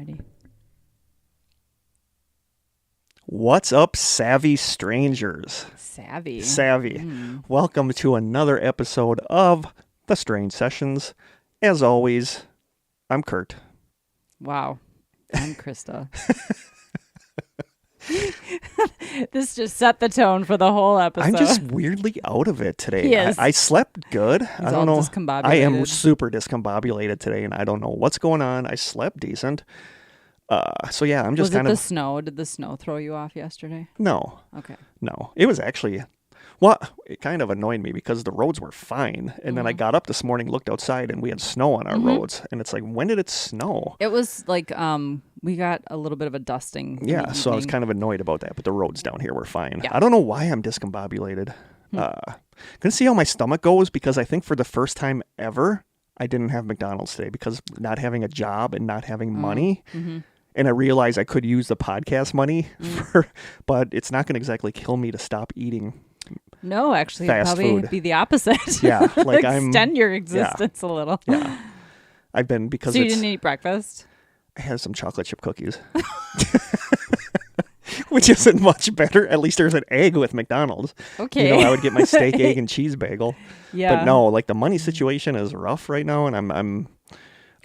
ready. What's up, savvy strangers? Savvy. Welcome to another episode of The Strange Sessions. As always, I'm Kurt. Wow. I'm Krista. This just set the tone for the whole episode. I'm just weirdly out of it today. Yes. I slept good. He's I don't all know. discombobulated. I am super discombobulated today, and I don't know what's going on. I slept decent. So yeah, I'm just Was kind it of... the snow? Did the snow throw you off yesterday? No. Okay. No. It was actually... Well, it kind of annoyed me because the roads were fine. And then I got up this morning, looked outside, and we had snow on our roads. And it's like, when did it snow? It was like, we got a little bit of a dusting. in Yeah, the so I was evening. kind of annoyed about that, but the roads down here were fine. Yeah. I don't know why I'm discombobulated. Gonna see how my stomach goes because I think for the first time ever, I didn't have McDonald's today because not having a job and not having money. And I realized I could use the podcast money, but it's not going to exactly kill me to stop eating. No, actually, it'd fast probably food. be the opposite. Yeah, like I'm... Extend your existence a little. Yeah. I've been, because So you it's... didn't eat breakfast? I had some chocolate chip cookies. Which isn't much better. At least there's an egg with McDonald's. Okay. You know, I would get my steak, egg, and cheese bagel. Yeah. But no, like the money situation is rough right now, and I'm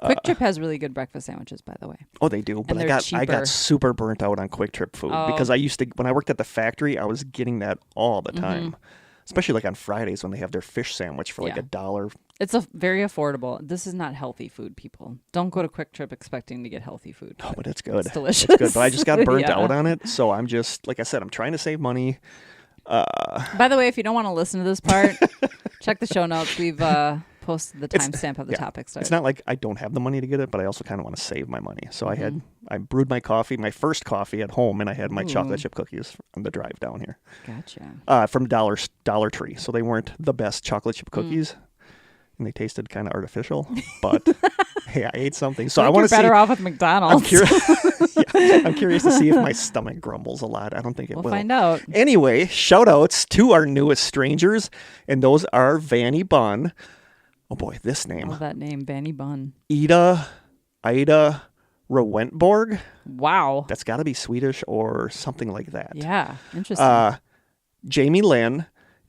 Quick Trip has really good breakfast sandwiches, by the way. oh, they do. But And I they're got cheaper. super burnt out on Quick Trip food because I used to, when I worked at the factory, I was getting that all the time. Especially like on Fridays when they have their fish sandwich for like $1. It's very affordable. This is not healthy food, people. Don't go to Quick Trip expecting to get healthy food. Oh, but it's good. It's delicious. It's good. But I just got burnt Yeah. out on it. So I'm just, like I said, I'm trying to save money. By the way, if you don't want to listen to this part, check the show notes. We've posted the timestamp of the topic start. It's not like I don't have the money to get it, but I also kind of want to save my money. So I brewed my coffee, my first coffee at home, and I had my chocolate chip cookies on the drive down here. Gotcha. From Dollar Tree. So they weren't the best chocolate chip cookies. And they tasted kind of artificial, but hey, I ate something. So I want to see. Better off with McDonald's. I'm curious to see if my stomach grumbles a lot. I don't think it will. We'll find out. Anyway, shout outs to our newest strangers, and those are Vanny Bun. Oh boy, this name. Love that name, Vanny Bun. Ida Rowentborg. Wow. That's got to be Swedish or something like that. Yeah, interesting. Jamie Lynn.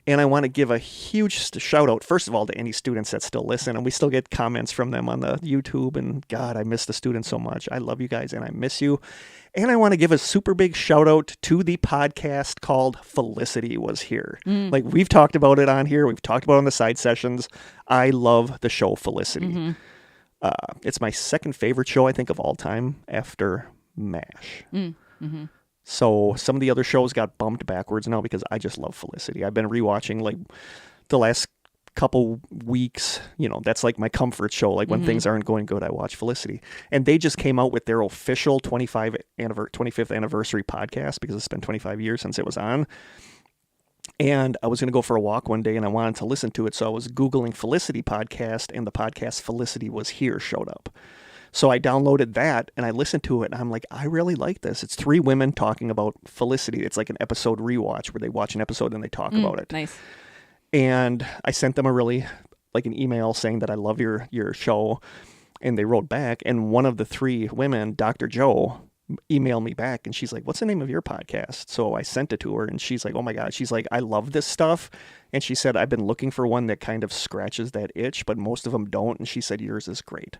And I want to give a huge shout out, first of all, to any students that still listen. And we still get comments from them on the YouTube. And God, I miss the students so much. I love you guys and I miss you. And I want to give a super big shout out to the podcast called Felicity Was Here. Like we've talked about it on here. We've talked about it on the side sessions. I love the show Felicity. It's my second favorite show, I think, of all time after MASH. So some of the other shows got bumped backwards now because I just love Felicity. I've been rewatching like the last couple weeks. You know, that's like my comfort show. Like when things aren't going good, I watch Felicity. And they just came out with their official 25th anniversary podcast because it's been 25 years since it was on. And I was going to go for a walk one day and I wanted to listen to it. So I was Googling Felicity podcast and the podcast Felicity Was Here showed up. So I downloaded that and I listened to it and I'm like, I really like this. It's 3 women talking about Felicity. It's like an episode rewatch where they watch an episode and they talk about it. Nice. And I sent them an email saying that I love your show. And they wrote back. And one of the 3 women, Dr. Joe, emailed me back and she's like, what's the name of your podcast? So I sent it to her and she's like, oh my God. She's like, I love this stuff. And she said, I've been looking for one that kind of scratches that itch, but most of them don't. And she said, yours is great.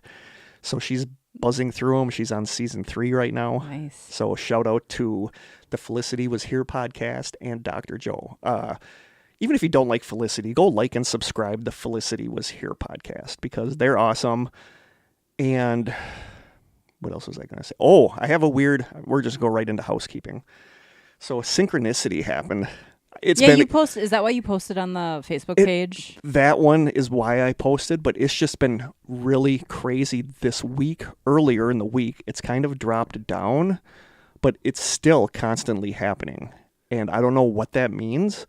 So she's buzzing through them. She's on season 3 right now. Nice. So shout out to the Felicity Was Here podcast and Dr. Joe. Even if you don't like Felicity, go like and subscribe the Felicity Was Here podcast because they're awesome. And what else was I going to say? Oh, I have we're just go right into housekeeping. So a synchronicity happened. You posted. Is that why you posted on the Facebook page? That one is why I posted, but it's just been really crazy this week. Earlier in the week, it's kind of dropped down, but it's still constantly happening. And I don't know what that means,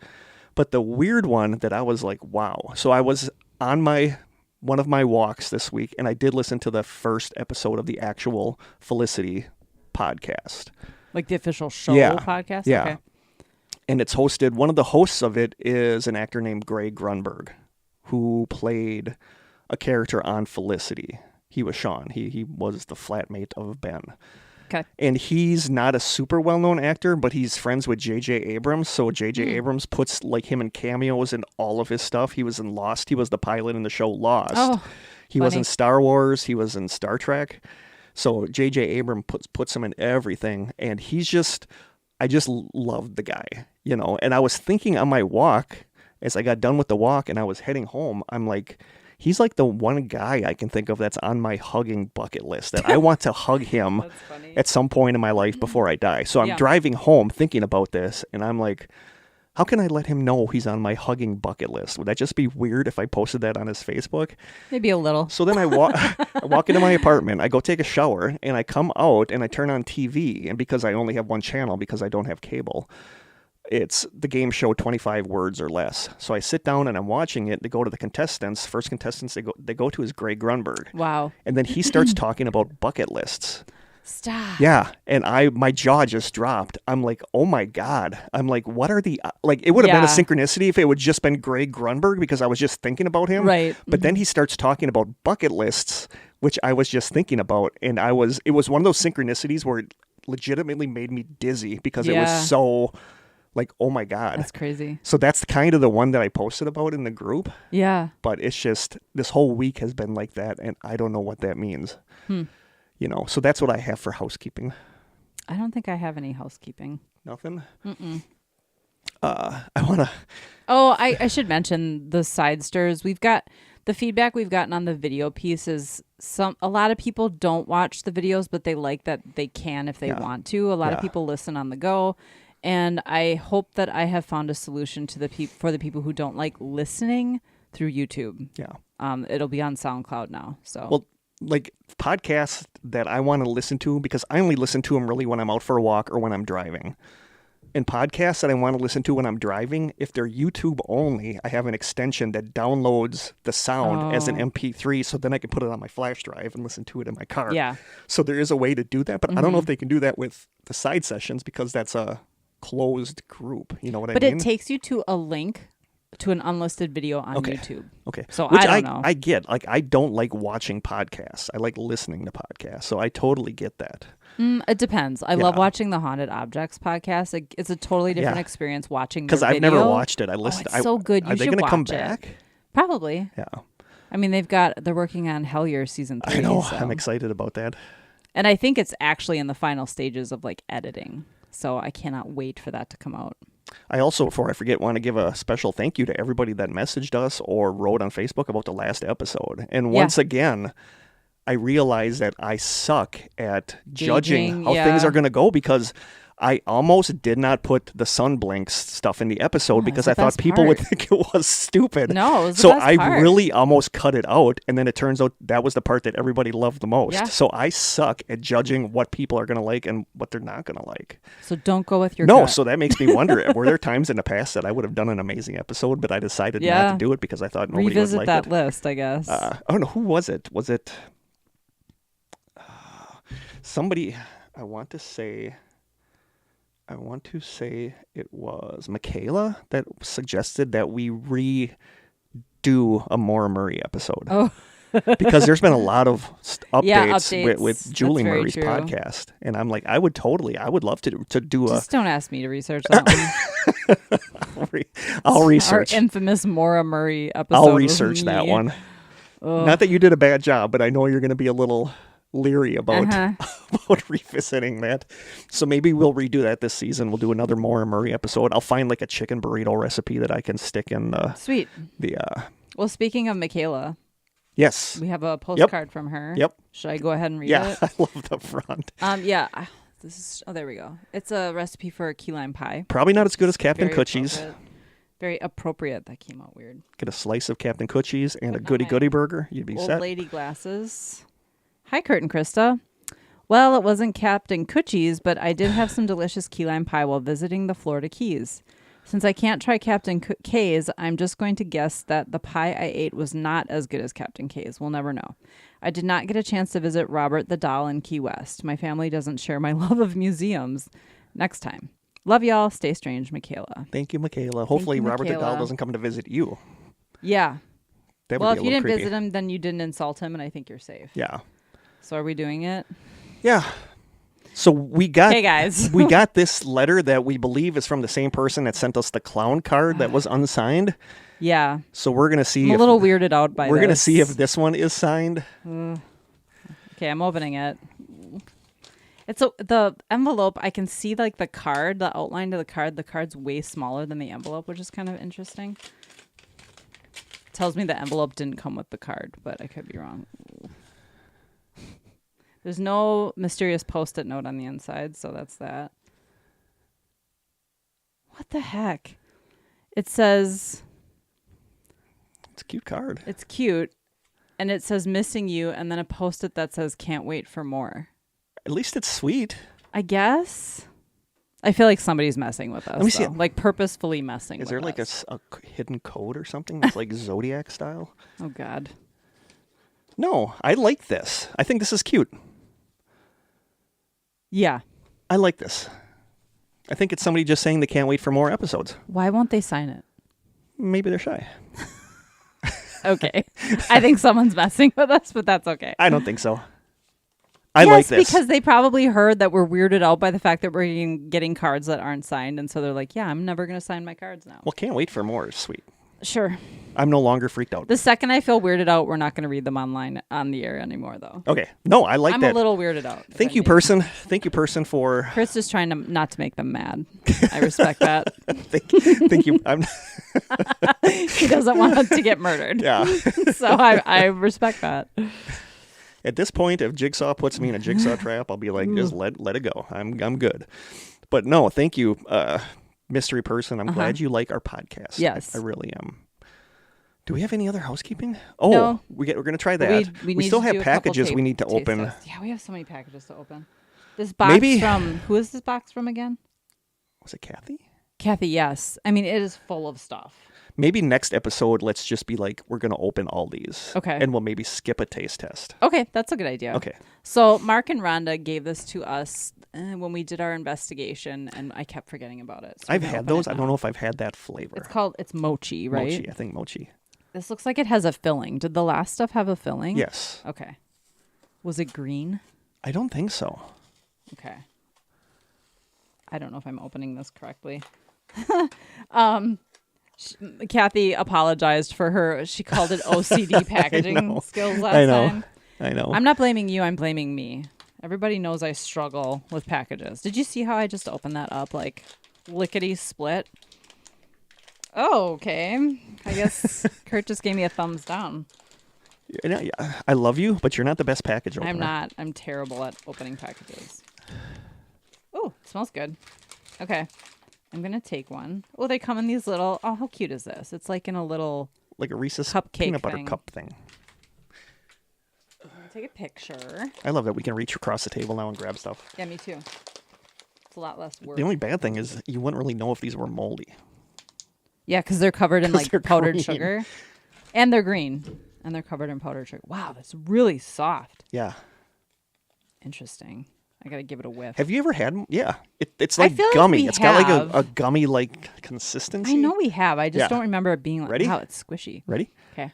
but the weird one that I was like, wow. So I was on one of my walks this week, and I did listen to the first episode of the actual Felicity podcast. Like the official show podcast? Yeah. Okay. And it's hosted, one of the hosts of it is an actor named Greg Grunberg, who played a character on Felicity. he was Sean. He was the flatmate of Ben. Okay. And he's not a super well-known actor, but he's friends with J.J. Abrams. So J.J. Abrams puts like him in cameos in all of his stuff. He was in Lost. He was the pilot in the show Lost. Oh, he was in Star Wars. He was in Star Trek. So J.J. Abrams puts him in everything. And I just loved the guy, you know. And I was thinking on my walk, as I got done with the walk and I was heading home, I'm like, he's like the one guy I can think of that's on my hugging bucket list, that I want to hug him at some point in my life before I die. So I'm driving home thinking about this, and I'm like, how can I let him know he's on my hugging bucket list? Would that just be weird if I posted that on his Facebook? Maybe a little. So then I walk into my apartment, I go take a shower, and I come out and I turn on TV. And because I only have one channel because I don't have cable, it's the game show 25 Words or Less. So I sit down and I'm watching it. They go to the contestants. First contestants they go to is Greg Grunberg. Wow. And then he starts talking about bucket lists. Stop. Yeah. And my jaw just dropped. I'm like, oh my God. I'm like, what are the, like, it would have been a synchronicity if it would just been Greg Grunberg because I was just thinking about him. Right. But then he starts talking about bucket lists, which I was just thinking about. And it was one of those synchronicities where it legitimately made me dizzy because it was so, like, oh my God. That's crazy. So that's kind of the one that I posted about in the group. Yeah. But it's just, this whole week has been like that, and I don't know what that means. You know, so that's what I have for housekeeping. I don't think I have any housekeeping. Nothing? Mm-mm. I want to... Oh, I should mention the side stirs. We've got... The feedback we've gotten on the video piece is a lot of people don't watch the videos, but they like that they can if they want to. A lot of people listen on the go. And I hope that I have found a solution to for the people who don't like listening through YouTube. Yeah. It'll be on SoundCloud now. So. Well, like podcasts that I want to listen to, because I only listen to them really when I'm out for a walk or when I'm driving. And podcasts that I want to listen to when I'm driving, if they're YouTube only, I have an extension that downloads the sound as an MP3, so then I can put it on my flash drive and listen to it in my car. Yeah. So there is a way to do that, but I don't know if they can do that with the side sessions because that's a closed group. You know what I mean? But it takes you to a link to an unlisted video on YouTube. Okay. So Which I don't know. I get. Like, I don't like watching podcasts. I like listening to podcasts. So I totally get that. It depends. I love watching the Haunted Objects podcast. It's a totally different experience watching their video. Because I've never watched it. I listened. It's so good. You are they should going to come watch it. back? Probably. Yeah. I mean, they're working on Hellier season 3. I know. So. I'm excited about that. And I think it's actually in the final stages of like editing. So I cannot wait for that to come out. I also, before I forget, want to give a special thank you to everybody that messaged us or wrote on Facebook about the last episode. And once again, I realize that I suck at judging how things are going to go, because I almost did not put the sun blinks stuff in the episode because I thought people would think it was stupid. No, it was the so best I part. really almost cut it out, and then it turns out that was the part that everybody loved the most. Yeah. So I suck at judging what people are going to like and what they're not going to like. So don't go with your No, gut. so that makes me wonder, were there times in the past that I would have done an amazing episode, but I decided not to do it because I thought nobody Revisit would like that it? list, I guess. I don't know. Who was it? Was it somebody? I want to say it was Michaela that suggested that we redo a Maura Murray episode. Oh. Because there's been a lot of updates. With Julie That's very Murray's true. podcast. And I'm like, I would love to do Just don't ask me to research that one. I'll research. Our infamous Maura Murray episode. I'll with research me. that one. Ugh. Not that you did a bad job, but I know you're going to be a little leery about revisiting that. So maybe we'll redo that this season. We'll do another Maura Murray episode. I'll find like a chicken burrito recipe that I can stick in the... Sweet. Well, speaking of Michaela... Yes. We have a postcard from her. Yep. Should I go ahead and read it? Yeah, I love the front. Yeah. This is... Oh, there we go. It's a recipe for a key lime pie. Probably not as good as Captain Very Coochie's. Very appropriate. That came out weird. Get a slice of Captain Coochie's and a goody burger. You'd be Old set. lady glasses. Hi, Kurt and Krista. Well, it wasn't Captain Coochie's, but I did have some delicious key lime pie while visiting the Florida Keys. Since I can't try Captain K's, I'm just going to guess that the pie I ate was not as good as Captain K's. We'll never know. I did not get a chance to visit Robert the Doll in Key West. My family doesn't share my love of museums. Next time. Love y'all. Stay strange, Michaela. Thank you, Michaela. Hopefully Robert the Doll doesn't come to visit you. Yeah. That Well, would if be you a didn't little creepy. visit him, then you didn't insult him, and I think you're safe. Yeah. So are we doing it? Yeah. So we got Hey, guys. we got this letter that we believe is from the same person that sent us the clown card that was unsigned. Yeah. So we're gonna see. I'm a little weirded out by We're this. gonna see if this one is signed. Okay, I'm opening it. The envelope. I can see like the card, the outline of the card. The card's way smaller than the envelope, which is kind of interesting. Tells me the envelope didn't come with the card, but I could be wrong. There's no mysterious post-it note on the inside, so that's that. What the heck? It says It's a cute card. it's cute, and it says missing you, and then a post-it that says can't wait for more. At least it's sweet. I guess. I feel like somebody's messing with us. Let me see though. it. Like purposefully messing with Is there like us. a hidden code or something that's like Zodiac style? Oh, God. No, I like this. I think this is cute. Yeah. I like this. I think it's somebody just saying they can't wait for more episodes. Why won't they sign it? Maybe they're shy. Okay. I think someone's messing with us, but that's okay. I don't think so. I like this. Because they probably heard that we're weirded out by the fact that we're getting cards that aren't signed. And so they're like, yeah, I'm never going to sign my cards now. Well, can't wait for more is sweet. Sure. I'm no longer freaked out. The second I feel weirded out, we're not going to read them online on the air anymore, though. Okay. No, I like I'm that. a little weirded out. Thank you, person. Thank you, person, for... Chris is trying to not to make them mad. I respect that. thank you. He doesn't want us to get murdered. Yeah. So I respect that. At this point, if Jigsaw puts me in a jigsaw trap, I'll be like, just let it go. I'm good. But no, thank you, mystery person. I'm glad you like our podcast. Yes. I really am. Do we have any other housekeeping? Oh, No. we're going to try that. We We still need to have do a couple packages we need to taste open. tests. Yeah, we have so many packages to open. This box Maybe- from... Who is this box from again? Was it Kathy? Kathy, yes. I mean, it is full of stuff. Maybe next episode, let's just be like, we're going to open all these. Okay. And we'll maybe skip a taste test. Okay, that's a good idea. Okay. So Mark and Rhonda gave this to us when we did our investigation, and I kept forgetting about it. So I've we're gonna had open those. it I now. don't know if I've had that flavor. It's mochi, right? Mochi. I think mochi. This looks like it has a filling. Did the last stuff have a filling? Yes. Okay. Was it green? I don't think so. Okay. I don't know if I'm opening this correctly. Kathy apologized for her. She called it OCD packaging skills last time. I know. I'm not blaming you. I'm blaming me. Everybody knows I struggle with packages. Did you see how I just opened that up like lickety split? Oh, okay. I guess Kurt just gave me a thumbs down. I love you, but you're not the best package opener. I'm not. I'm terrible at opening packages. Oh, smells good. Okay. I'm going to take one. Oh, they come in these little... Oh, how cute is this? It's like in a little... Like a Reese's cupcake peanut butter thing. cup thing. I'm going to take a picture. I love that we can reach across the table now and grab stuff. Yeah, me too. It's a lot less work. The only bad thing is you wouldn't really know if these were moldy. Yeah, because they're covered in 'Cause like they're powdered green. sugar. And they're green. And they're covered in powdered sugar. Wow, that's really soft. Yeah. Interesting. I got to give it a whiff. Have you ever had them? Yeah. It's I like feel like gummy. we It's got like have. a gummy like consistency. I know we have. I just Yeah. don't remember it being like, Ready? wow, it's squishy. Ready? Okay.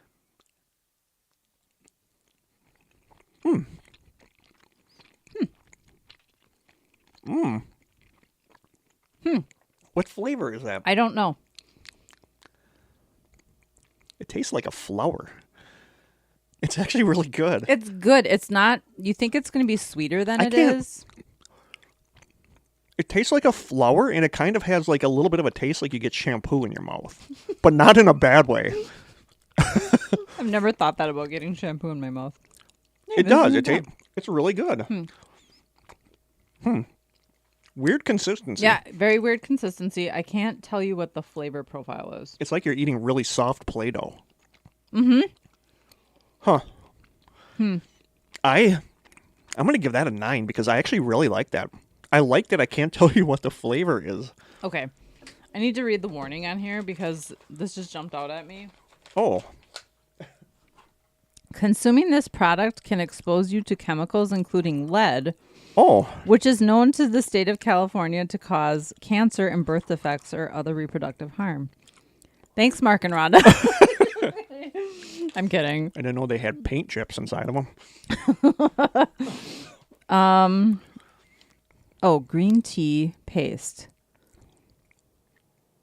What flavor is that? I don't know. It tastes like a flower. It's actually really good. It's good. It's not, you think it's going to be sweeter than I it can't- is? It tastes like a flower, and it kind of has like a little bit of a taste like you get shampoo in your mouth, but not in a bad way. I've never thought that about getting shampoo in my mouth. It does. It's really good. Weird consistency. Yeah, very weird consistency. I can't tell you what the flavor profile is. It's like you're eating really soft Play-Doh. Mm-hmm. Huh. I'm going to give that a 9 because I actually really like that. I like that I can't tell you what the flavor is. Okay. I need to read the warning on here because this just jumped out at me. Oh. Consuming this product can expose you to chemicals including lead, Oh. which is known to the state of California to cause cancer and birth defects or other reproductive harm. Thanks, Mark and Rhonda. I'm kidding. I didn't know they had paint chips inside of them. Oh, green tea paste.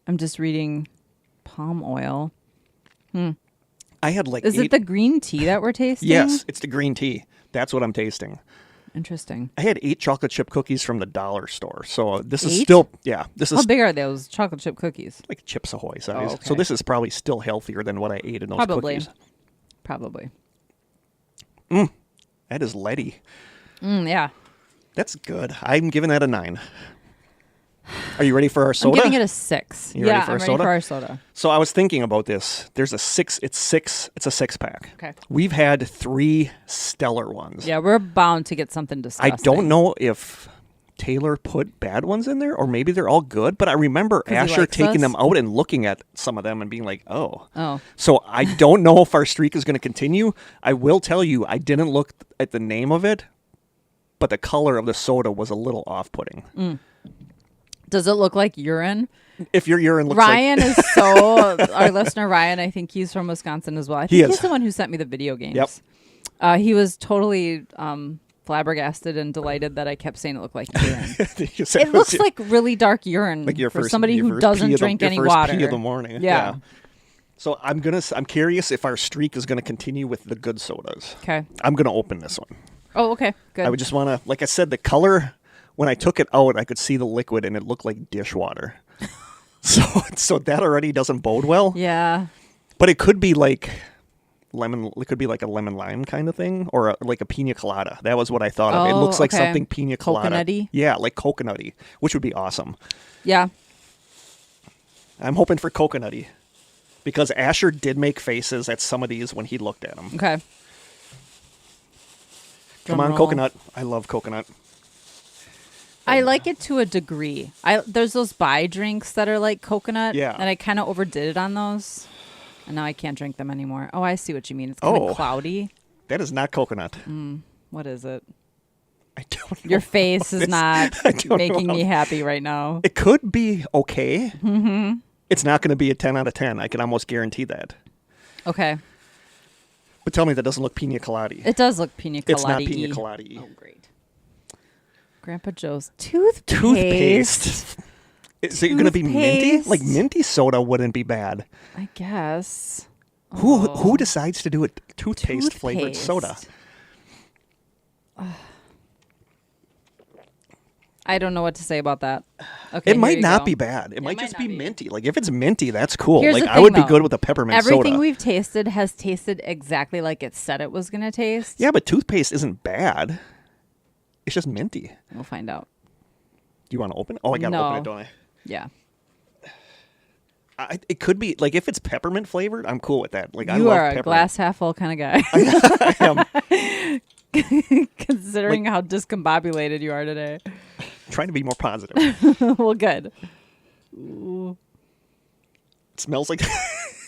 I'm just reading palm oil. I had like Is it the green tea that we're tasting? Yes, it's the green tea. That's what I'm tasting. Interesting. I had 8 chocolate chip cookies from the dollar store. So this is 8? still, yeah, this is How big are those chocolate chip cookies? like Chips Ahoy size. Oh, okay. So this is probably still healthier than what I ate in those cookies. Probably. That is leady. Yeah. That's good. I'm giving that a 9. Are you ready for our soda? I'm giving it a 6. You ready for I'm our ready soda? for our soda. So I was thinking about this. There's a 6. It's a 6-pack. Okay. We've had 3 stellar ones. Yeah, we're bound to get something disgusting. I don't know if Taylor put bad ones in there or maybe they're all good, but I remember 'Cause he Asher likes taking us? them out and looking at some of them and being like, oh. Oh. So I don't know if our streak is going to continue. I will tell you, I didn't look at the name of it, but the color of the soda was a little off-putting. Does it look like urine? If your urine looks Ryan is so our listener Ryan, I think he's from Wisconsin as well. I think he's the one who sent me the video games. Yep. He was totally flabbergasted and delighted that I kept saying it looked like urine. It looks like really dark urine like your for first, somebody your who first doesn't pee of the- drink your any first water. Pee of the morning. Yeah. So I'm curious if our streak is gonna continue with the good sodas. Okay. I'm gonna open this one. Oh, okay. Good. I would just want to, like I said, the color. When I took it out, I could see the liquid, and it looked like dishwater. so that already doesn't bode well. Yeah. But it could be like lemon. It could be like a lemon lime kind of thing, or like a pina colada. That was what I thought of. It looks like okay. something pina colada. Coconutty? Yeah, like coconutty, which would be awesome. Yeah. I'm hoping for coconutty because Asher did make faces at some of these when he looked at them. Okay. Come Drum on, roll. coconut. I love coconut. I like it to a degree. There's those buy drinks that are like coconut. Yeah. And I kind of overdid it on those. And now I can't drink them anymore. Oh, I see what you mean. It's kind of cloudy. That is not coconut. What is it? I don't know. Your face is not I don't know making how- me happy right now. It could be okay. Mm-hmm. It's not going to be a 10 out of 10. I can almost guarantee that. Okay. But tell me that doesn't look pina colada. It does look pina colada. It's not pina colada. Oh, great. Grandpa Joe's toothpaste. Toothpaste. Is it going to be minty? Toothpaste. Like minty soda wouldn't be bad. I guess. Who decides to do a toothpaste flavored soda? I don't know what to say about that. Okay, It might here you not go. be bad. It might just not be be. minty. Like if it's minty, that's cool. Here's like the I would thing, be good though. with a peppermint Everything soda. we've tasted has tasted exactly like it said it was going to taste. Yeah, but toothpaste isn't bad. It's just minty. We'll find out. Do you want to open it? Oh, I got to No. open it, don't I? Yeah. It could be like if it's peppermint flavored, I'm cool with that. Like I You love are a peppermint. glass half full kind of guy. I am Considering how discombobulated you are today. trying to be more positive. Well, good. It smells like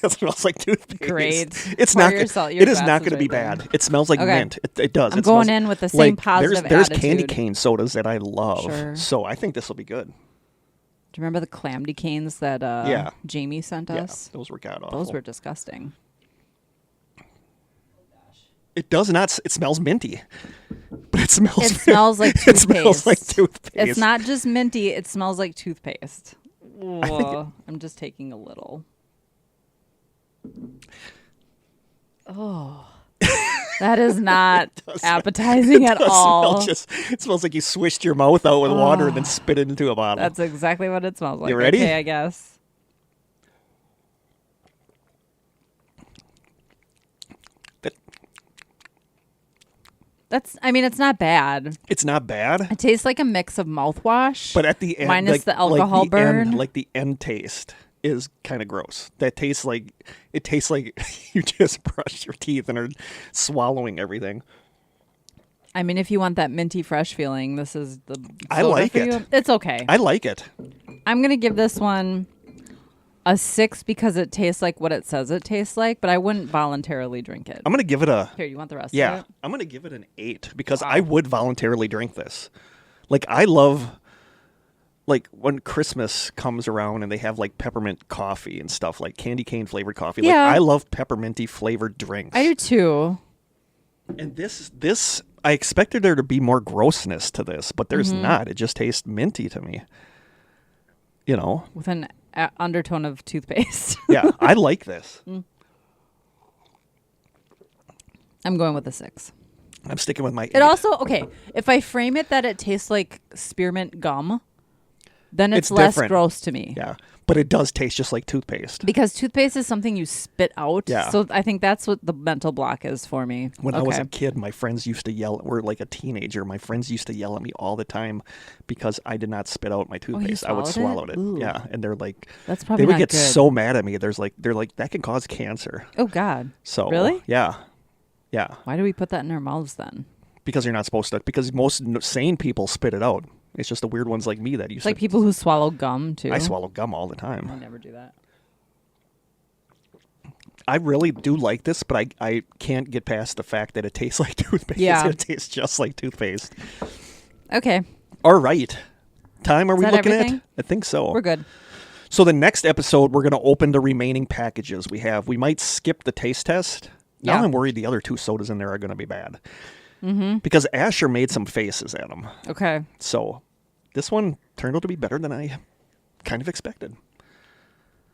it smells like toothpaste. Great. It's Pour not. your It is glasses not going to be right there. bad. It smells like Okay. mint. It does. I'm It going smells in with the same like, positive there's candy attitude. cane sodas that I love. Sure. So I think this will be good. Do you remember the clamdy canes that Yeah. Jamie sent Yeah, us? those were god awful. Those were disgusting. It does not. It smells minty, but it smells. It smells like It toothpaste. smells like toothpaste. It's not just minty. It smells like toothpaste. I'm just taking a little. Oh, that is not appetizing at all. It smells like you swished your mouth out with water and then spit it into a bottle. That's exactly what it smells like. You ready? Okay, I guess. I mean, it's not bad. It's not bad, It tastes like a mix of mouthwash. but at the end, Minus like, the alcohol like the burn. end, like the end taste is kind of gross. It tastes like you just brushed your teeth and are swallowing everything. I mean, if you want that minty fresh feeling, this is the I soda like for it. you. It's okay. I like it. I'm going to give this one a 6 because it tastes like what it says it tastes like, but I wouldn't voluntarily drink it. I'm gonna give it a Here, you want the rest of yeah. it? I'm gonna give it an 8 because I would voluntarily drink this. Like I love like when Christmas comes around and they have like peppermint coffee and stuff, like candy cane flavored coffee. Yeah. Like I love pepperminty flavored drinks. I do too. And this I expected there to be more grossness to this, but there's not. It just tastes minty to me. You know, With an undertone of toothpaste. yeah, I like this. I'm going with a 6. I'm sticking with my 8. It also, okay, if I frame it that it tastes like spearmint gum, then it's less different. gross to me. Yeah, but it does taste just like toothpaste. Because toothpaste is something you spit out. Yeah. So I think that's what the mental block is for me. When I was a kid, my friends used to yell, or like a teenager, my friends used to yell at me all the time because I did not spit out my toothpaste. I would swallow it. Ooh. Yeah, and they're like, That's probably they would not get good. so mad at me. They're like, that can cause cancer. Oh, God. So Really? Yeah. Why do we put that in our mouths then? Because you're not supposed to. Because most sane people spit it out. It's just the weird ones like me that It's like people who swallow gum, too. I swallow gum all the I time. never do that. I really do like this, but I can't get past the fact that it tastes like toothpaste. Yeah. It tastes just like toothpaste. Okay. All right. Time are we that looking everything? at? I think so. We're good. So the next episode, we're going to open the remaining packages we have. We might skip the taste test. Now Yeah. I'm worried the other 2 sodas in there are going to be bad. Because Asher made some faces at them. Okay. So this one turned out to be better than I kind of expected.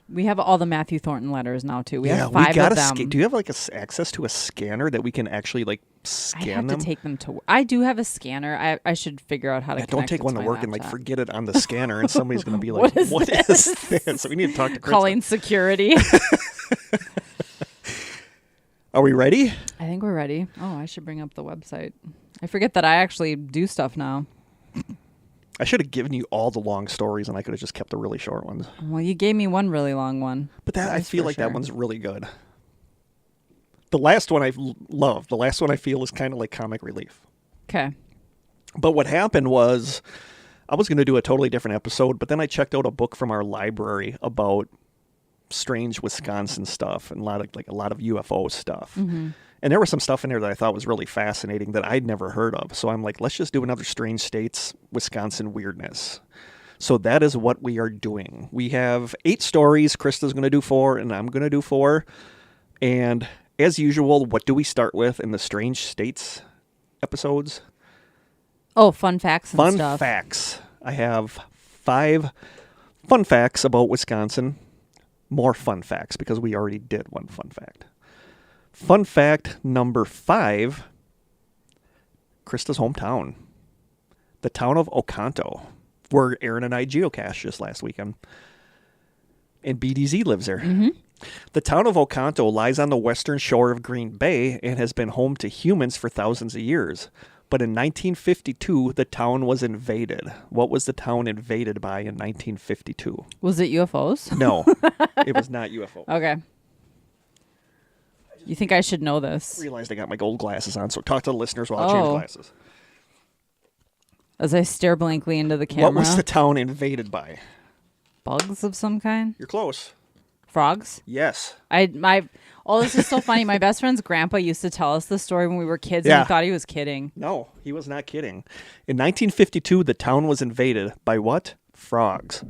We have all the Matthew Thornton letters now, too. We have we 5 gotta of them. do you have like access to a scanner that we can actually like I scan have them? to take them to work. I do have a scanner. I should figure out how to Yeah, connect don't take it one to to my work and like laptop. forget it on the scanner, and somebody's going to be like, What is this?" So we need to talk to Krista. Calling security. Are we ready? I think we're ready. Oh, I should bring up the website. I forget that I actually do stuff now. I should have given you all the long stories, and I could have just kept the really short ones. Well, you gave me one really long one. But I That's feel for like sure. that one's really good. The last one I love. The last one I feel is kind of like comic relief. Okay. But what happened was, I was going to do a totally different episode, but then I checked out a book from our library about strange Wisconsin stuff and a lot of UFO stuff. And there was some stuff in there that I thought was really fascinating that I'd never heard of. So I'm like, let's just do another strange states, Wisconsin weirdness. So that is what we are doing. We have 8 stories. Krista's going to do 4 and I'm going to do 4. And as usual, what do we start with in the strange states episodes? Oh, fun facts and Fun stuff. facts. I have 5 fun facts about Wisconsin. More fun facts because we already did one fun fact. Fun fact number 5, Krista's hometown. The town of Oconto, where Aaron and I geocached just last weekend. And BDZ lives there. The town of Oconto lies on the western shore of Green Bay and has been home to humans for thousands of years. But in 1952, the town was invaded. What was the town invaded by in 1952? Was it UFOs? No, it was not UFO. Okay. You think I should know this? I realized I got my gold glasses on, so talk to the listeners while I change glasses. As I stare blankly into the camera. What was the town invaded by? Bugs of some kind? You're close. Frogs? Yes. This is so funny. My best friend's grandpa used to tell us this story when we were kids, and Yeah. we thought he was kidding. No, he was not kidding. In 1952, the town was invaded by what? Frogs.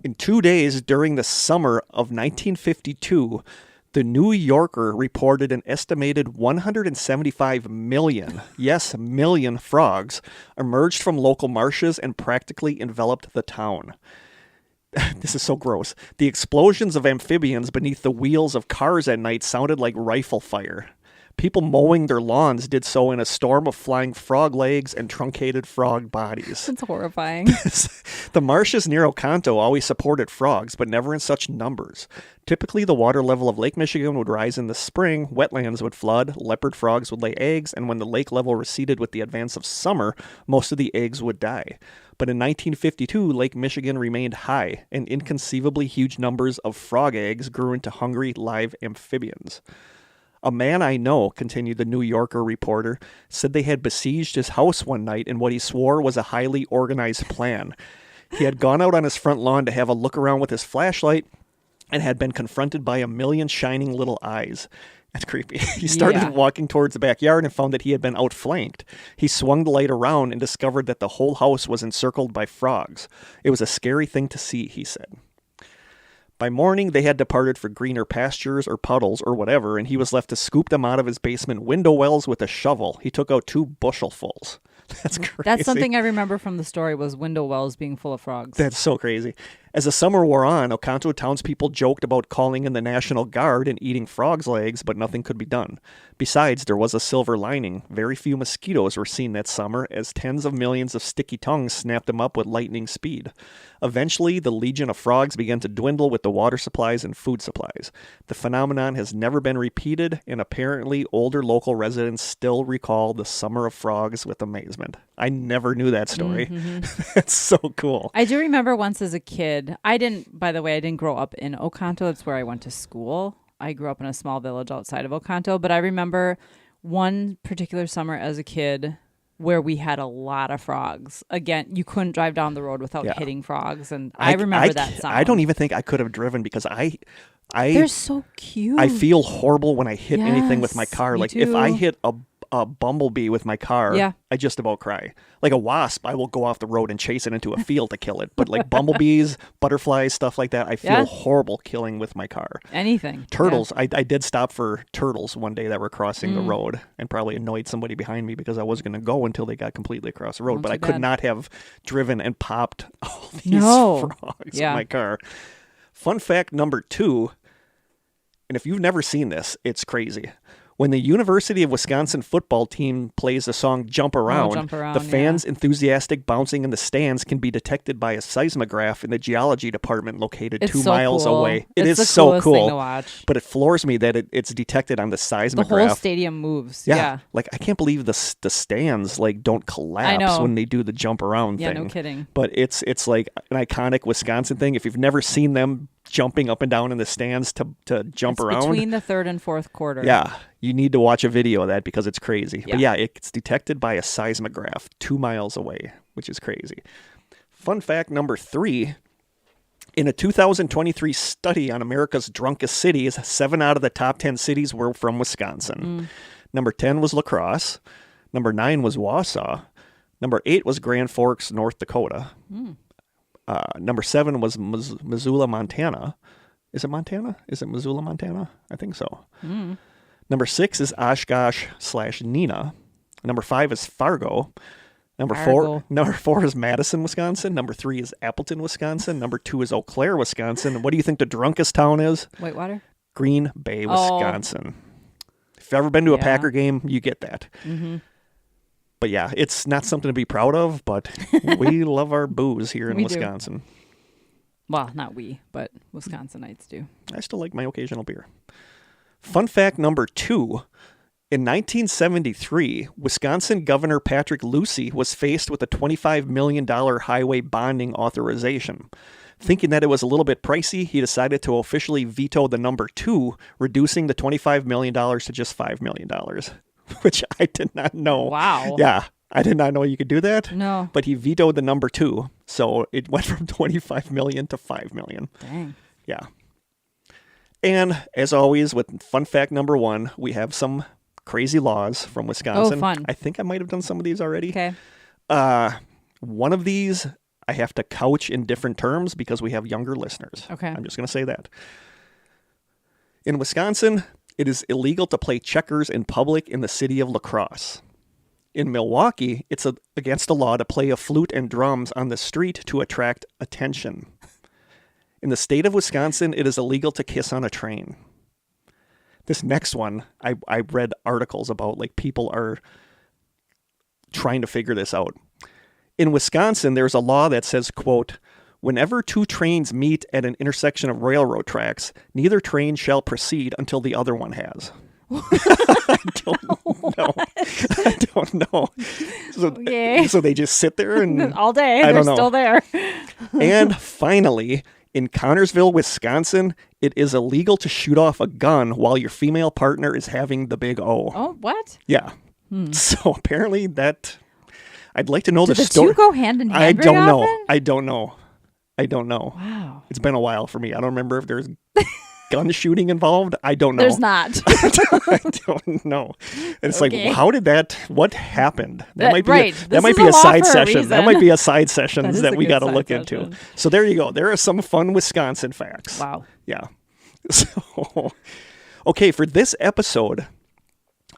In 2 days during the summer of 1952, the New Yorker reported an estimated 175 million, yes, million frogs emerged from local marshes and practically enveloped the town. This is so gross. The explosions of amphibians beneath the wheels of cars at night sounded like rifle fire. People mowing their lawns did so in a storm of flying frog legs and truncated frog bodies. It's horrifying. The marshes near Oconto always supported frogs, but never in such numbers. Typically, the water level of Lake Michigan would rise in the spring, wetlands would flood, leopard frogs would lay eggs, and when the lake level receded with the advance of summer, most of the eggs would die. But in 1952, Lake Michigan remained high, and inconceivably huge numbers of frog eggs grew into hungry live amphibians. A man I know, continued the New Yorker reporter, said they had besieged his house one night in what he swore was a highly organized plan. He had gone out on his front lawn to have a look around with his flashlight and had been confronted by a million shining little eyes. That's creepy. He started Yeah. walking towards the backyard and found that he had been outflanked. He swung the light around and discovered that the whole house was encircled by frogs. It was a scary thing to see, he said. By morning, they had departed for greener pastures or puddles or whatever, and he was left to scoop them out of his basement window wells with a shovel. He took out 2 bushelfuls. That's crazy. That's something I remember from the story was window wells being full of frogs. That's so crazy. As the summer wore on, Oconto townspeople joked about calling in the National Guard and eating frogs' legs, but nothing could be done. Besides, there was a silver lining. Very few mosquitoes were seen that summer, as tens of millions of sticky tongues snapped them up with lightning speed. Eventually, the legion of frogs began to dwindle with the water supplies and food supplies. The phenomenon has never been repeated, and apparently older local residents still recall the summer of frogs with amazement. I never knew that story. That's so cool. I do remember once as a kid, I didn't grow up in Oconto. That's where I went to school. I grew up in a small village outside of Oconto, but I remember one particular summer as a kid where we had a lot of frogs. Again, you couldn't drive down the road without hitting frogs, and I remember that sound. I don't even think I could have driven because they're so cute. I feel horrible when I hit anything with my car. Me Like if too. I hit a bumblebee with my car, I just about cry. Like a wasp, I will go off the road and chase it into a field to kill it. But like bumblebees, butterflies, stuff like that, I feel horrible killing with my car. Anything. Turtles, I did stop for turtles one day that were crossing the road and probably annoyed somebody behind me because I was going to go until they got completely across the road. But I could not have driven and popped all these frogs in my car. Fun fact number 2, and if you've never seen this, it's crazy. When the University of Wisconsin football team plays the song Jump Around, the fans' enthusiastic bouncing in the stands can be detected by a seismograph in the geology department located 2 miles away. It is so cool. Thing to watch. But it floors me that it's detected on the seismograph. The whole stadium moves. Yeah. Like I can't believe the stands like don't collapse when they do the jump around thing. Yeah, no kidding. But it's like an iconic Wisconsin thing. If you've never seen them jumping up and down in the stands to jump around between the 3rd and 4th quarter. Yeah, you need to watch a video of that because it's crazy. But yeah, it's detected by a seismograph 2 miles away, which is crazy. Fun fact number 3, in a 2023 study on America's drunkest cities, 7 out of the top 10 cities were from Wisconsin. Number 10 was La Crosse. Number 9 was Wausau. Number 8 was Grand Forks, North Dakota. Number 7 was Missoula, Montana. Is it Montana? Is it Missoula, Montana? I think so. Number 6 is Oshkosh/Neenah. Number 5 is Fargo. Number 4 is Madison, Wisconsin. Number 3 is Appleton, Wisconsin. Number 2 is Eau Claire, Wisconsin. What do you think the drunkest town is? Whitewater? Green Bay, Wisconsin. If you've ever been to a Packer game, you get that. But yeah, it's not something to be proud of, but we love our booze here in Wisconsin. Well, not we, but Wisconsinites do. I still like my occasional beer. Fun fact number 2. In 1973, Wisconsin Governor Patrick Lucey was faced with a $25 million highway bonding authorization. Thinking that it was a little bit pricey, he decided to officially veto the number 2, reducing the $25 million to just $5 million. Which I did not know. Wow. Yeah, I did not know you could do that. No. But he vetoed the number 2, so it went from 25 million to 5 million. Dang. Yeah. And as always, with fun fact number 1, we have some crazy laws from Wisconsin. Oh, fun. I think I might have done some of these already. Okay. One of these I have to couch in different terms because we have younger listeners. Okay. I'm just going to say that. In Wisconsin, it is illegal to play checkers in public in the city of La Crosse. In Milwaukee, it's against the law to play a flute and drums on the street to attract attention. In the state of Wisconsin, it is illegal to kiss on a train. This next one, I read articles about, like, people are trying to figure this out. In Wisconsin, there's a law that says, quote, whenever 2 trains meet at an intersection of railroad tracks, neither train shall proceed until the other one has. I don't know. I don't know. So they just sit there and all day. I They're don't know. Still there. And finally, in Connorsville, Wisconsin, it is illegal to shoot off a gun while your female partner is having the big O. Oh, what? Yeah. So apparently that... I'd like to know the story. Do the 2 go hand in hand? I don't know. Often? I don't know. Wow. It's been a while for me. I don't remember if there's gun shooting involved? I don't know. There's not. I don't know. And it's Okay. like, how did what happened? That might be right. that This might is be a a law side for a session. That reason. might be a side That sessions is that a we good got to side look into. session. So there you go. There are some fun Wisconsin facts. Wow. Yeah. So, okay, for this episode,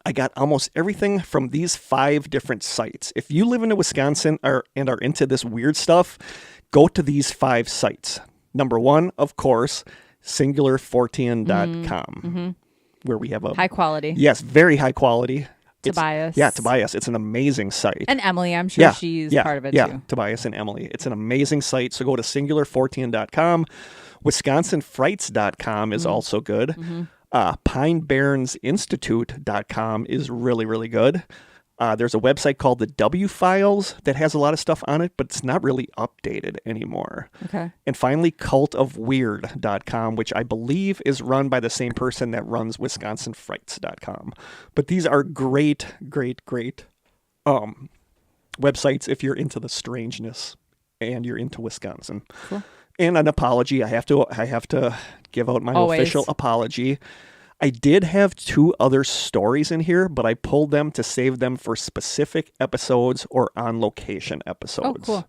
I got almost everything from these 5 different sites. If you live in Wisconsin and are into this weird stuff, go to these 5 sites. Number 1, of course, singularfortean.com, where we have a High quality. Yes, very high quality. Tobias. Tobias. It's an amazing site. And Emily, I'm sure she's part of it too. Tobias and Emily. It's an amazing site. So go to singularfortean.com. Wisconsinfrights.com is also good. PineBarrensInstitute.com is really, really good. There's a website called the W Files that has a lot of stuff on it, but it's not really updated anymore. Okay. And finally, cultofweird.com, which I believe is run by the same person that runs wisconsinfrights.com. But these are great, great, great websites if you're into the strangeness and you're into Wisconsin. Cool. And an apology, I have to give out my Always. official apology. I did have 2 other stories in here, but I pulled them to save them for specific episodes or on location episodes. Oh, cool.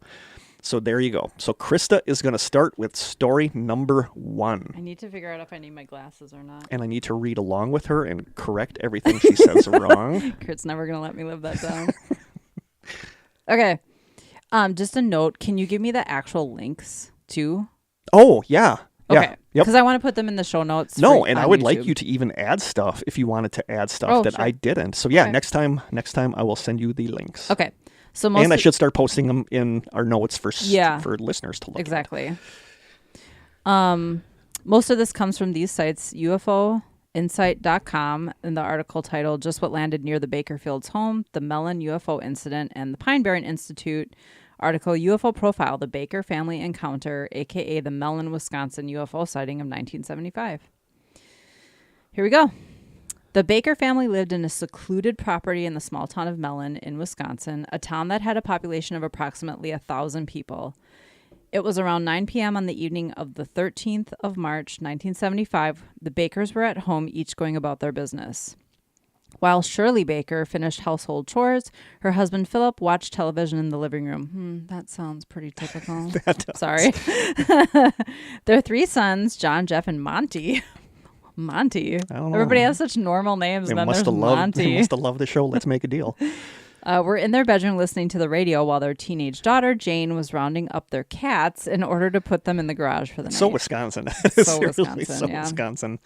So there you go. So Krista is going to start with story number 1. I need to figure out if I need my glasses or not. And I need to read along with her and correct everything she says wrong. Kurt's never going to let me live that down. Okay. Just a note. Can you give me the actual links too? Oh, yeah. Okay. Yeah. Yep. Because I want to put them in the show notes. No, for- and on I would like YouTube. you to even add stuff if you wanted to add stuff Oh, that sure. I didn't. So yeah, Okay. next time I will send you the links. Okay. So most And I should start posting them in our notes for Yeah. for listeners to look exactly. Most of this comes from these sites: UFOinsight.com, and the article titled "Just What Landed Near the Bakerfields' Home: The Mellon UFO Incident," and the Pine Barren Institute article "UFO Profile: The Baker Family Encounter, aka the Mellon, Wisconsin UFO Sighting of 1975." Here we go. The Baker family lived in a secluded property in the small town of Mellon in Wisconsin, a town that had a population of approximately 1,000 people. It was around 9 p.m. on the evening of the 13th of March, 1975. The Bakers were at home, each going about their business. While Shirley Baker finished household chores, her husband Philip watched television in the living room. That sounds pretty typical. Sorry. Their 3 sons, John, Jeff, and Monty. Monty. I don't know. Everybody has such normal names. They And then must there's have loved. Monty. They must have loved the show. Let's make a deal. Were in their bedroom listening to the radio while their teenage daughter, Jane, was rounding up their cats in order to put them in the garage for the night. So Wisconsin. So Seriously, Wisconsin, so yeah. Wisconsin.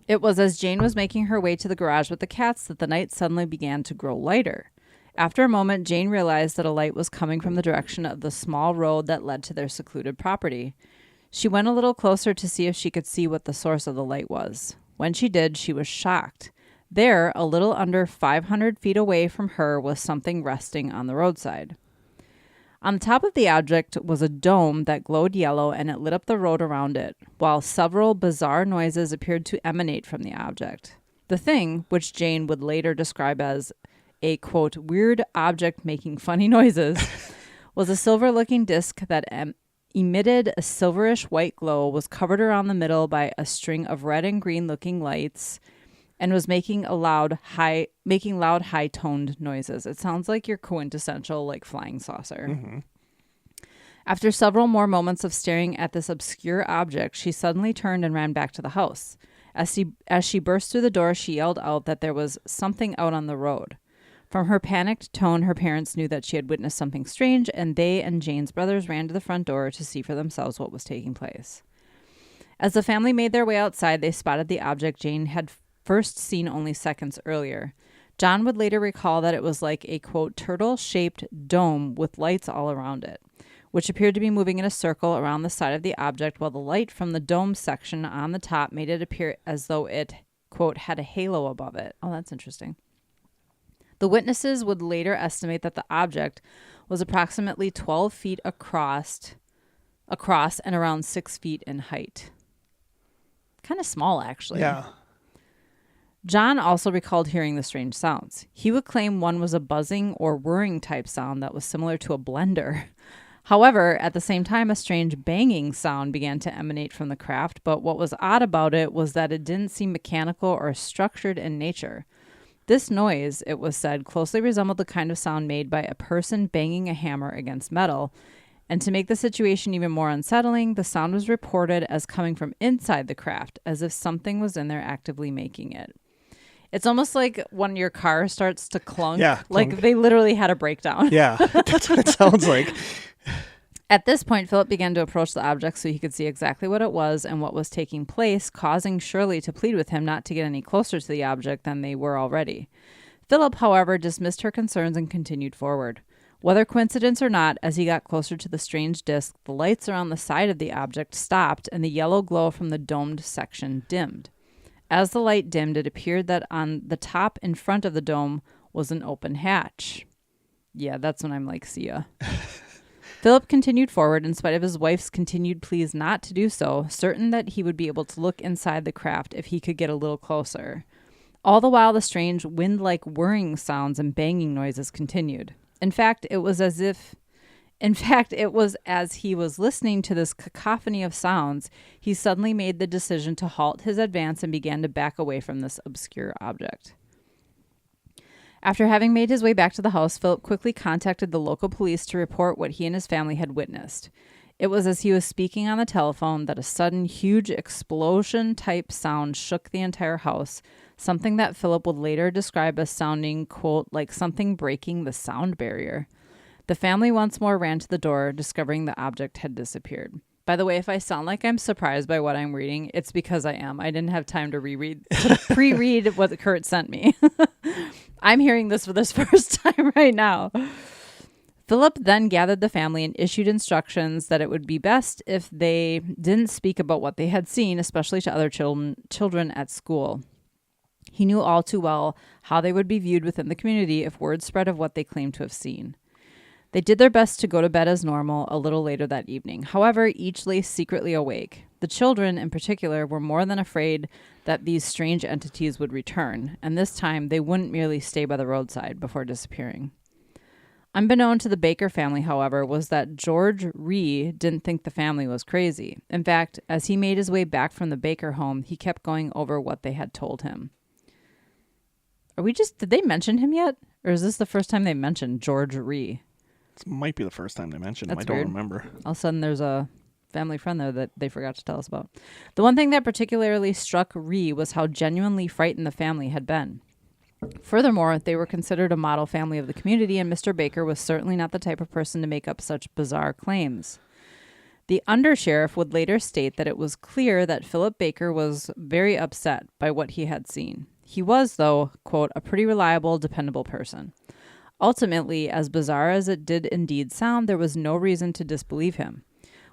It was as Jane was making her way to the garage with the cats that the night suddenly began to grow lighter. After a moment, Jane realized that a light was coming from the direction of the small road that led to their secluded property. She went a little closer to see if she could see what the source of the light was. When she did, she was shocked. There, a little under 500 feet away from her, was something resting on the roadside. On the top of the object was a dome that glowed yellow, and it lit up the road around it, while several bizarre noises appeared to emanate from the object. The thing, which Jane would later describe as a, quote, weird object making funny noises, was a silver-looking disc that emitted a silverish white glow, was covered around the middle by a string of red and green looking lights, and was making loud high toned noises. It sounds like your quintessential like flying saucer. Mm-hmm. After several more moments of staring at this obscure object, she suddenly turned and ran back to the house. As she burst through the door, she yelled out that there was something out on the road. From her panicked tone, her parents knew that she had witnessed something strange, and they and Jane's brothers ran to the front door to see for themselves what was taking place. As the family made their way outside, they spotted the object Jane had first seen only seconds earlier. John would later recall that it was like a, quote, turtle-shaped dome with lights all around it, which appeared to be moving in a circle around the side of the object, while the light from the dome section on the top made it appear as though it, quote, had a halo above it. Oh, that's interesting. The witnesses would later estimate that the object was approximately 12 feet across and around 6 feet in height. Kind of small, actually. Yeah. John also recalled hearing the strange sounds. He would claim one was a buzzing or whirring type sound that was similar to a blender. However, at the same time, a strange banging sound began to emanate from the craft, but what was odd about it was that it didn't seem mechanical or structured in nature. This noise, it was said, closely resembled the kind of sound made by a person banging a hammer against metal. And to make the situation even more unsettling, the sound was reported as coming from inside the craft, as if something was in there actively making it. It's almost like when your car starts to clunk. Yeah. Like they literally had a breakdown. Yeah, that's what it sounds like. At this point, Philip began to approach the object so he could see exactly what it was and what was taking place, causing Shirley to plead with him not to get any closer to the object than they were already. Philip, however, dismissed her concerns and continued forward. Whether coincidence or not, as he got closer to the strange disc, the lights around the side of the object stopped and the yellow glow from the domed section dimmed. As the light dimmed, it appeared that on the top in front of the dome was an open hatch. Yeah, that's when I'm like, see ya. Philip continued forward in spite of his wife's continued pleas not to do so, certain that he would be able to look inside the craft if he could get a little closer. All the while, the strange wind-like whirring sounds and banging noises continued. In fact, it was as he was listening to this cacophony of sounds, he suddenly made the decision to halt his advance and began to back away from this obscure object. After having made his way back to the house, Philip quickly contacted the local police to report what he and his family had witnessed. It was as he was speaking on the telephone that a sudden, huge explosion-type sound shook the entire house, something that Philip would later describe as sounding, quote, like something breaking the sound barrier. The family once more ran to the door, discovering the object had disappeared. By the way, if I sound like I'm surprised by what I'm reading, it's because I am. I didn't have time to pre-read what Kurt sent me. I'm hearing this for this first time right now. Philip then gathered the family and issued instructions that it would be best if they didn't speak about what they had seen, especially to other children at school. He knew all too well how they would be viewed within the community if word spread of what they claimed to have seen. They did their best to go to bed as normal a little later that evening. However, each lay secretly awake. The children, in particular, were more than afraid that these strange entities would return, and this time they wouldn't merely stay by the roadside before disappearing. Unbeknown to the Baker family, however, was that George Ree didn't think the family was crazy. In fact, as he made his way back from the Baker home, he kept going over what they had told him. Did they mention him yet? Or is this the first time they mentioned George Ree? This might be the first time they mentioned him. That's I don't weird. remember. All of a sudden, there's a family friend there that they forgot to tell us about. The one thing that particularly struck Ree was how genuinely frightened the family had been. Furthermore, they were considered a model family of the community, and Mr. Baker was certainly not the type of person to make up such bizarre claims. The undersheriff would later state that it was clear that Philip Baker was very upset by what he had seen. He was, though, quote, a pretty reliable, dependable person. Ultimately, as bizarre as it did indeed sound, there was no reason to disbelieve him.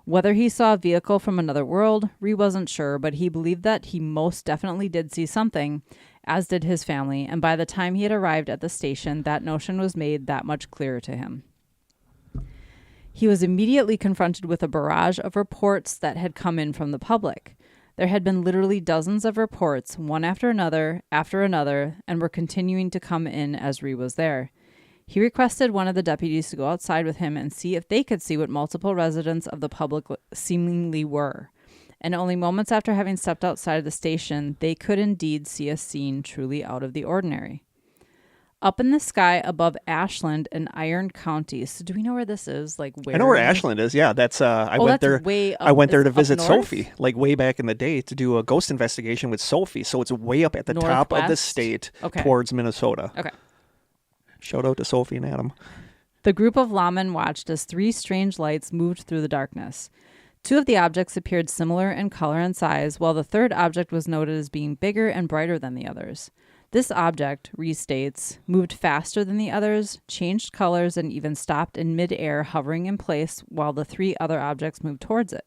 Whether he saw a vehicle from another world, Ree wasn't sure, but he believed that he most definitely did see something, as did his family, and by the time he had arrived at the station, that notion was made that much clearer to him. He was immediately confronted with a barrage of reports that had come in from the public. There had been literally dozens of reports, one after another, and were continuing to come in as Ree was there. He requested one of the deputies to go outside with him and see if they could see what multiple residents of the public seemingly were. And only moments after having stepped outside of the station, they could indeed see a scene truly out of the ordinary. Up in the sky above Ashland and Iron counties. So do we know where this is? Like where? I know where Ashland is. Yeah, that's I went there. Way up, I went there to visit north? Sophie, like way back in the day, to do a ghost investigation with Sophie. So it's way up at the top of the Northwest? state Okay. towards Minnesota. Okay. Shout out to Sophie and Adam. The group of lawmen watched as three strange lights moved through the darkness. Two of the objects appeared similar in color and size, while the third object was noted as being bigger and brighter than the others. This object, Ree states, moved faster than the others, changed colors, and even stopped in mid-air, hovering in place while the three other objects moved towards it.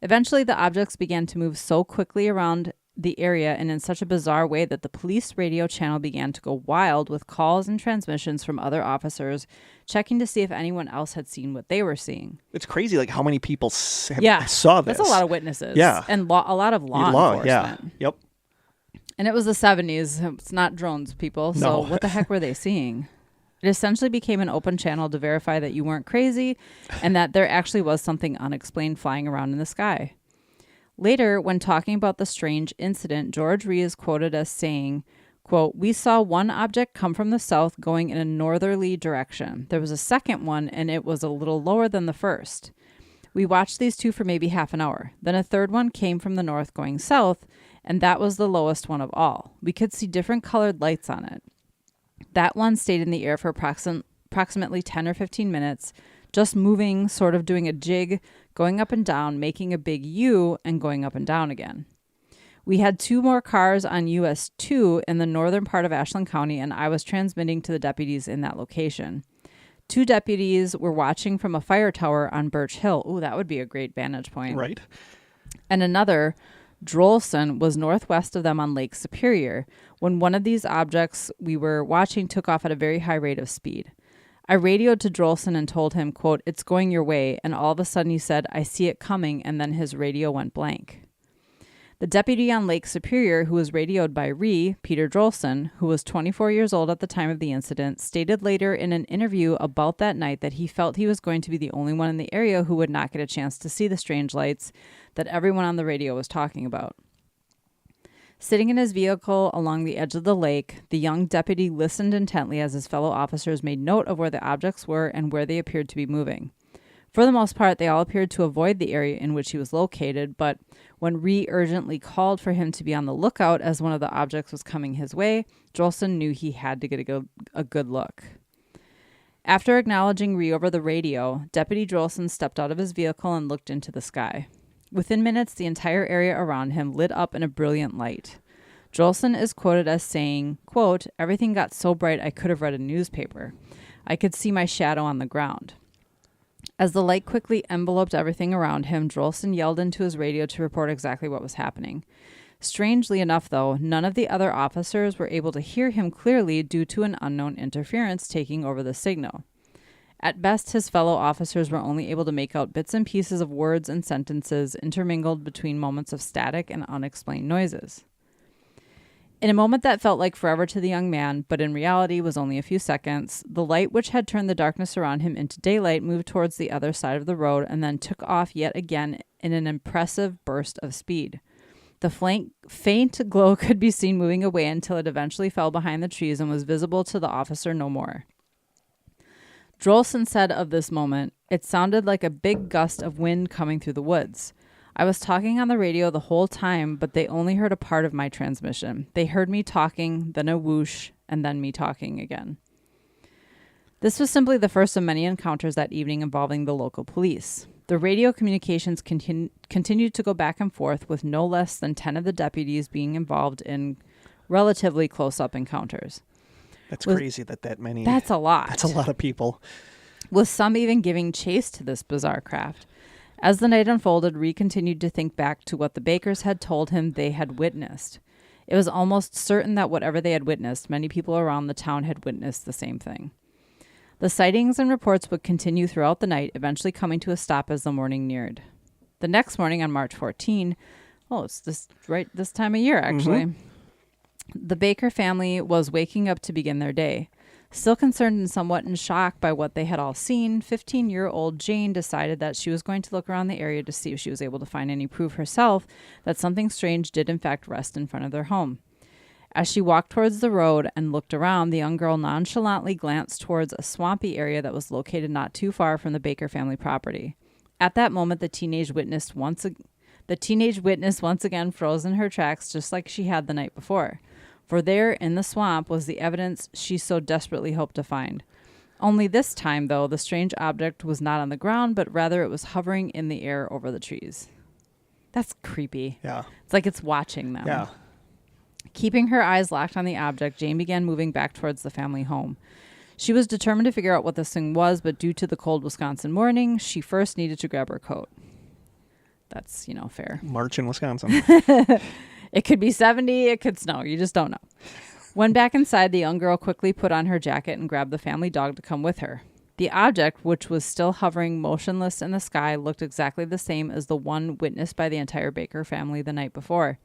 Eventually, the objects began to move so quickly around the area and in such a bizarre way that the police radio channel began to go wild with calls and transmissions from other officers checking to see if anyone else had seen what they were seeing. It's crazy, like how many people saw this. That's a lot of witnesses. Yeah. And a lot of law enforcement. Yeah. Yep. And it was the 70s. It's not drones, people. So No. what the heck were they seeing? It essentially became an open channel to verify that you weren't crazy and that there actually was something unexplained flying around in the sky. Later, when talking about the strange incident, George Ree is quoted as saying, quote, "We saw one object come from the south going in a northerly direction. There was a second one, and it was a little lower than the first. We watched these two for maybe half an hour. Then a third one came from the north going south, and that was the lowest one of all. We could see different colored lights on it. That one stayed in the air for approximately 10 or 15 minutes, just moving, sort of doing a jig, going up and down, making a big U, and going up and down again. We had 2 more cars on US 2 in the northern part of Ashland County, and I was transmitting to the deputies in that location. 2 deputies were watching from a fire tower on Birch Hill." Ooh, that would be a great vantage point. Right. "And another, Drolson, was northwest of them on Lake Superior when one of these objects we were watching took off at a very high rate of speed. I radioed to Drolson and told him, quote, 'It's going your way,' and all of a sudden he said, 'I see it coming,' and then his radio went blank." The deputy on Lake Superior, who was radioed by Ree, Peter Drolson, who was 24 years old at the time of the incident, stated later in an interview about that night that he felt he was going to be the only one in the area who would not get a chance to see the strange lights that everyone on the radio was talking about. Sitting in his vehicle along the edge of the lake, the young deputy listened intently as his fellow officers made note of where the objects were and where they appeared to be moving. For the most part, they all appeared to avoid the area in which he was located, but when Ree urgently called for him to be on the lookout as one of the objects was coming his way, Drolson knew he had to get a good look. After acknowledging Ree over the radio, Deputy Drolson stepped out of his vehicle and looked into the sky. Within minutes, the entire area around him lit up in a brilliant light. Drolson is quoted as saying, quote, "Everything got so bright I could have read a newspaper. I could see my shadow on the ground." As the light quickly enveloped everything around him, Drolson yelled into his radio to report exactly what was happening. Strangely enough, though, none of the other officers were able to hear him clearly due to an unknown interference taking over the signal. At best, his fellow officers were only able to make out bits and pieces of words and sentences intermingled between moments of static and unexplained noises. In a moment that felt like forever to the young man, but in reality was only a few seconds, the light which had turned the darkness around him into daylight moved towards the other side of the road and then took off yet again in an impressive burst of speed. The faint glow could be seen moving away until it eventually fell behind the trees and was visible to the officer no more. Drolson said of this moment, "It sounded like a big gust of wind coming through the woods. I was talking on the radio the whole time, but they only heard a part of my transmission. They heard me talking, then a whoosh, and then me talking again." This was simply the first of many encounters that evening involving the local police. The radio communications continued to go back and forth, with no less than 10 of the deputies being involved in relatively close-up encounters. That's crazy that many. That's a lot. That's a lot of people. With some even giving chase to this bizarre craft. As the night unfolded, Ree continued to think back to what the Bakers had told him they had witnessed. It was almost certain that whatever they had witnessed, many people around the town had witnessed the same thing. The sightings and reports would continue throughout the night, eventually coming to a stop as the morning neared. The next morning on March 14, it's this time of year, actually, the Baker family was waking up to begin their day. Still concerned and somewhat in shock by what they had all seen, 15-year-old Jane decided that she was going to look around the area to see if she was able to find any proof herself that something strange did in fact rest in front of their home. As she walked towards the road and looked around, the young girl nonchalantly glanced towards a swampy area that was located not too far from the Baker family property. At that moment, the teenage witness once again froze in her tracks, just like she had the night before. For there, in the swamp, was the evidence she so desperately hoped to find. Only this time, though, the strange object was not on the ground, but rather it was hovering in the air over the trees. That's creepy. Yeah. It's like it's watching them. Yeah. Keeping her eyes locked on the object, Jane began moving back towards the family home. She was determined to figure out what this thing was, but due to the cold Wisconsin morning, she first needed to grab her coat. That's, fair. March in Wisconsin. It could be 70, it could snow. You just don't know. When back inside, the young girl quickly put on her jacket and grabbed the family dog to come with her. The object, which was still hovering motionless in the sky, looked exactly the same as the one witnessed by the entire Baker family the night before.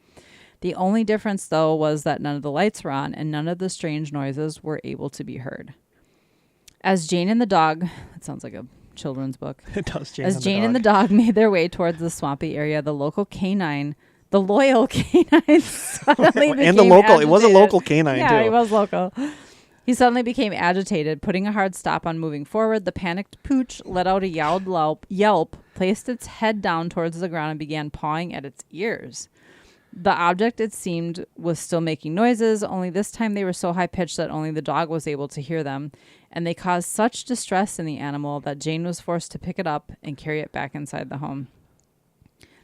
The only difference, though, was that none of the lights were on and none of the strange noises were able to be heard. As Jane and the dog, that sounds like a children's book. It does, Jane As and Jane the and the dog made their way towards the swampy area, the loyal canine suddenly became And the local, it was a agitated. local canine Yeah, too. he was local. He suddenly became agitated, putting a hard stop on moving forward. The panicked pooch let out a yelp, placed its head down towards the ground, and began pawing at its ears. The object, it seemed, was still making noises, only this time they were so high-pitched that only the dog was able to hear them, and they caused such distress in the animal that Jane was forced to pick it up and carry it back inside the home.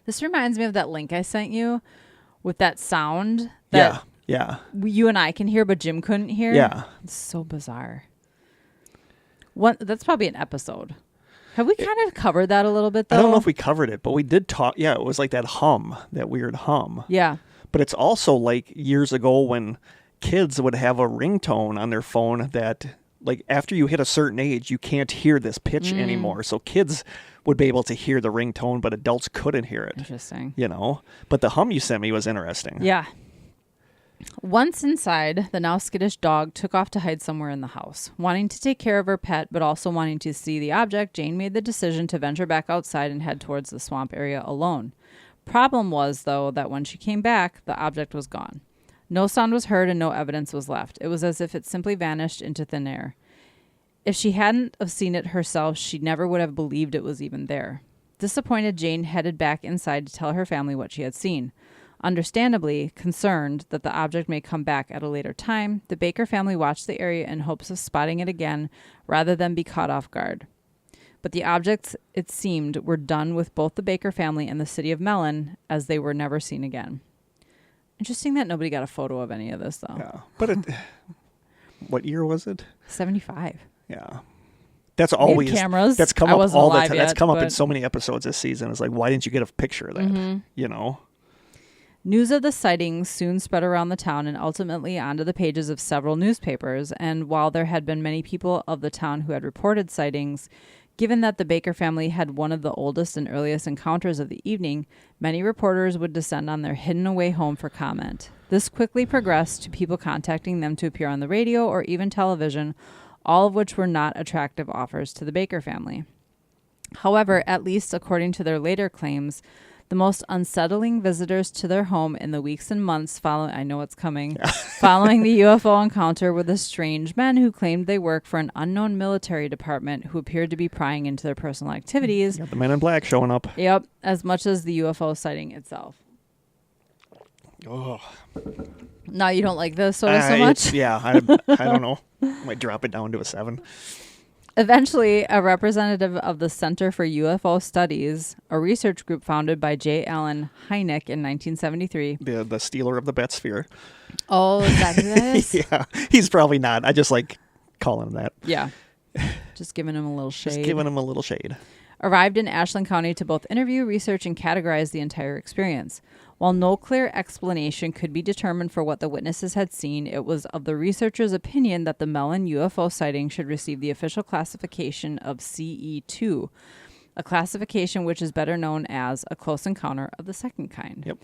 This reminds me of that link I sent you with that sound that Yeah. you and I can hear, but Jim couldn't hear. Yeah. It's so bizarre. That's probably an episode. Have we kind of covered that a little bit, though? I don't know if we covered it, but we did talk. Yeah, it was like that hum, that weird hum. Yeah. But it's also like years ago when kids would have a ringtone on their phone that, like, after you hit a certain age, you can't hear this pitch anymore. So kids would be able to hear the ringtone, but adults couldn't hear it. Interesting. You know? But the hum you sent me was interesting. Yeah. Once inside, the now skittish dog took off to hide somewhere in the house. Wanting to take care of her pet, but also wanting to see the object, Jane made the decision to venture back outside and head towards the swamp area alone. Problem was, though, that when she came back, the object was gone. No sound was heard and no evidence was left. It was as if it simply vanished into thin air. If she hadn't have seen it herself, she never would have believed it was even there. Disappointed, Jane headed back inside to tell her family what she had seen. Understandably concerned that the object may come back at a later time, the Baker family watched the area in hopes of spotting it again rather than be caught off guard. But the objects, it seemed, were done with both the Baker family and the city of Mellon, as they were never seen again. Interesting that nobody got a photo of any of this, though. Yeah. But what year was it? 75. Yeah. That's always cameras. That's come I up wasn't all the alive time. That's yet, come up in but- so many episodes this season. It's like, why didn't you get a picture of that? You know? News of the sightings soon spread around the town and ultimately onto the pages of several newspapers. And while there had been many people of the town who had reported sightings, given that the Baker family had one of the oldest and earliest encounters of the evening, many reporters would descend on their hidden-away home for comment. This quickly progressed to people contacting them to appear on the radio or even television, all of which were not attractive offers to the Baker family. However, at least according to their later claims, the most unsettling visitors to their home in the weeks and months following following the UFO encounter were the strange men who claimed they worked for an unknown military department who appeared to be prying into their personal activities. You got the men in black showing up. Yep, as much as the UFO sighting itself. Oh. Now you don't like this soda so much? Yeah, I don't know. Might drop it down to a 7. Eventually, a representative of the Center for UFO Studies, a research group founded by J. Allen Hynek in 1973. The stealer of the bat sphere. Oh, is that who that is? Yeah, he's probably not. I just like calling him that. Yeah. Just giving him a little shade. Just giving him a little shade. Arrived in Ashland County to both interview, research, and categorize the entire experience. While no clear explanation could be determined for what the witnesses had seen, it was of the researchers' opinion that the Mellon UFO sighting should receive the official classification of CE2, a classification which is better known as a close encounter of the second kind. Yep.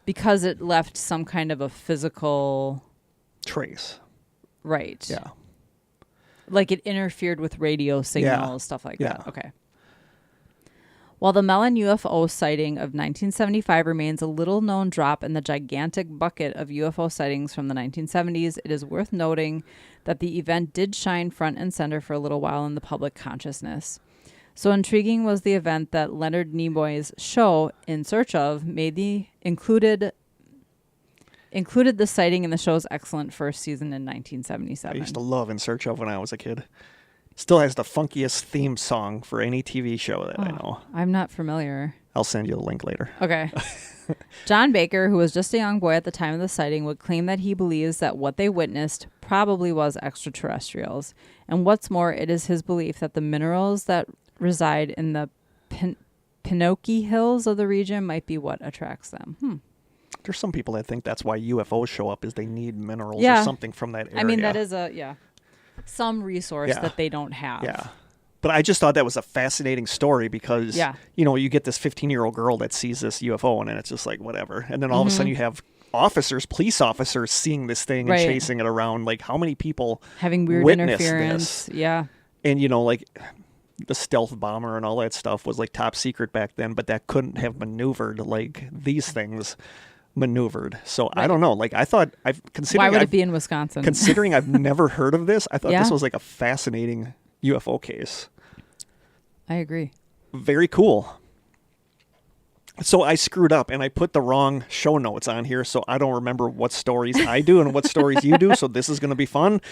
Because it left some kind of a physical... Trace. Right. Yeah. Like it interfered with radio signals, stuff like that. Yeah. Okay. While the Mellon UFO sighting of 1975 remains a little-known drop in the gigantic bucket of UFO sightings from the 1970s, it is worth noting that the event did shine front and center for a little while in the public consciousness. So intriguing was the event that Leonard Nimoy's show, In Search Of, included the sighting in the show's excellent first season in 1977. I used to love In Search Of when I was a kid. Still has the funkiest theme song for any TV show that I know. I'm not familiar. I'll send you a link later. Okay. John Baker, who was just a young boy at the time of the sighting, would claim that he believes that what they witnessed probably was extraterrestrials. And what's more, it is his belief that the minerals that reside in the Pinocchio Hills of the region might be what attracts them. There's some people that think that's why UFOs show up, is they need minerals Yeah. or something from that area. I mean, that is some resource that they don't have. Yeah. But I just thought that was a fascinating story because, you know, you get this 15-year-old girl that sees this UFO and it's just like, whatever. And then all of a sudden you have police officers seeing this thing and Right. chasing it around. Like, how many people Having weird witnessed interference. this? Yeah. And, like the stealth bomber and all that stuff was like top secret back then, but that couldn't have maneuvered like these things maneuvered. So I don't know. Like, I thought Why would it be in Wisconsin? considering I've never heard of this, I thought Yeah. this was like a fascinating UFO case. I agree. Very cool. So I screwed up and I put the wrong show notes on here, so I don't remember what stories I do and what stories you do. So this is going to be fun.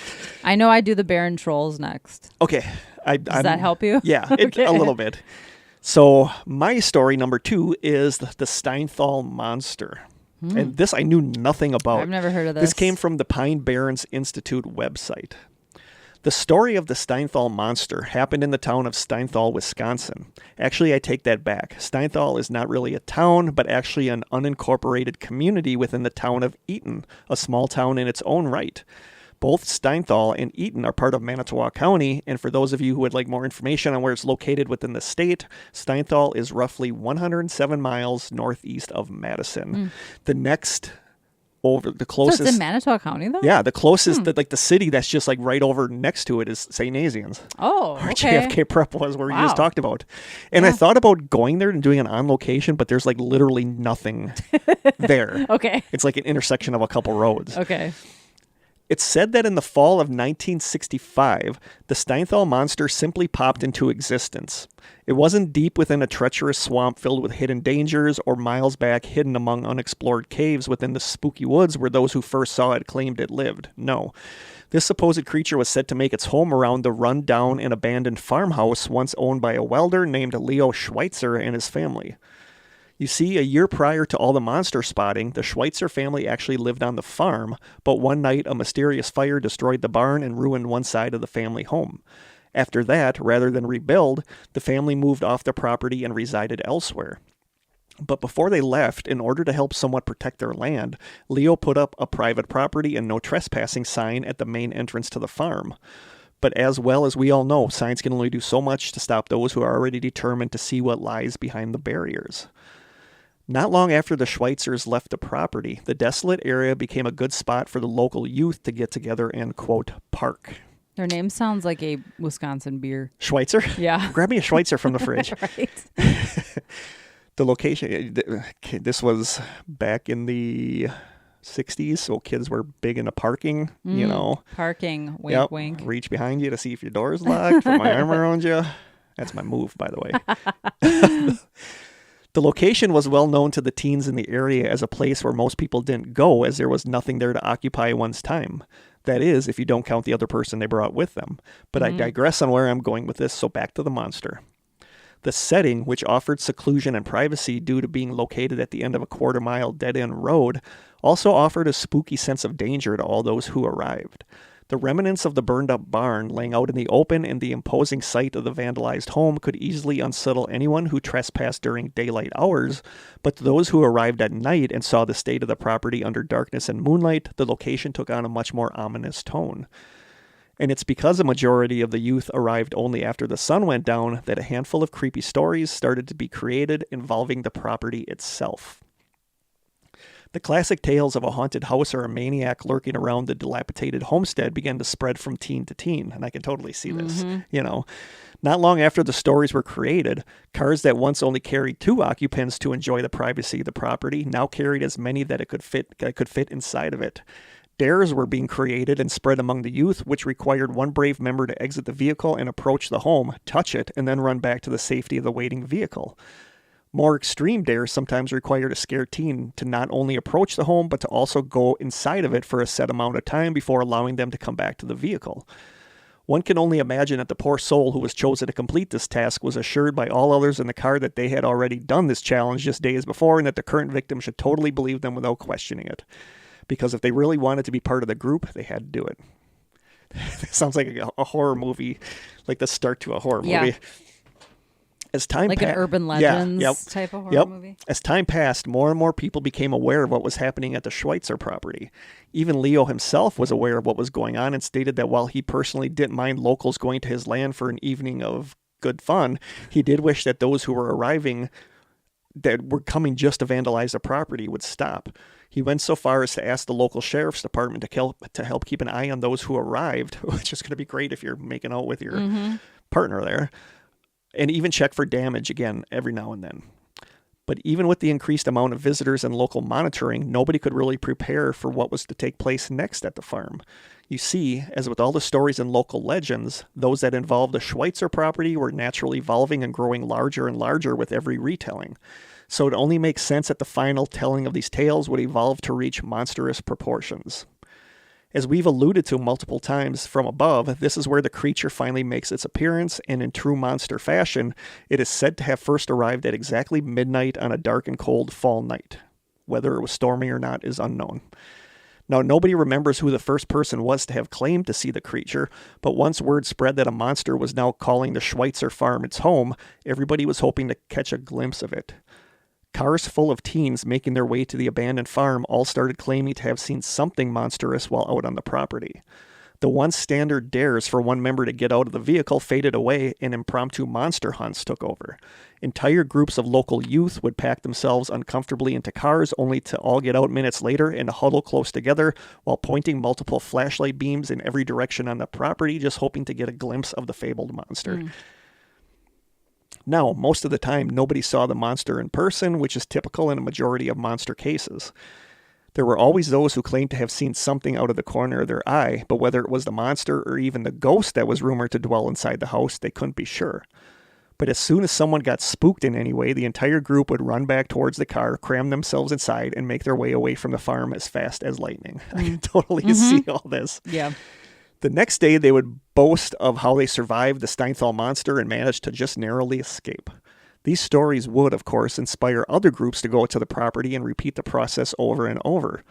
I know I do the Baron Trolls next. Okay. Does that help you? Yeah, Okay. a little bit. So my story number 2 is the Steinthal monster. And this I knew nothing about. I've never heard of this. This came from the Pine Barrens Institute website. The story of the Steinthal monster happened in the town of Steinthal, Wisconsin. Actually, I take that back. Steinthal is not really a town, but actually an unincorporated community within the town of Eaton, a small town in its own right. Both Steinthal and Eaton are part of Manitowoc County, and for those of you who would like more information on where it's located within the state, Steinthal is roughly 107 miles northeast of Madison. The next the closest... So it's in Manitowoc County, though? Yeah, the closest, the city that's just like right over next to it is St. Nazianz. Oh, Where okay. JFK Prep was, where you just Wow. talked about. And I thought about going there and doing an on location, but there's like literally nothing there. Okay. It's like an intersection of a couple roads. Okay. It's said that in the fall of 1965, the Steinthal monster simply popped into existence. It wasn't deep within a treacherous swamp filled with hidden dangers or miles back hidden among unexplored caves within the spooky woods where those who first saw it claimed it lived. No. This supposed creature was said to make its home around the run-down and abandoned farmhouse once owned by a welder named Leo Schweitzer and his family. You see, a year prior to all the monster spotting, the Schweitzer family actually lived on the farm, but one night a mysterious fire destroyed the barn and ruined one side of the family home. After that, rather than rebuild, the family moved off the property and resided elsewhere. But before they left, in order to help somewhat protect their land, Leo put up a private property and no trespassing sign at the main entrance to the farm. But as well as we all know, signs can only do so much to stop those who are already determined to see what lies behind the barriers. Not long after the Schweitzers left the property, the desolate area became a good spot for the local youth to get together and, quote, park. Their name sounds like a Wisconsin beer. Schweitzer? Yeah. Grab me a Schweitzer from the fridge. Right. The location, this was back in the 60s, so kids were big into parking, you know. Parking. Wink, Yep. wink. Reach behind you to see if your door is locked, put my arm around you. That's my move, by the way. The location was well known to the teens in the area as a place where most people didn't go, as there was nothing there to occupy one's time. That is, if you don't count the other person they brought with them. But I digress on where I'm going with this, so back to the monster. The setting, which offered seclusion and privacy due to being located at the end of a quarter-mile dead-end road, also offered a spooky sense of danger to all those who arrived. The remnants of the burned-up barn laying out in the open and the imposing sight of the vandalized home could easily unsettle anyone who trespassed during daylight hours, but to those who arrived at night and saw the state of the property under darkness and moonlight, the location took on a much more ominous tone. And it's because a majority of the youth arrived only after the sun went down that a handful of creepy stories started to be created involving the property itself. The classic tales of a haunted house or a maniac lurking around the dilapidated homestead began to spread from teen to teen, and I can totally see this, you know. Not long after the stories were created, cars that once only carried 2 occupants to enjoy the privacy of the property now carried as many that it could fit inside of it. Dares were being created and spread among the youth, which required one brave member to exit the vehicle and approach the home, touch it, and then run back to the safety of the waiting vehicle. More extreme dares sometimes required a scared teen to not only approach the home, but to also go inside of it for a set amount of time before allowing them to come back to the vehicle. One can only imagine that the poor soul who was chosen to complete this task was assured by all others in the car that they had already done this challenge just days before and that the current victim should totally believe them without questioning it. Because if they really wanted to be part of the group, they had to do it. It sounds like a horror movie, like the start to a horror movie. As time Like an urban legends type of horror movie. As time passed, more and more people became aware of what was happening at the Schweitzer property. Even Leo himself was aware of what was going on and stated that while he personally didn't mind locals going to his land for an evening of good fun, he did wish that those who were arriving that were coming just to vandalize the property would stop. He went so far as to ask the local sheriff's department to help keep an eye on those who arrived, which is going to be great if you're making out with your partner there, and even check for damage again every now and then. But even with the increased amount of visitors and local monitoring, nobody could really prepare for what was to take place next at the farm. You see, as with all the stories and local legends, those that involved the Schweitzer property were naturally evolving and growing larger and larger with every retelling. So it only makes sense that the final telling of these tales would evolve to reach monstrous proportions. As we've alluded to multiple times from above, this is where the creature finally makes its appearance, and in true monster fashion, it is said to have first arrived at exactly midnight on a dark and cold fall night. Whether it was stormy or not is unknown. Now, nobody remembers who the first person was to have claimed to see the creature, but once word spread that a monster was now calling the Schweitzer farm its home, everybody was hoping to catch a glimpse of it. Cars full of teens making their way to the abandoned farm all started claiming to have seen something monstrous while out on the property. The once standard dares for one member to get out of the vehicle faded away, and impromptu monster hunts took over. Entire groups of local youth would pack themselves uncomfortably into cars only to all get out minutes later and huddle close together while pointing multiple flashlight beams in every direction on the property, just hoping to get a glimpse of the fabled monster. Now, most of the time, nobody saw the monster in person, which is typical in a majority of monster cases. There were always those who claimed to have seen something out of the corner of their eye, but whether it was the monster or even the ghost that was rumored to dwell inside the house, they couldn't be sure. But as soon as someone got spooked in any way, the entire group would run back towards the car, cram themselves inside, and make their way away from the farm as fast as lightning. I can totally see all this. Yeah. The next day, they would boast of how they survived the Steinthal monster and managed to just narrowly escape. These stories would, of course, inspire other groups to go to the property and repeat the process over and over.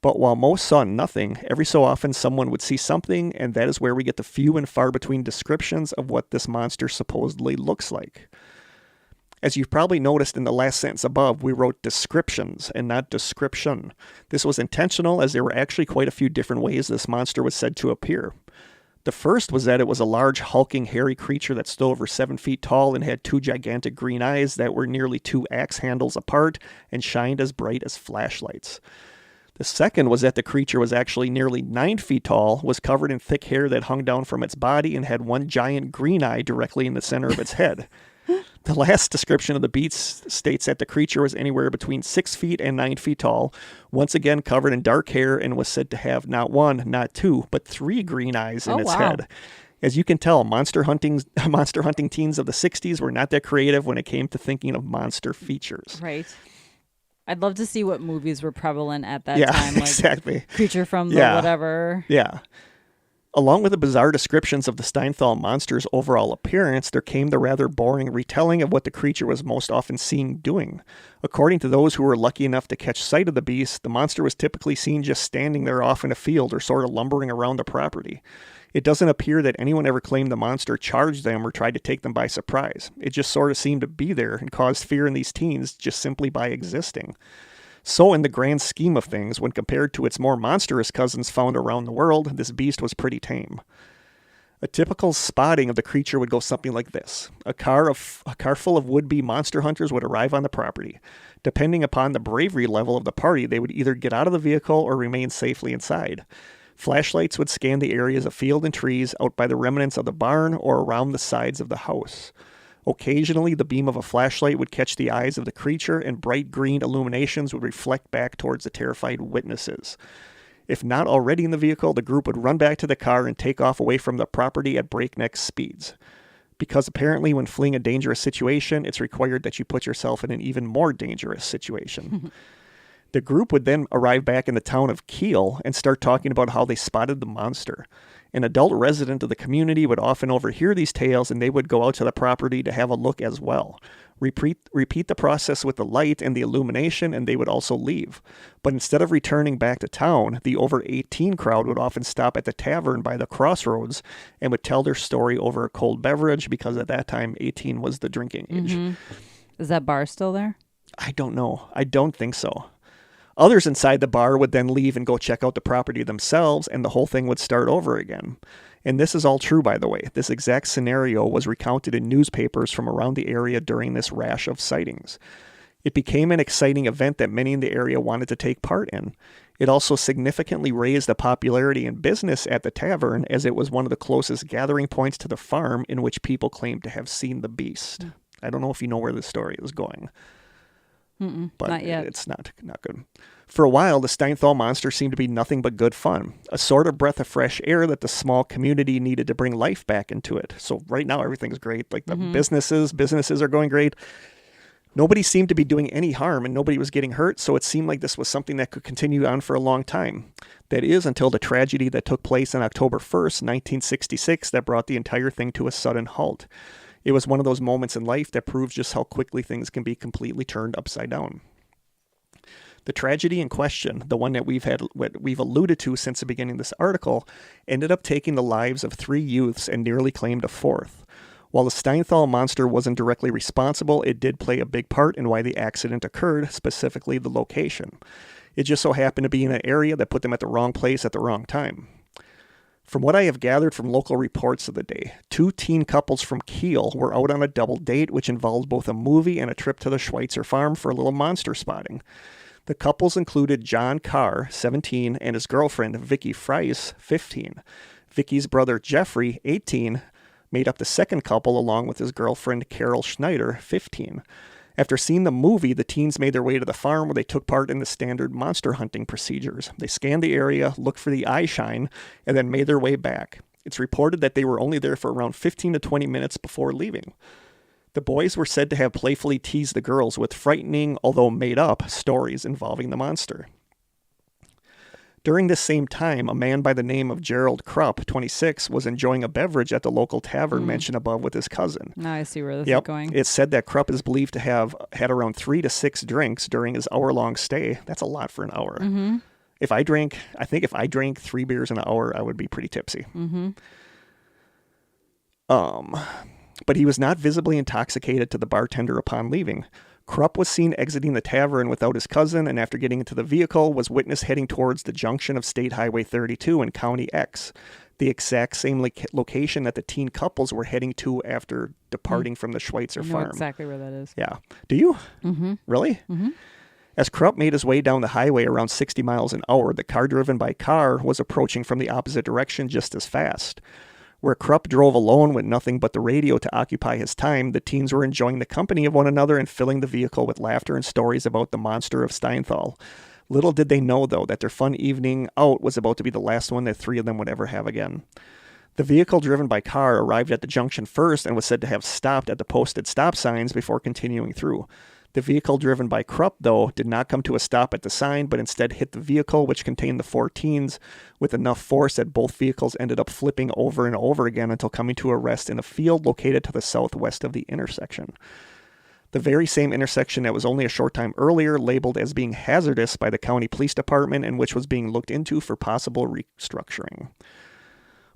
But while most saw nothing, every so often someone would see something, and that is where we get the few and far between descriptions of what this monster supposedly looks like. As you've probably noticed in the last sentence above, we wrote descriptions and not description. This was intentional, as there were actually quite a few different ways this monster was said to appear. The first was that it was a large, hulking, hairy creature that stood over 7 feet tall and had 2 gigantic green eyes that were nearly 2 axe handles apart and shined as bright as flashlights. The second was that the creature was actually nearly 9 feet tall, was covered in thick hair that hung down from its body, and had 1 giant green eye directly in the center of its head. The last description of the beast states that the creature was anywhere between 6 feet and 9 feet tall, once again covered in dark hair, and was said to have not 1, not 2, but 3 green eyes in its head. As you can tell, monster hunting teens of the 60s were not that creative when it came to thinking of monster features. Right. I'd love to see what movies were prevalent at that time. Like exactly. Creature from the whatever. Yeah. Along with the bizarre descriptions of the Steinthal monster's overall appearance, there came the rather boring retelling of what the creature was most often seen doing. According to those who were lucky enough to catch sight of the beast, the monster was typically seen just standing there off in a field or sort of lumbering around the property. It doesn't appear that anyone ever claimed the monster charged them or tried to take them by surprise. It just sort of seemed to be there and caused fear in these teens just simply by existing. So in the grand scheme of things, when compared to its more monstrous cousins found around the world, this beast was pretty tame. A typical spotting of the creature would go something like this. A car full of would-be monster hunters would arrive on the property. Depending upon the bravery level of the party, they would either get out of the vehicle or remain safely inside. Flashlights would scan the areas of field and trees out by the remnants of the barn or around the sides of the house. Occasionally, the beam of a flashlight would catch the eyes of the creature, and bright green illuminations would reflect back towards the terrified witnesses. If not already in the vehicle, the group would run back to the car and take off away from the property at breakneck speeds. Because apparently when fleeing a dangerous situation, it's required that you put yourself in an even more dangerous situation. The group would then arrive back in the town of Kiel and start talking about how they spotted the monster. An adult resident of the community would often overhear these tales, and they would go out to the property to have a look as well. Repeat the process with the light and the illumination, and they would also leave. But instead of returning back to town, the over 18 crowd would often stop at the tavern by the crossroads and would tell their story over a cold beverage, because at that time 18 was the drinking age. Is that bar still there? I don't know. I don't think so. Others inside the bar would then leave and go check out the property themselves, and the whole thing would start over again. And this is all true, by the way. This exact scenario was recounted in newspapers from around the area during this rash of sightings. It became an exciting event that many in the area wanted to take part in. It also significantly raised the popularity in business at the tavern, as it was one of the closest gathering points to the farm in which people claimed to have seen the beast. I don't know if you know where this story is going. But not yet. It's not good. For a while, the Steinthal monster seemed to be nothing but good fun, a sort of breath of fresh air that the small community needed to bring life back into it. So right now, everything's great. Like the businesses are going great. Nobody seemed to be doing any harm and nobody was getting hurt, so it seemed like this was something that could continue on for a long time. That is, until the tragedy that took place on October 1st, 1966, that brought the entire thing to a sudden halt. It was one of those moments in life that proves just how quickly things can be completely turned upside down. The tragedy in question, the one that we've alluded to since the beginning of this article, ended up taking the lives of 3 youths and nearly claimed a 4th. While the Steinthal monster wasn't directly responsible, it did play a big part in why the accident occurred, specifically the location. It just so happened to be in an area that put them at the wrong place at the wrong time. From what I have gathered from local reports of the day, 2 teen couples from Kiel were out on a double date, which involved both a movie and a trip to the Schweitzer farm for a little monster spotting. The couples included John Carr, 17, and his girlfriend, Vicky Fries, 15. Vicky's brother, Jeffrey, 18, made up the second couple along with his girlfriend, Carol Schneider, 15. After seeing the movie, the teens made their way to the farm where they took part in the standard monster hunting procedures. They scanned the area, looked for the eye shine, and then made their way back. It's reported that they were only there for around 15 to 20 minutes before leaving. The boys were said to have playfully teased the girls with frightening, although made-up, stories involving the monster. During this same time, a man by the name of Gerald Krupp, 26, was enjoying a beverage at the local tavern mentioned above with his cousin. Now I see where this is going. It's said that Krupp is believed to have had around 3 to 6 drinks during his hour-long stay. That's a lot for an hour. If I drank 3 beers in an hour, I would be pretty tipsy. But he was not visibly intoxicated to the bartender upon leaving. Krupp was seen exiting the tavern without his cousin, and after getting into the vehicle, was witnessed heading towards the junction of State Highway 32 and County X, the exact same location that the teen couples were heading to after departing from the Schweitzer farm. I know exactly where that is. Yeah. Do you? Really? As Krupp made his way down the highway around 60 miles an hour, the car driven by Carr was approaching from the opposite direction just as fast. Where Krupp drove alone with nothing but the radio to occupy his time, the teens were enjoying the company of one another and filling the vehicle with laughter and stories about the monster of Steinthal. Little did they know, though, that their fun evening out was about to be the last one that 3 of them would ever have again. The vehicle driven by Carr arrived at the junction first and was said to have stopped at the posted stop signs before continuing through. The vehicle driven by Krupp, though, did not come to a stop at the sign, but instead hit the vehicle, which contained the 4 teens, with enough force that both vehicles ended up flipping over and over again until coming to a rest in a field located to the southwest of the intersection. The very same intersection that was only a short time earlier labeled as being hazardous by the county police department and which was being looked into for possible restructuring.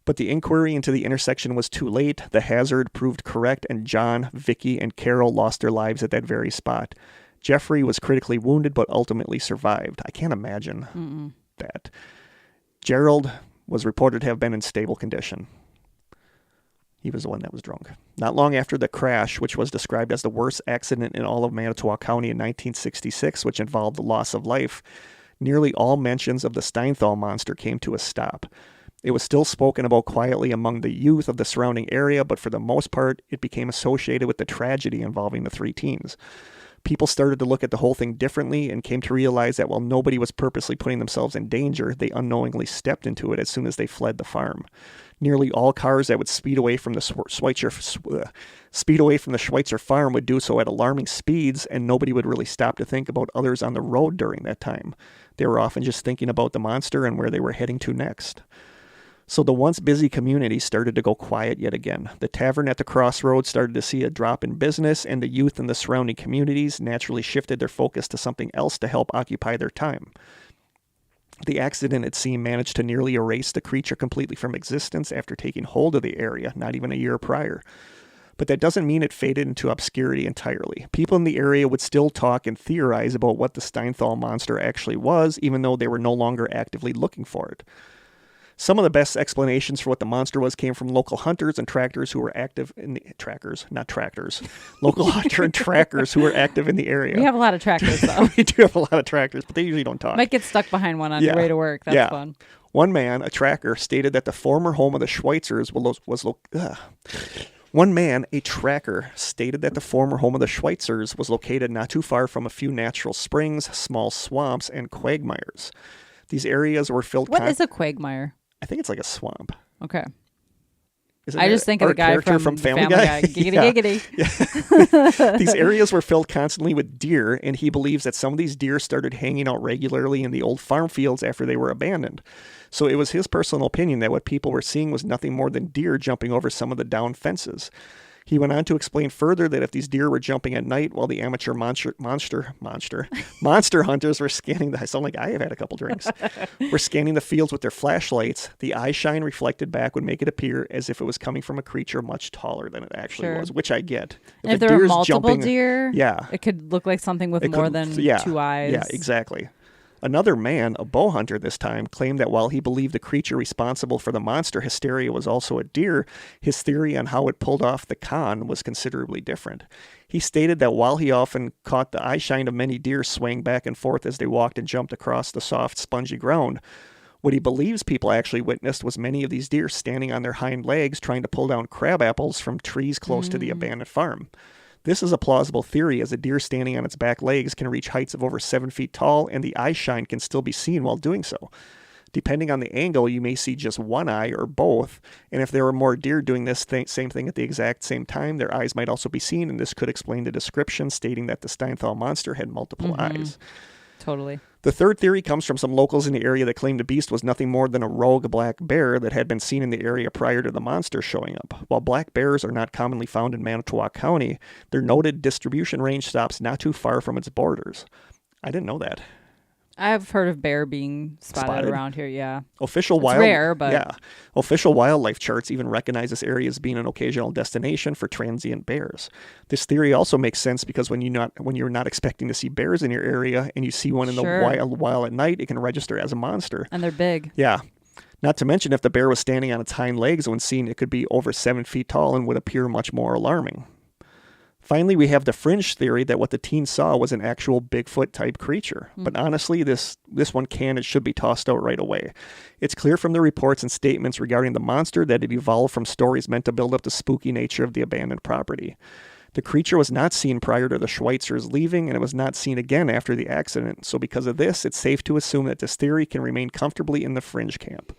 But the inquiry into the intersection was too late. The hazard proved correct, and John, Vicky, and Carol lost their lives at that very spot. Jeffrey was critically wounded, but ultimately survived. I can't imagine that. Gerald was reported to have been in stable condition. He was the one that was drunk. Not long after the crash, which was described as the worst accident in all of Manitowoc County in 1966, which involved the loss of life, nearly all mentions of the Steinthal monster came to a stop. It was still spoken about quietly among the youth of the surrounding area, but for the most part, it became associated with the tragedy involving the 3 teens. People started to look at the whole thing differently and came to realize that while nobody was purposely putting themselves in danger, they unknowingly stepped into it as soon as they fled the farm. Nearly all cars that would speed away from the Schweitzer farm would do so at alarming speeds, and nobody would really stop to think about others on the road during that time. They were often just thinking about the monster and where they were heading to next. So the once busy community started to go quiet yet again. The tavern at the crossroads started to see a drop in business, and the youth in the surrounding communities naturally shifted their focus to something else to help occupy their time. The accident, it seemed, managed to nearly erase the creature completely from existence after taking hold of the area, not even a year prior. But that doesn't mean it faded into obscurity entirely. People in the area would still talk and theorize about what the Steinthal monster actually was, even though they were no longer actively looking for it. Some of the best explanations for what the monster was came from local hunters and trackers who were active in the not tractors. Local hunter and trackers who were active in the area. We have a lot of trackers, though. We do have a lot of trackers, but they usually don't talk. Might get stuck behind one on your way to work. That's fun. One man, a tracker, stated that the former home of the Schweitzers One man, a tracker, stated that the former home of the Schweitzers was located not too far from a few natural springs, small swamps, and quagmires. These areas were filled... What is a quagmire? I think it's like a swamp. Okay. Isn't I just think of the guy from Family Guy. Giggity, giggity. Yeah. These areas were filled constantly with deer, and he believes that some of these deer started hanging out regularly in the old farm fields after they were abandoned. So it was his personal opinion that what people were seeing was nothing more than deer jumping over some of the down fences. He went on to explain further that if these deer were jumping at night while the amateur monster hunters were scanning I sound like I have had a couple drinks, were scanning the fields with their flashlights, the eye shine reflected back would make it appear as if it was coming from a creature much taller than it actually was, which I get. If there were multiple deer, it could look like something with more than two eyes. Yeah, exactly. Another man, a bow hunter this time, claimed that while he believed the creature responsible for the monster hysteria was also a deer, his theory on how it pulled off the con was considerably different. He stated that while he often caught the eye shine of many deer swaying back and forth as they walked and jumped across the soft, spongy ground, what he believes people actually witnessed was many of these deer standing on their hind legs trying to pull down crab apples from trees close to the abandoned farm. This is a plausible theory, as a deer standing on its back legs can reach heights of over 7 feet tall, and the eye shine can still be seen while doing so. Depending on the angle, you may see just one eye or both, and if there were more deer doing this same thing at the exact same time, their eyes might also be seen, and this could explain the description stating that the Steinthal monster had multiple eyes. Totally. The third theory comes from some locals in the area that claimed the beast was nothing more than a rogue black bear that had been seen in the area prior to the monster showing up. While black bears are not commonly found in Manitowoc County, their noted distribution range stops not too far from its borders. I didn't know that. I've heard of bear being spotted around here, yeah. Official rare, but... Yeah. Official wildlife charts even recognize this area as being an occasional destination for transient bears. This theory also makes sense because when you're not expecting to see bears in your area and you see one in the wild at night, it can register as a monster. And they're big. Yeah. Not to mention, if the bear was standing on its hind legs when seen, it could be over 7 feet tall and would appear much more alarming. Finally, we have the fringe theory that what the teens saw was an actual Bigfoot-type creature. But honestly, this one can and should be tossed out right away. It's clear from the reports and statements regarding the monster that it evolved from stories meant to build up the spooky nature of the abandoned property. The creature was not seen prior to the Schweitzers leaving, and it was not seen again after the accident. So because of this, it's safe to assume that this theory can remain comfortably in the fringe camp.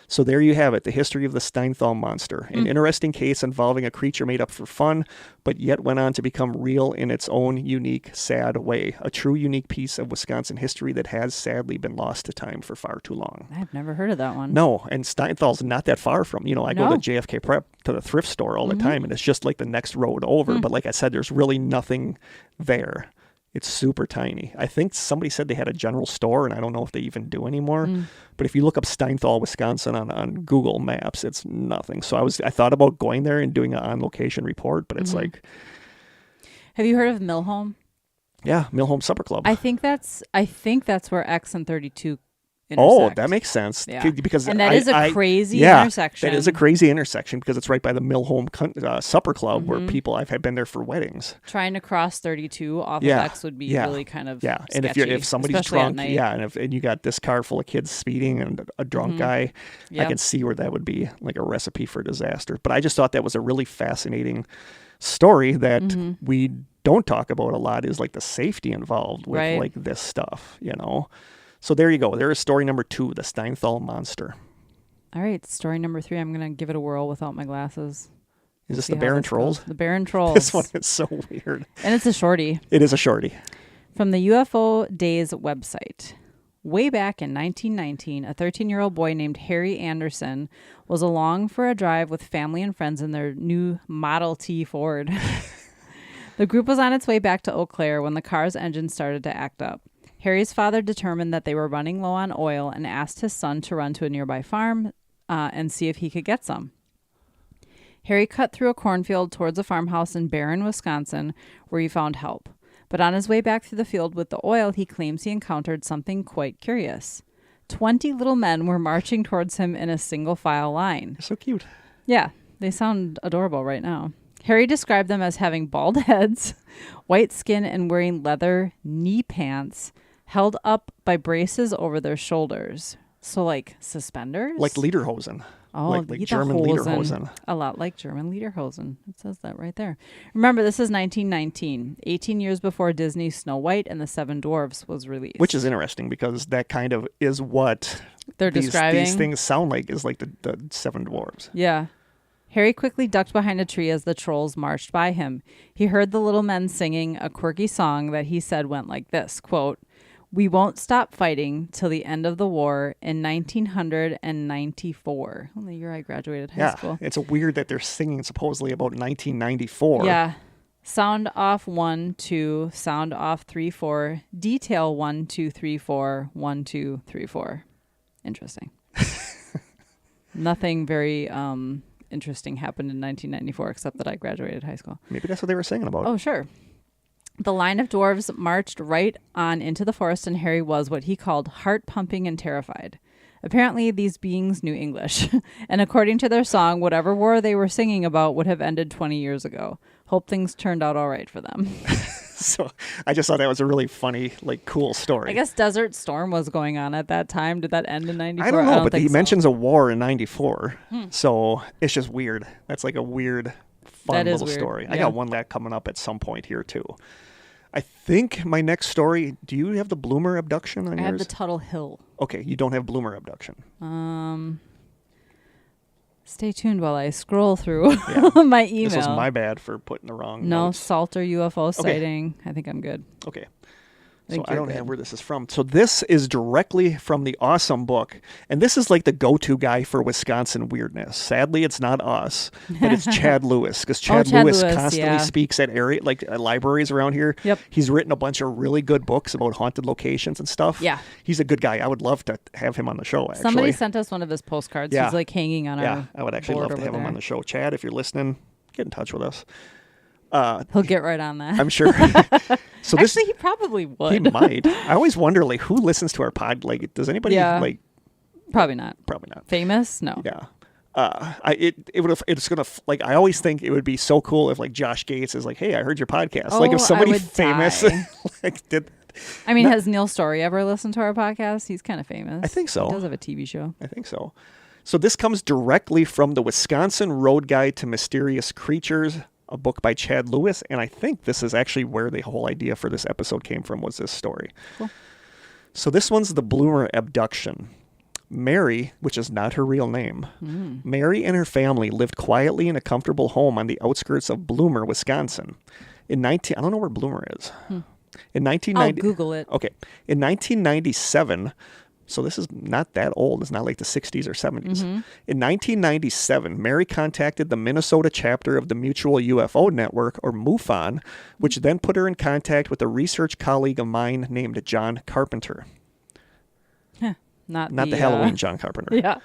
So there you have it, the history of the Steinthal monster, an interesting case involving a creature made up for fun, but yet went on to become real in its own unique, sad way. A true unique piece of Wisconsin history that has sadly been lost to time for far too long. I've never heard of that one. No, and Steinthal's not that far from, I go to JFK Prep to the thrift store all the time, and it's just like the next road over. But like I said, there's really nothing there. It's super tiny. I think somebody said they had a general store, and I don't know if they even do anymore. But if you look up Steinthal, Wisconsin on Google Maps, it's nothing. So I thought about going there and doing an on-location report, but it's like... Have you heard of Millhome? Yeah, Millhome Supper Club. I think that's where X and 32 intersect. Oh, that makes sense. Yeah. Because and that is a crazy intersection. That is a crazy intersection because it's right by the Millhome Supper Club where people have been there for weddings. Trying to cross 32 off of X would be really kind of sketchy, and if somebody's drunk, and you got this car full of kids speeding and a drunk guy, I can see where that would be like a recipe for disaster. But I just thought that was a really fascinating story that we don't talk about a lot, is like the safety involved with like this stuff, So there you go. There is story number 2, the Steinthal monster. All right, story number 3. I'm going to give it a whirl without my glasses. Is this the Baron Trolls? The Baron Trolls. This one is so weird. And it's a shorty. It is a shorty. From the UFO Days website. Way back in 1919, a 13-year-old boy named Harry Anderson was along for a drive with family and friends in their new Model T Ford. The group was on its way back to Eau Claire when the car's engine started to act up. Harry's father determined that they were running low on oil and asked his son to run to a nearby farm and see if he could get some. Harry cut through a cornfield towards a farmhouse in Barron, Wisconsin, where he found help. But on his way back through the field with the oil, he claims he encountered something quite curious. 20 little men were marching towards him in a single file line. So cute. Yeah, they sound adorable right now. Harry described them as having bald heads, white skin, and wearing leather knee pants held up by braces over their shoulders. So like suspenders? Like lederhosen. Oh, like German lederhosen. A lot like German lederhosen. It says that right there. Remember, this is 1919, 18 years before Disney's Snow White and the Seven Dwarfs was released. Which is interesting because that kind of is what they're describing. These things sound like, is like the Seven Dwarfs. Yeah. Harry quickly ducked behind a tree as the trolls marched by him. He heard the little men singing a quirky song that he said went like this, quote, "We won't stop fighting till the end of the war in 1994. The year I graduated high school. It's weird that they're singing supposedly about 1994. Yeah. Sound off 1, 2, sound off 3, 4, detail 1, 2, 3, 4, 1, 2, 3, 4. Interesting. Nothing very interesting happened in 1994 except that I graduated high school. Maybe that's what they were singing about. Oh, sure. The line of dwarves marched right on into the forest, and Harry was what he called heart-pumping and terrified. Apparently, these beings knew English, and according to their song, whatever war they were singing about would have ended 20 years ago. Hope things turned out all right for them. So I just thought that was a really funny, cool story. I guess Desert Storm was going on at that time. Did that end in 94? I don't know, but he mentions a war in 94, so it's just weird. That's like a weird, fun little story. Yeah. I got one that coming up at some point here, too. I think my next story, do you have the Bloomer abduction on yours? I have the Tuttle Hill. Okay, you don't have Bloomer abduction. Stay tuned while I scroll through my email. This was my bad for putting the wrong notes. Salter UFO sighting. I think I'm good. Okay. So I don't have where this is from. So this is directly from the awesome book. And this is like the go-to guy for Wisconsin weirdness. Sadly, it's not us, but it's Chad Lewis. Because Chad Lewis constantly speaks at libraries around here. Yep. He's written a bunch of really good books about haunted locations and stuff. Yeah. He's a good guy. I would love to have him on the show, actually. Somebody sent us one of his postcards. He's like hanging on our Yeah, I would actually love to have him on the show. Chad, if you're listening, get in touch with us. He'll get right on that. I'm sure. So actually, he probably would. He might. I always wonder, who listens to our pod? Does anybody Probably not. Probably not. Famous? No. Yeah. It's gonna I always think it would be so cool if Josh Gates is like, hey, I heard your podcast. If somebody famous did. I mean, has Neil Story ever listened to our podcast? He's kind of famous. I think so. He does have a TV show. I think so. So this comes directly from the Wisconsin Road Guide to Mysterious Creatures, a book by Chad Lewis, and I think this is actually where the whole idea for this episode came from, was this story. Cool. So this one's the Bloomer abduction. Mary, which is not her real name, Mary and her family lived quietly in a comfortable home on the outskirts of Bloomer, Wisconsin. I don't know where Bloomer is. In 1990, I'll Google it. Okay. In 1997, so this is not that old. It's not like the 60s or 70s. In 1997, Mary contacted the Minnesota chapter of the Mutual UFO Network, or MUFON, which then put her in contact with a research colleague of mine named John Carpenter. Not the Halloween John Carpenter. Yeah.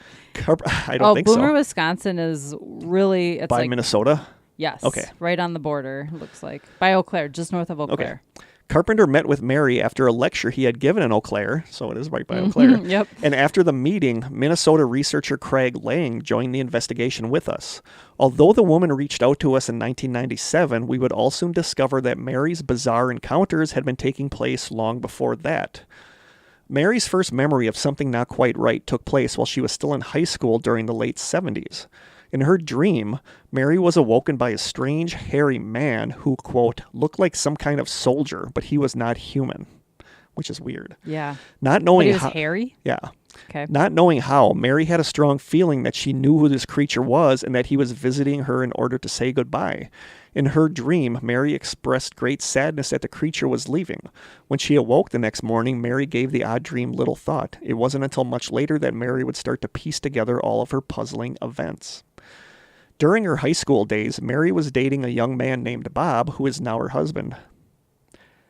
I don't think so. Bloomer, Wisconsin is really... It's by Minnesota? Yes. Okay. Right on the border, looks like. By Eau Claire, just north of Eau Claire. Carpenter met with Mary after a lecture he had given in Eau Claire, so it is right by Eau Claire. Yep. And after the meeting, Minnesota researcher Craig Lang joined the investigation with us. Although the woman reached out to us in 1997, we would all soon discover that Mary's bizarre encounters had been taking place long before that. Mary's first memory of something not quite right took place while she was still in high school during the late 70s. In her dream, Mary was awoken by a strange, hairy man who, quote, looked like some kind of soldier, but he was not human, which is weird. Yeah. Not knowing but he was hairy? Yeah. Okay. Not knowing how, Mary had a strong feeling that she knew who this creature was and that he was visiting her in order to say goodbye. In her dream, Mary expressed great sadness that the creature was leaving. When she awoke the next morning, Mary gave the odd dream little thought. It wasn't until much later that Mary would start to piece together all of her puzzling events. During her high school days, Mary was dating a young man named Bob, who is now her husband.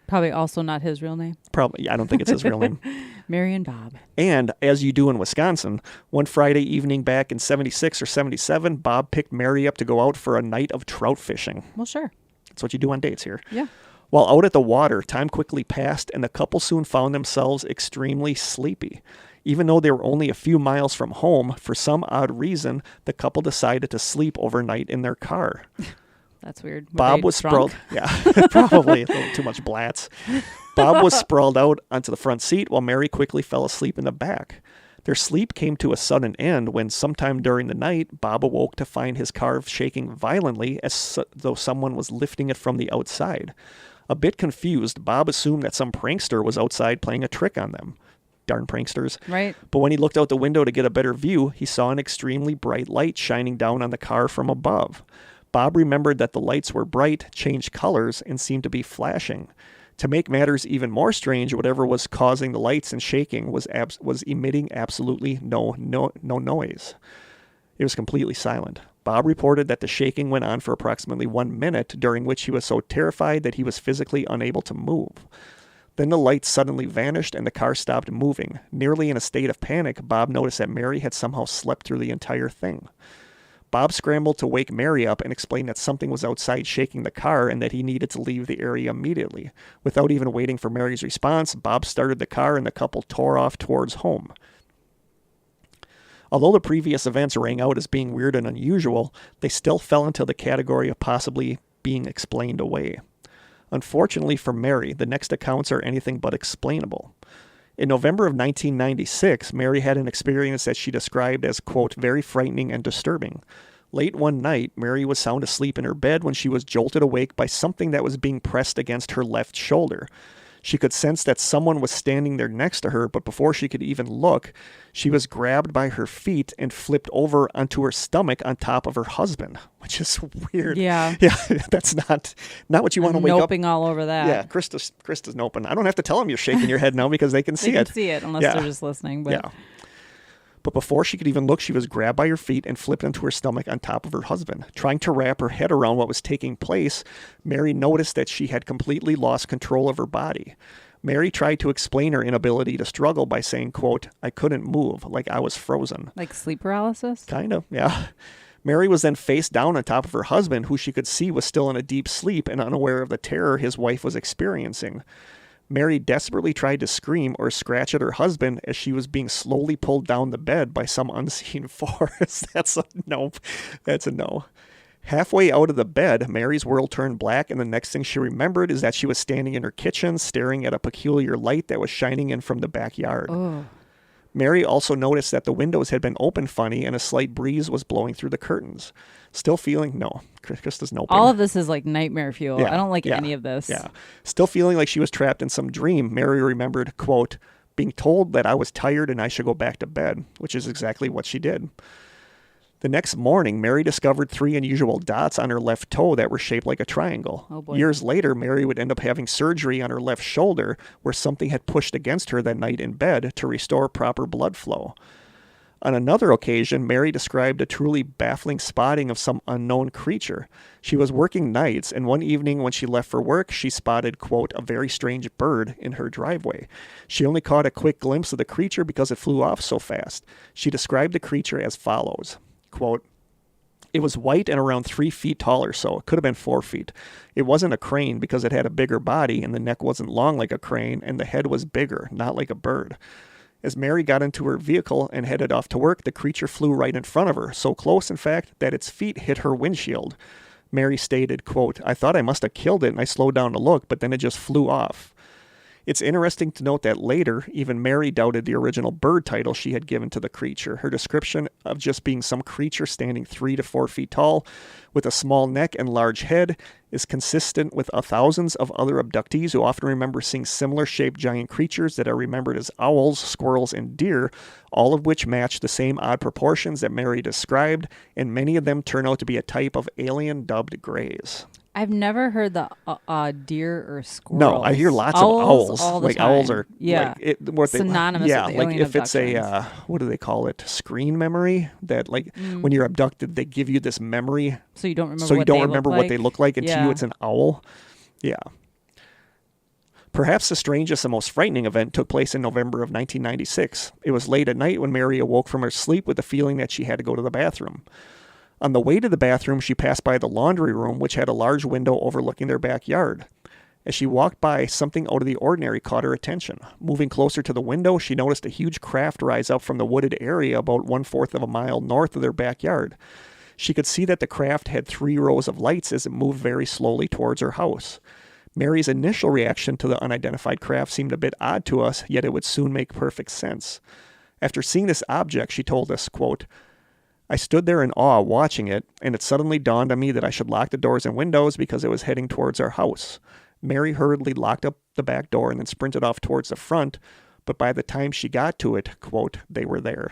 Probably also not his real name. Probably. I don't think it's his real name. Mary and Bob. And, as you do in Wisconsin, one Friday evening back in 76 or 77, Bob picked Mary up to go out for a night of trout fishing. Well, sure. That's what you do on dates here. Yeah. While out at the water, time quickly passed, and the couple soon found themselves extremely sleepy. Even though they were only a few miles from home, for some odd reason, the couple decided to sleep overnight in their car. That's weird. Were Bob they was drunk? sprawled. Yeah, probably a little too much Blatz. Bob was sprawled out onto the front seat while Mary quickly fell asleep in the back. Their sleep came to a sudden end when sometime during the night, Bob awoke to find his car shaking violently as though someone was lifting it from the outside. A bit confused, Bob assumed that some prankster was outside playing a trick on them. Darn pranksters. Right. But when he looked out the window to get a better view, he saw an extremely bright light shining down on the car from above. Bob remembered that the lights were bright, changed colors, and seemed to be flashing. To make matters even more strange, whatever was causing the lights and shaking was emitting absolutely no noise. It was completely silent. Bob reported that the shaking went on for approximately 1 minute, during which he was so terrified that he was physically unable to move. Then the lights suddenly vanished and the car stopped moving. Nearly in a state of panic, Bob noticed that Mary had somehow slept through the entire thing. Bob scrambled to wake Mary up and explain that something was outside shaking the car and that he needed to leave the area immediately. Without even waiting for Mary's response, Bob started the car and the couple tore off towards home. Although the previous events rang out as being weird and unusual, they still fell into the category of possibly being explained away. Unfortunately for Mary, the next accounts are anything but explainable. In November of 1996, Mary had an experience that she described as, quote, very frightening and disturbing. Late one night, Mary was sound asleep in her bed when she was jolted awake by something that was being pressed against her left shoulder. She could sense that someone was standing there next to her, but before she could even look, she was grabbed by her feet and flipped over onto her stomach on top of her husband, which is weird. Yeah. Yeah, that's not what you want to wake up. Noping all over that. Yeah, Krista's noping. I don't have to tell them you're shaking your head now because they can see They it. can see it unless Yeah. they're just listening. But Yeah. But before she could even look, she was grabbed by her feet and flipped into her stomach on top of her husband. Trying to wrap her head around what was taking place, Mary noticed that she had completely lost control of her body. Mary tried to explain her inability to struggle by saying, quote, I couldn't move, like I was frozen. like sleep paralysis? Kind of, yeah. Mary was then face down on top of her husband, who she could see was still in a deep sleep and unaware of the terror his wife was experiencing. Mary desperately tried to scream or scratch at her husband as she was being slowly pulled down the bed by some unseen force. That's a nope. That's a no. Halfway out of the bed, Mary's world turned black, and the next thing she remembered is that she was standing in her kitchen staring at a peculiar light that was shining in from the backyard. Oh. Mary also noticed that the windows had been open funny and a slight breeze was blowing through the curtains. Still feeling, no, Krista's noping. All of this is like nightmare fuel. Yeah, I don't like yeah, any of this. Yeah. Still feeling like she was trapped in some dream, Mary remembered, quote, being told that I was tired and I should go back to bed, which is exactly what she did. The next morning, Mary discovered 3 unusual dots on her left toe that were shaped like a triangle. Oh, boy. Years later, Mary would end up having surgery on her left shoulder where something had pushed against her that night in bed to restore proper blood flow. On another occasion, Mary described a truly baffling spotting of some unknown creature. She was working nights, and one evening when she left for work, she spotted, quote, a very strange bird in her driveway. She only caught a quick glimpse of the creature because it flew off so fast. She described the creature as follows. Quote, it was white and around 3 feet tall or so. It could have been 4 feet. It wasn't a crane because it had a bigger body and the neck wasn't long like a crane and the head was bigger, not like a bird. As Mary got into her vehicle and headed off to work, the creature flew right in front of her, so close, in fact, that its feet hit her windshield. Mary stated, quote, I thought I must have killed it and I slowed down to look, but then it just flew off. It's interesting to note that later, even Mary doubted the original bird title she had given to the creature. Her description of just being some creature standing 3 to 4 feet tall with a small neck and large head is consistent with thousands of other abductees who often remember seeing similar shaped giant creatures that are remembered as owls, squirrels, and deer, all of which match the same odd proportions that Mary described, and many of them turn out to be a type of alien dubbed greys. I've never heard the deer or squirrel. No, I hear lots of owls. All the like time. owls are yeah. like what synonymous yeah, with like alien if it's a abductions. what do they call it? Screen memory that like when you're abducted they give you this memory So you don't remember so you what don't they remember look what like? they look like and to Yeah. you it's an owl. Yeah. Perhaps the strangest and most frightening event took place in November of 1996. It was late at night when Mary awoke from her sleep with the feeling that she had to go to the bathroom. On the way to the bathroom, she passed by the laundry room, which had a large window overlooking their backyard. As she walked by, something out of the ordinary caught her attention. Moving closer to the window, she noticed a huge craft rise up from the wooded area about 1/4 of a mile north of their backyard. She could see that the craft had 3 rows of lights as it moved very slowly towards her house. Mary's initial reaction to the unidentified craft seemed a bit odd to us, yet it would soon make perfect sense. After seeing this object, she told us, quote, I stood there in awe watching it, and it suddenly dawned on me that I should lock the doors and windows because it was heading towards our house. Mary hurriedly locked up the back door and then sprinted off towards the front, but by the time she got to it, quote, they were there.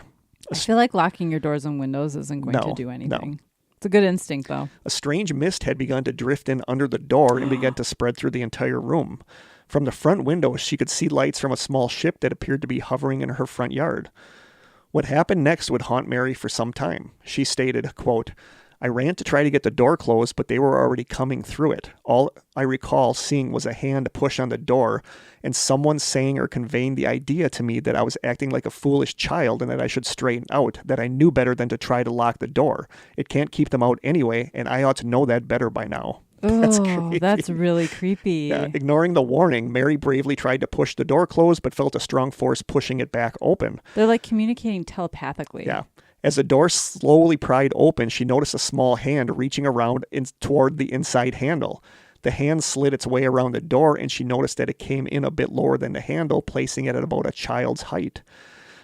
I feel like locking your doors and windows isn't going to do anything. No. It's a good instinct, though. A strange mist had begun to drift in under the door and began to spread through the entire room. From the front window, she could see lights from a small ship that appeared to be hovering in her front yard. What happened next would haunt Mary for some time. She stated, quote, I ran to try to get the door closed, but they were already coming through it. All I recall seeing was a hand push on the door and someone saying or conveying the idea to me that I was acting like a foolish child and that I should straighten out, that I knew better than to try to lock the door. It can't keep them out anyway, and I ought to know that better by now. That's really creepy. Yeah, ignoring the warning, Mary bravely tried to push the door closed, but felt a strong force pushing it back open. They're like communicating telepathically. Yeah. As the door slowly pried open, she noticed a small hand reaching around toward the inside handle. The hand slid its way around the door, and she noticed that it came in a bit lower than the handle, placing it at about a child's height.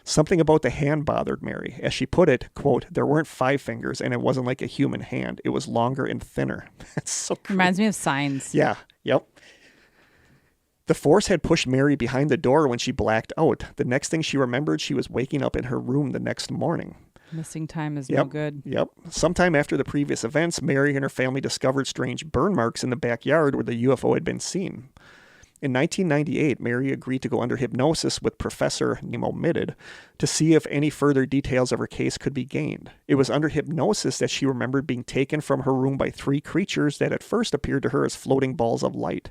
Something about the hand bothered Mary. As she put it, quote, there weren't 5 fingers, and it wasn't like a human hand. It was longer and thinner. That's so creepy. Reminds me of Signs. Yeah, yep. The force had pushed Mary behind the door when she blacked out. The next thing she remembered, she was waking up in her room the next morning. Missing time is no good. Yep. Sometime after the previous events, Mary and her family discovered strange burn marks in the backyard where the UFO had been seen. In 1998, Mary agreed to go under hypnosis with Professor Nemo Mitted to see if any further details of her case could be gained. It was under hypnosis that she remembered being taken from her room by 3 creatures that at first appeared to her as floating balls of light.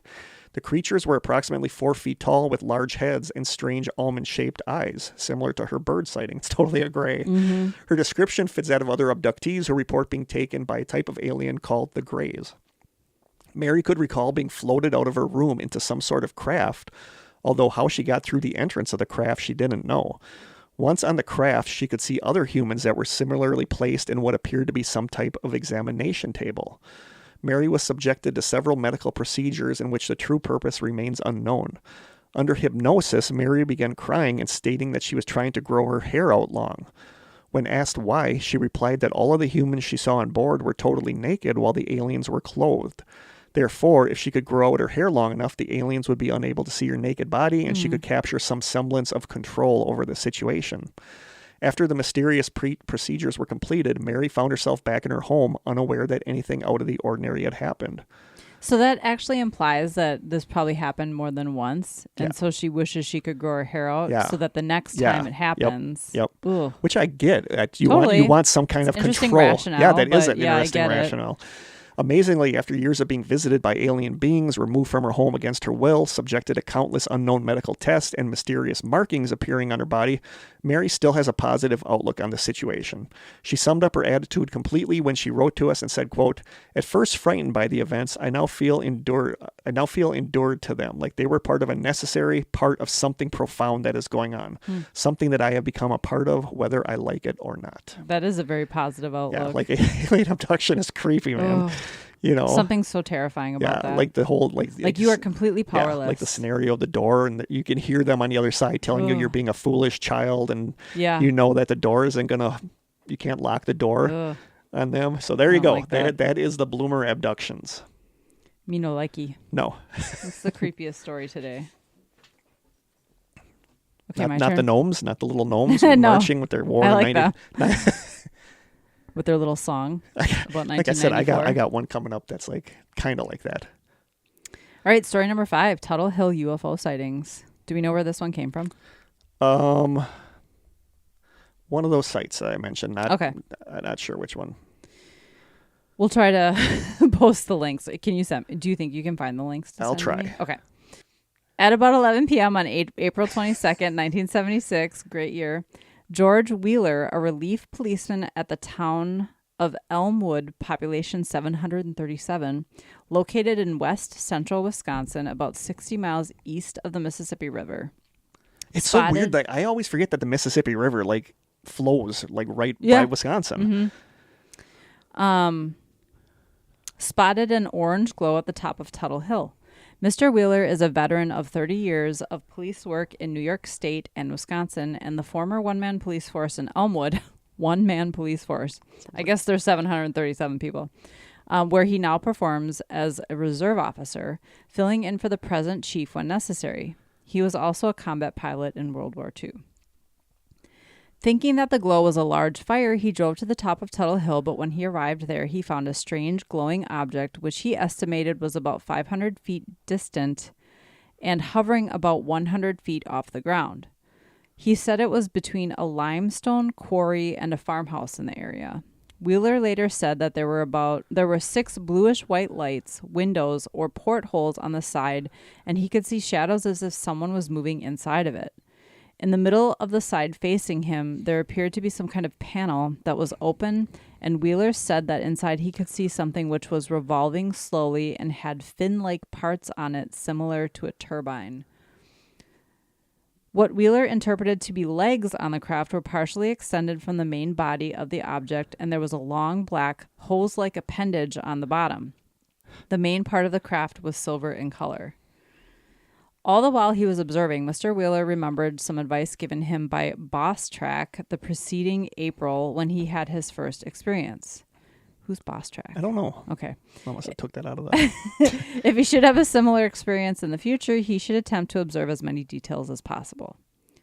The creatures were approximately 4 feet tall with large heads and strange almond-shaped eyes, similar to her bird sighting. It's totally a gray. Mm-hmm. Her description fits that of other abductees who report being taken by a type of alien called the Greys. Mary could recall being floated out of her room into some sort of craft, although how she got through the entrance of the craft she didn't know. Once on the craft, she could see other humans that were similarly placed in what appeared to be some type of examination table. Mary was subjected to several medical procedures in which the true purpose remains unknown. Under hypnosis, Mary began crying and stating that she was trying to grow her hair out long. When asked why, she replied that all of the humans she saw on board were totally naked while the aliens were clothed. Therefore, if she could grow out her hair long enough, the aliens would be unable to see her naked body and she could capture some semblance of control over the situation. After the mysterious procedures were completed, Mary found herself back in her home, unaware that anything out of the ordinary had happened. So that actually implies that this probably happened more than once. And so she wishes she could grow her hair out so that the next time it happens. Yep. Ooh. Which I get. You Totally. want some kind of Interesting control. rationale, Yeah, that is but an interesting rationale. Amazingly, after years of being visited by alien beings, removed from her home against her will, subjected to countless unknown medical tests, and mysterious markings appearing on her body, Mary still has a positive outlook on the situation. She summed up her attitude completely when she wrote to us and said, quote, at first frightened by the events, I now feel endured to them, like they were part of a necessary part of something profound that is going on, something that I have become a part of, whether I like it or not. That is a very positive outlook. Yeah, like alien abduction is creepy, man. You know, something so terrifying about that. Like the whole like you are completely powerless. Like the scenario of the door, and you can hear them on the other side telling you you're being a foolish child, and you know that the door isn't you can't lock the door on them. So there you go. Like that is the Bloomer abductions. Me no likey. No. That's the creepiest story today. Okay, not the gnomes, not the little gnomes marching with their war. I like that. With their little song about 1994. Like I said, I got one coming up that's like kind of like that. All right, story number 5: Tuttle Hill UFO sightings. Do we know where this one came from? One of those sites that I mentioned. Okay. I'm not sure which one. We'll try to post the links. Can you send? Do you think you can find the links? I'll try. Me? Okay. At about 11 p.m. on April 22nd, 1976, great year, George Wheeler, a relief policeman at the town of Elmwood, population 737, located in west central Wisconsin, about 60 miles east of the Mississippi River. It's so weird that I always forget that the Mississippi River like flows like right by Wisconsin. Spotted an orange glow at the top of Tuttle Hill. Mr. Wheeler is a veteran of 30 years of police work in New York State and Wisconsin, and the former one-man police force in Elmwood, one-man police force, I guess there's 737 people, where he now performs as a reserve officer, filling in for the present chief when necessary. He was also a combat pilot in World War II. Thinking that the glow was a large fire, he drove to the top of Tuttle Hill, but when he arrived there, he found a strange glowing object, which he estimated was about 500 feet distant and hovering about 100 feet off the ground. He said it was between a limestone quarry and a farmhouse in the area. Wheeler later said that there were 6 bluish-white lights, windows, or portholes on the side, and he could see shadows as if someone was moving inside of it. In the middle of the side facing him, there appeared to be some kind of panel that was open, and Wheeler said that inside he could see something which was revolving slowly and had fin-like parts on it similar to a turbine. What Wheeler interpreted to be legs on the craft were partially extended from the main body of the object, and there was a long black hose-like appendage on the bottom. The main part of the craft was silver in color. All the while he was observing, Mr. Wheeler remembered some advice given him by Boss Track the preceding April when he had his first experience. Who's Boss Track? I don't know. Okay. I must have took that out of that. If he should have a similar experience in the future, he should attempt to observe as many details as possible.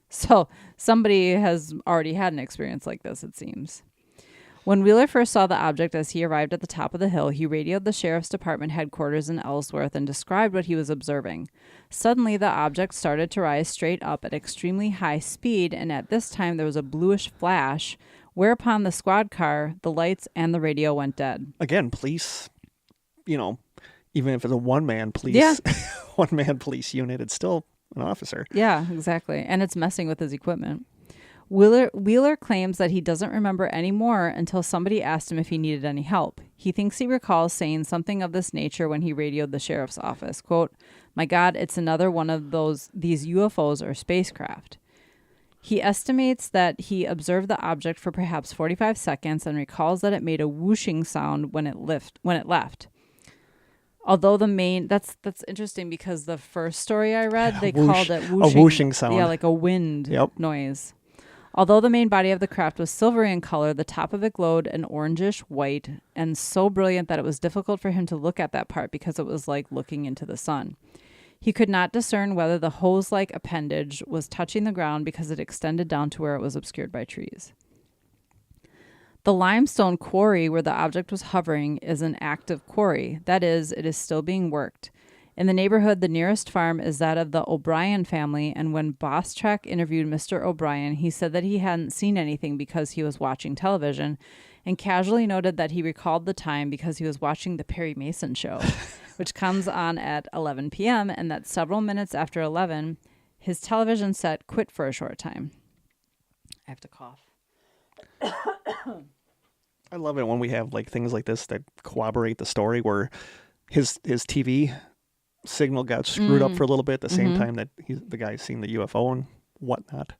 So somebody has already had an experience like this, it seems. When Wheeler first saw the object as he arrived at the top of the hill, he radioed the sheriff's department headquarters in Ellsworth and described what he was observing. Suddenly, the object started to rise straight up at extremely high speed, and at this time there was a bluish flash, whereupon the squad car, the lights, and the radio went dead. Again, police, even if it's a one-man police, one-man police unit, it's still an officer. Yeah, exactly. And it's messing with his equipment. Wheeler claims that he doesn't remember any more until somebody asked him if he needed any help. He thinks he recalls saying something of this nature when he radioed the sheriff's office. Quote, "My God, it's another one of these UFOs or spacecraft." He estimates that he observed the object for perhaps 45 seconds and recalls that it made a whooshing sound when it left. Although that's interesting because the first story I read, they called it whooshing. A whooshing sound. Yeah, like a wind noise. Although the main body of the craft was silvery in color, the top of it glowed an orangish white and so brilliant that it was difficult for him to look at that part because it was like looking into the sun. He could not discern whether the hose-like appendage was touching the ground because it extended down to where it was obscured by trees. The limestone quarry where the object was hovering is an active quarry. That is, it is still being worked. In the neighborhood, the nearest farm is that of the O'Brien family, and when Boss Track interviewed Mr. O'Brien, he said that he hadn't seen anything because he was watching television, and casually noted that he recalled the time because he was watching the Perry Mason show, which comes on at 11 p.m., and that several minutes after 11, his television set quit for a short time. I have to cough. I love it when we have like things like this that corroborate the story where his TV signal got screwed up for a little bit at the same time that the guy's seen the UFO and whatnot.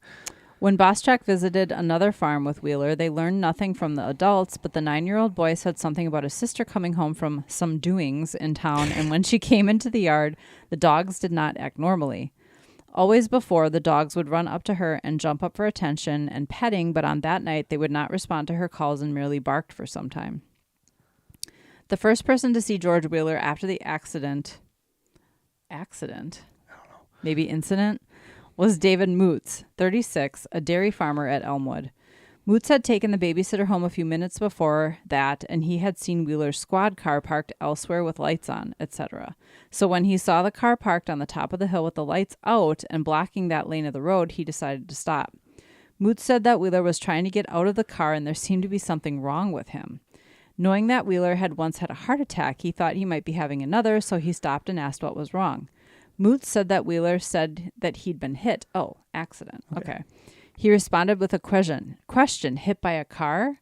When Bostrack visited another farm with Wheeler, they learned nothing from the adults, but the 9-year-old boy said something about his sister coming home from some doings in town, and when she came into the yard, the dogs did not act normally. Always before, the dogs would run up to her and jump up for attention and petting, but on that night, they would not respond to her calls and merely barked for some time. The first person to see George Wheeler after the accident, maybe incident, was David Moots, 36, a dairy farmer at Elmwood. Moots had taken the babysitter home a few minutes before that, and he had seen Wheeler's squad car parked elsewhere with lights on, etc. So when he saw the car parked on the top of the hill with the lights out and blocking that lane of the road, he decided to stop. Moots said that Wheeler was trying to get out of the car and there seemed to be something wrong with him. Knowing that Wheeler had once had a heart attack, he thought he might be having another, so he stopped and asked what was wrong. Moots said that Wheeler said that he'd been hit. Oh, accident. Okay. He responded with a question. Hit by a car?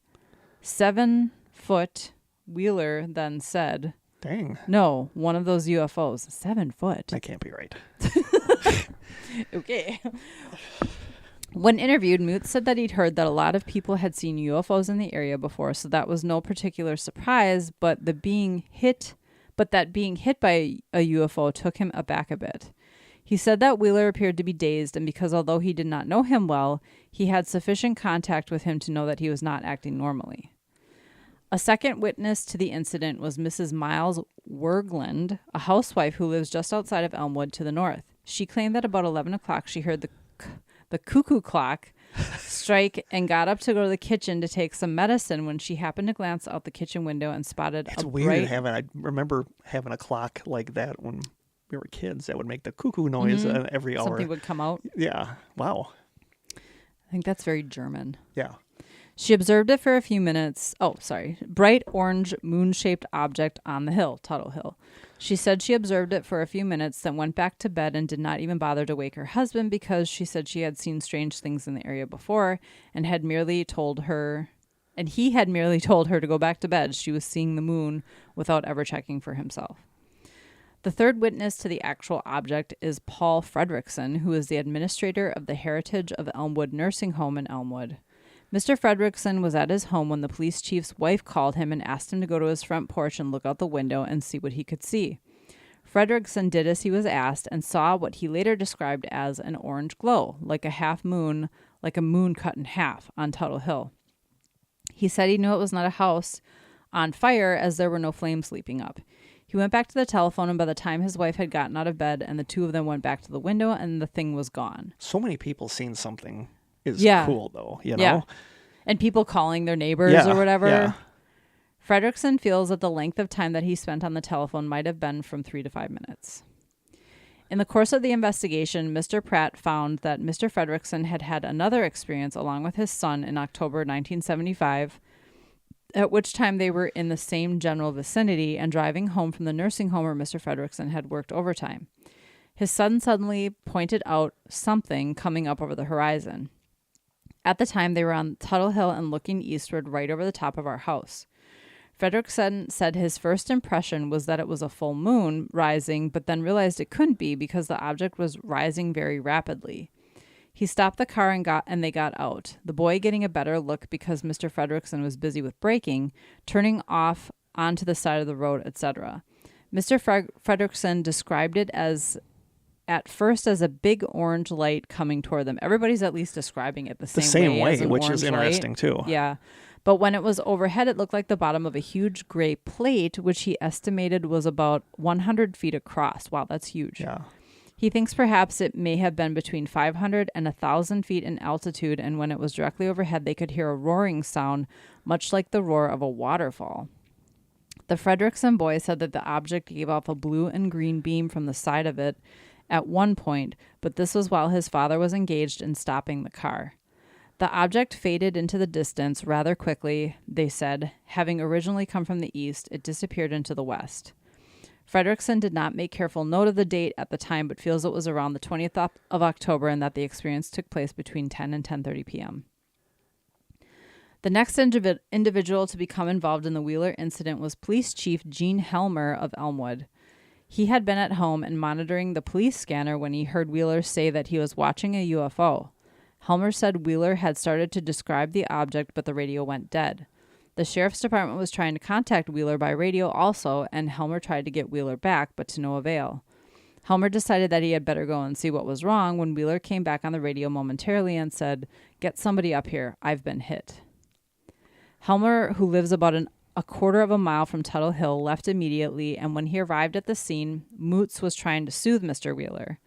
7 foot. Wheeler then said, Dang. "No, one of those UFOs. 7 foot." That can't be right. Okay. When interviewed, Moot said that he'd heard that a lot of people had seen UFOs in the area before, so that was no particular surprise, but that being hit by a UFO took him aback a bit. He said that Wheeler appeared to be dazed, and because although he did not know him well, he had sufficient contact with him to know that he was not acting normally. A second witness to the incident was Mrs. Miles Wergland, a housewife who lives just outside of Elmwood to the north. She claimed that about 11 o'clock she heard the cuckoo clock strike and got up to go to the kitchen to take some medicine when she happened to glance out the kitchen window and spotted It's a weird bright... I remember having a clock like that when we were kids that would make the cuckoo noise every hour. Something would come out. Yeah. Wow. I think that's very German. Yeah. She observed it for a few minutes. Bright orange moon-shaped object on the hill, Tuttle Hill. She said she observed it for a few minutes, then went back to bed and did not even bother to wake her husband because she said she had seen strange things in the area before and he had merely told her to go back to bed. She was seeing the moon without ever checking for himself. The third witness to the actual object is Paul Fredrickson, who is the administrator of the Heritage of Elmwood Nursing Home in Elmwood. Mr. Fredrickson was at his home when the police chief's wife called him and asked him to go to his front porch and look out the window and see what he could see. Fredrickson did as he was asked and saw what he later described as an orange glow, like a moon cut in half on Tuttle Hill. He said he knew it was not a house on fire as there were no flames leaping up. He went back to the telephone, and by the time his wife had gotten out of bed and the two of them went back to the window and the thing was gone. So many people seeing something is cool, though, you know? Yeah. And people calling their neighbors or whatever. Yeah. Fredrickson feels that the length of time that he spent on the telephone might have been from 3 to 5 minutes. In the course of the investigation, Mr. Pratt found that Mr. Fredrickson had had another experience along with his son in October 1975, at which time they were in the same general vicinity and driving home from the nursing home where Mr. Fredrickson had worked overtime. His son suddenly pointed out something coming up over the horizon. At the time, they were on Tuttle Hill and looking eastward right over the top of our house. Fredrickson said his first impression was that it was a full moon rising, but then realized it couldn't be because the object was rising very rapidly. He stopped the car and they got out, the boy getting a better look because Mr. Fredrickson was busy with braking, turning off onto the side of the road, etc. Mr. Fredrickson described it at first as a big orange light coming toward them. Everybody's at least describing it the same way, which is interesting too. Yeah. But when it was overhead, it looked like the bottom of a huge gray plate, which he estimated was about 100 feet across. Wow, that's huge. Yeah. He thinks perhaps it may have been between 500 and 1,000 feet in altitude, and when it was directly overhead, they could hear a roaring sound, much like the roar of a waterfall. The Fredrickson boy said that the object gave off a blue and green beam from the side of it at one point, but this was while his father was engaged in stopping the car. The object faded into the distance rather quickly, they said. Having originally come from the east, it disappeared into the west. Fredrickson did not make careful note of the date at the time, but feels it was around the 20th of October and that the experience took place between 10 and 10:30 p.m. The next individual to become involved in the Wheeler incident was Police Chief Gene Helmer of Elmwood. He had been at home and monitoring the police scanner when he heard Wheeler say that he was watching a UFO. Helmer said Wheeler had started to describe the object, but the radio went dead. The sheriff's department was trying to contact Wheeler by radio also, and Helmer tried to get Wheeler back, but to no avail. Helmer decided that he had better go and see what was wrong when Wheeler came back on the radio momentarily and said, "Get somebody up here. I've been hit." Helmer, who lives about a quarter of a mile from Tuttle Hill, left immediately, and when he arrived at the scene, Moots was trying to soothe Mr. Wheeler.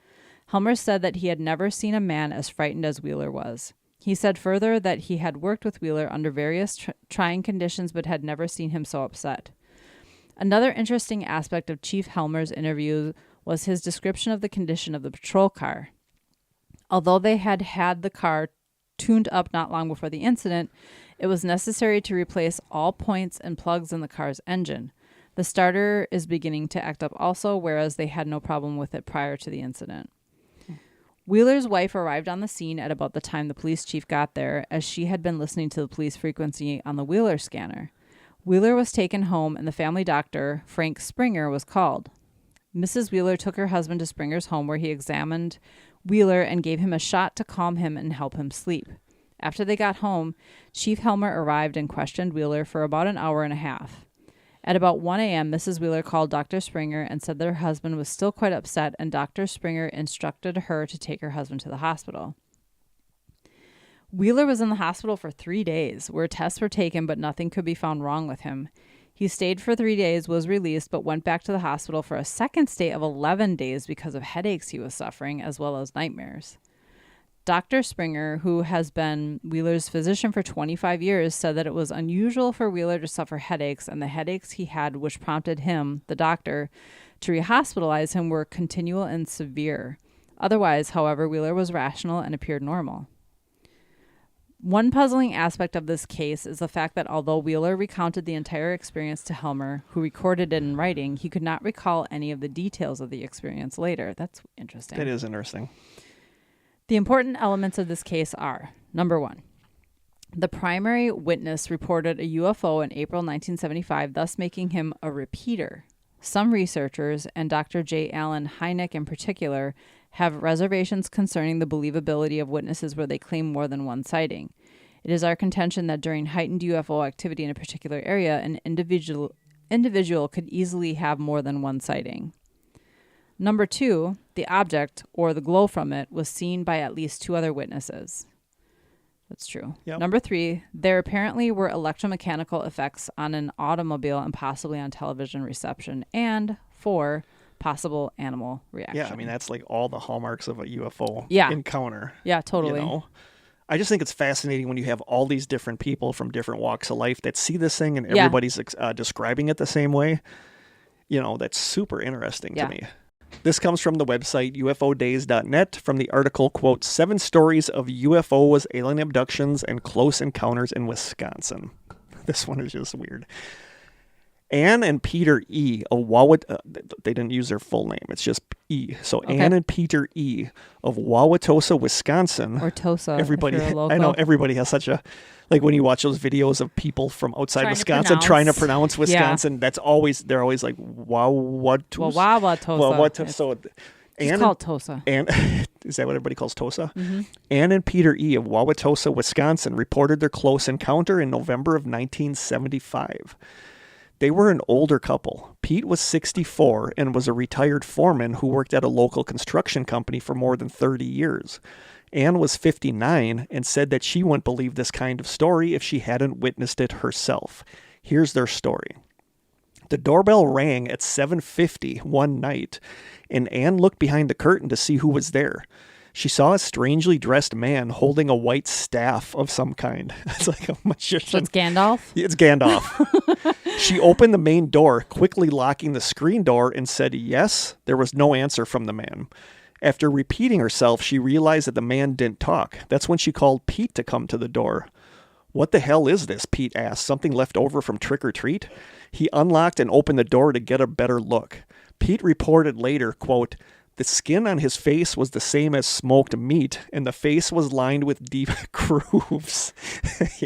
Helmer said that he had never seen a man as frightened as Wheeler was. He said further that he had worked with Wheeler under various trying conditions but had never seen him so upset. Another interesting aspect of Chief Helmer's interview was his description of the condition of the patrol car. Although they had had the car tuned up not long before the incident, it was necessary to replace all points and plugs in the car's engine. The starter is beginning to act up also, whereas they had no problem with it prior to the incident. Wheeler's wife arrived on the scene at about the time the police chief got there, as she had been listening to the police frequency on the Wheeler scanner. Wheeler was taken home and the family doctor, Frank Springer, was called. Mrs. Wheeler took her husband to Springer's home where he examined Wheeler and gave him a shot to calm him and help him sleep. After they got home, Chief Helmer arrived and questioned Wheeler for about an hour and a half. At about 1 a.m., Mrs. Wheeler called Dr. Springer and said that her husband was still quite upset, and Dr. Springer instructed her to take her husband to the hospital. Wheeler was in the hospital for 3 days, where tests were taken, but nothing could be found wrong with him. He stayed for 3 days, was released, but went back to the hospital for a second stay of 11 days because of headaches he was suffering, as well as nightmares. Dr. Springer, who has been Wheeler's physician for 25 years, said that it was unusual for Wheeler to suffer headaches, and the headaches he had, which prompted him, the doctor, to rehospitalize him, were continual and severe. Otherwise, however, Wheeler was rational and appeared normal. One puzzling aspect of this case is the fact that although Wheeler recounted the entire experience to Helmer, who recorded it in writing, he could not recall any of the details of the experience later. That's interesting. That is interesting. The important elements of this case are, number 1, the primary witness reported a UFO in April 1975, thus making him a repeater. Some researchers, and Dr. J. Allen Hynek in particular, have reservations concerning the believability of witnesses where they claim more than one sighting. It is our contention that during heightened UFO activity in a particular area, an individual could easily have more than one sighting. Number 2, the object, or the glow from it, was seen by at least 2 other witnesses. That's true. Yep. Number 3, there apparently were electromechanical effects on an automobile and possibly on television reception. And 4, possible animal reaction. Yeah, I mean, that's like all the hallmarks of a UFO encounter. Yeah, totally. You know? I just think it's fascinating when you have all these different people from different walks of life that see this thing and everybody's describing it the same way. You know, that's super interesting to me. This comes from the website ufodays.net from the article, quote, 7 stories of UFOs, alien abductions, and close encounters in Wisconsin. This one is just weird. Anne and Peter E. of they didn't use their full name. It's just E. So okay. Anne and Peter E. of Wauwatosa, Wisconsin. Or Tosa. Everybody, I know everybody has such a, like when you watch those videos of people from outside Wisconsin trying to pronounce Wisconsin, that's always, they're always like Wauwatosa. Wauwatosa. So it's called Tosa. And is that what everybody calls Tosa? Mm-hmm. Anne and Peter E. of Wauwatosa, Wisconsin reported their close encounter in November of 1975. They were an older couple. Pete was 64 and was a retired foreman who worked at a local construction company for more than 30 years. Anne was 59 and said that she wouldn't believe this kind of story if she hadn't witnessed it herself. Here's their story. The doorbell rang at 7:50 one night, and Anne looked behind the curtain to see who was there. She saw a strangely dressed man holding a white staff of some kind. It's like a magician. So it's Gandalf? It's Gandalf. She opened the main door, quickly locking the screen door, and said yes. There was no answer from the man. After repeating herself, she realized that the man didn't talk. That's when she called Pete to come to the door. What the hell is this? Pete asked. Something left over from trick or treat? He unlocked and opened the door to get a better look. Pete reported later, quote, the skin on his face was the same as smoked meat, and the face was lined with deep grooves.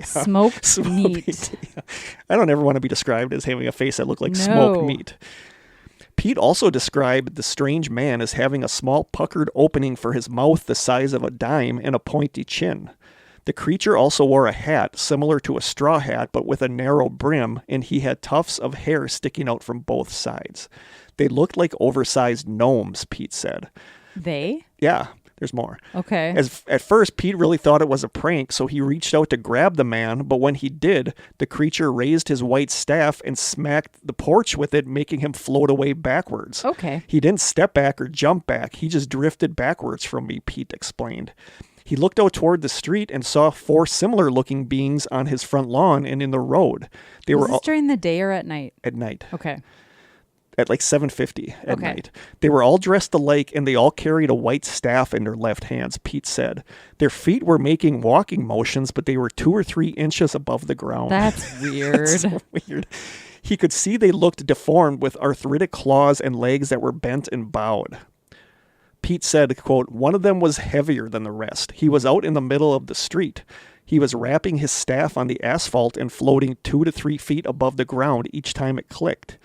Smoked meat. Yeah. I don't ever want to be described as having a face that looked like smoked meat. Pete also described the strange man as having a small puckered opening for his mouth the size of a dime and a pointy chin. The creature also wore a hat similar to a straw hat but with a narrow brim, and he had tufts of hair sticking out from both sides. They looked like oversized gnomes, Pete said. They? Yeah, there's more. Okay. At first, Pete really thought it was a prank, so he reached out to grab the man, but when he did, the creature raised his white staff and smacked the porch with it, making him float away backwards. Okay. He didn't step back or jump back. He just drifted backwards from me, Pete explained. He looked out toward the street and saw 4 similar-looking beings on his front lawn and in the road. They Was were this during the day or at night? At night. Okay. At like 7:50 at night. They were all dressed alike, and they all carried a white staff in their left hands, Pete said. Their feet were making walking motions, but they were 2 or 3 inches above the ground. That's weird. That's so weird. He could see they looked deformed with arthritic claws and legs that were bent and bowed. Pete said, quote, one of them was heavier than the rest. He was out in the middle of the street. He was rapping his staff on the asphalt and floating 2 to 3 feet above the ground each time it clicked.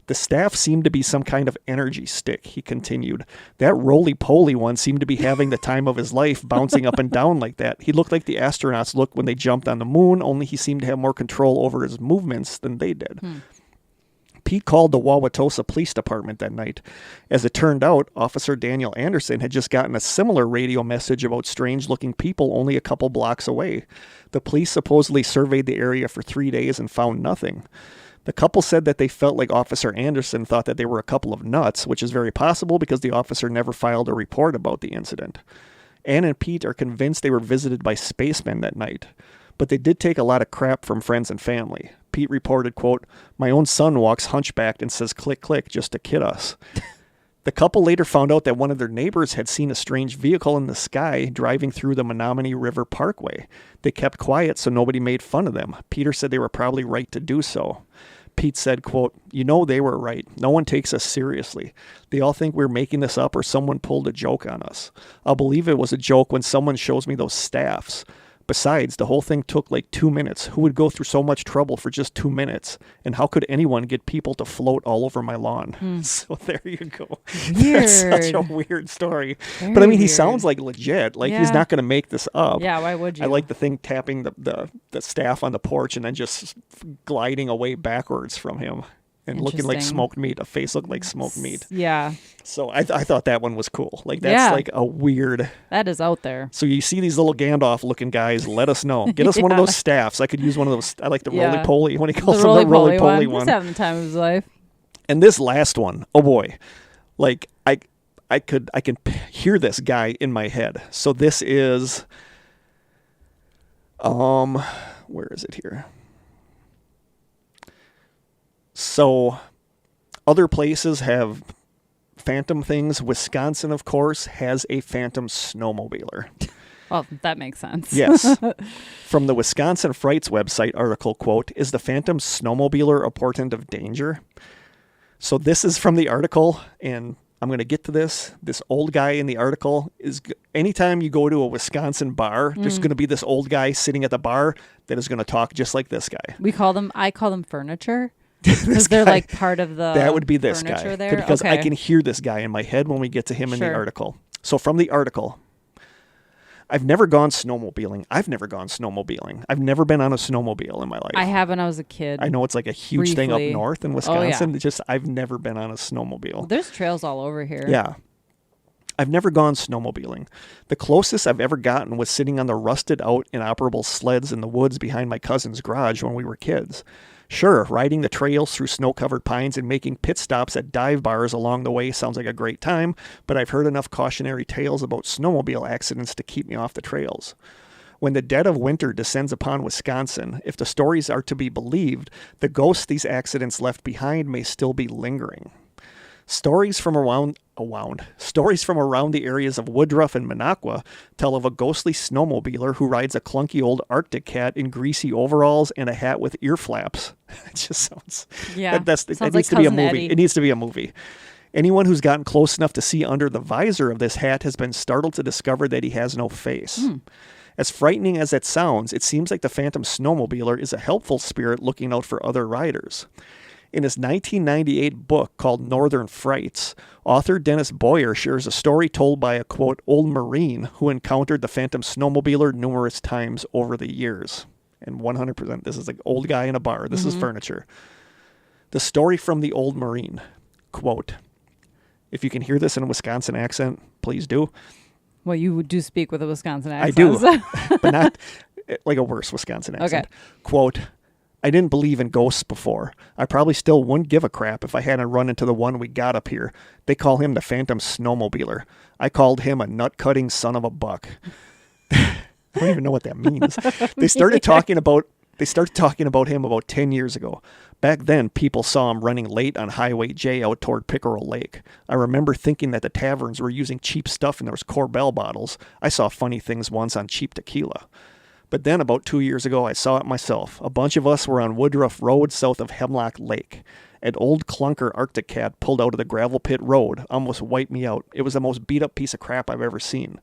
The staff seemed to be some kind of energy stick, he continued. That roly-poly one seemed to be having the time of his life, bouncing up and down like that. He looked like the astronauts looked when they jumped on the moon, only he seemed to have more control over his movements than they did. Pete called the Wauwatosa Police Department that night. As it turned out, Officer Daniel Anderson had just gotten a similar radio message about strange-looking people only a couple blocks away. The police supposedly surveyed the area for 3 days and found nothing. The couple said that they felt like Officer Anderson thought that they were a couple of nuts, which is very possible because the officer never filed a report about the incident. Ann and Pete are convinced they were visited by spacemen that night, but they did take a lot of crap from friends and family. Pete reported, quote, "My own son walks hunchbacked and says click, click just to kid us." The couple later found out that one of their neighbors had seen a strange vehicle in the sky driving through the Menominee River Parkway. They kept quiet so nobody made fun of them. Peter said they were probably right to do so. Pete said, quote, "You know they were right. No one takes us seriously. They all think we're making this up or someone pulled a joke on us. I'll believe it was a joke when someone shows me those staffs. Besides, the whole thing took like 2 minutes. Who would go through so much trouble for just 2 minutes? And how could anyone get people to float all over my lawn?" So there you go. Weird. That's such a weird story. Very but I mean, he weird. sounds like legit. Like he's not going to make this up. Yeah, why would you? I like the thing tapping the staff on the porch and then just gliding away backwards from him and looking like Interesting. smoked meat. A face looked like smoked meat. Yeah, So I thought that one was cool. Like that's like a weird. that is out there. So you see these little Gandalf-looking guys, let us know. Get us one of those staffs. I could use one of those. I like the Yeah. roly-poly. When he calls them the roly-poly one. He's having the time of his life. And this last one, oh boy, like I can hear this guy in my head. So this is, where is it here? So other places have phantom things. Wisconsin, of course, has a phantom snowmobiler. Well, that makes sense. Yes. From the Wisconsin Frights website article, quote, "Is the phantom snowmobiler a portent of danger?" So this is from the article, and I'm going to get to this. This old guy in the article is, anytime you go to a Wisconsin bar, there's going to be this old guy sitting at the bar that is going to talk just like this guy. I call them furniture. Because they're like part of the That would be this furniture guy. there? Because I Okay. can hear this guy in my head when we get to him in the Sure. article. So from the article, I've never gone snowmobiling. I've never gone snowmobiling. I've never been on a snowmobile in my life. I have when I was a kid. I know it's like a huge thing up Briefly. north in Oh, Wisconsin. yeah. It's just I've never been on a snowmobile. There's trails all over here. Yeah. I've never gone snowmobiling. The closest I've ever gotten was sitting on the rusted out inoperable sleds in the woods behind my cousin's garage when we were kids. Sure, riding the trails through snow-covered pines and making pit stops at dive bars along the way sounds like a great time, but I've heard enough cautionary tales about snowmobile accidents to keep me off the trails. When the dead of winter descends upon Wisconsin, if the stories are to be believed, the ghosts these accidents left behind may still be lingering. Stories from around the areas of Woodruff and Minocqua tell of a ghostly snowmobiler who rides a clunky old Arctic cat in greasy overalls and a hat with ear flaps. It just sounds... Yeah. That Sounds needs like to be a Cousin movie. Eddie. It needs to be a movie. Anyone who's gotten close enough to see under the visor of this hat has been startled to discover that he has no face. As frightening as that sounds, it seems like the phantom snowmobiler is a helpful spirit looking out for other riders. In his 1998 book called Northern Frights, author Dennis Boyer shares a story told by a, quote, old Marine who encountered the phantom snowmobiler numerous times over the years. And 100%, this is an old guy in a bar. This is furniture. The story from the old Marine, quote, if you can hear this in a Wisconsin accent, please do. Well, you do speak with a Wisconsin I accent. do, so- but not like a worse Wisconsin accent. Okay. Quote, I didn't believe in ghosts before. I probably still wouldn't give a crap if I hadn't run into the one we got up here. They call him the phantom snowmobiler. I called him a nut-cutting son of a buck. I don't even know what that means. They started talking about him about 10 years ago. Back then, people saw him running late on Highway J out toward Pickerel Lake. I remember thinking that the taverns were using cheap stuff in those Corbel bottles. I saw funny things once on cheap tequila. But then about 2 years ago, I saw it myself. A bunch of us were on Woodruff Road south of Hemlock Lake. An old clunker Arctic cat pulled out of the gravel pit road, almost wiped me out. It was the most beat-up piece of crap I've ever seen.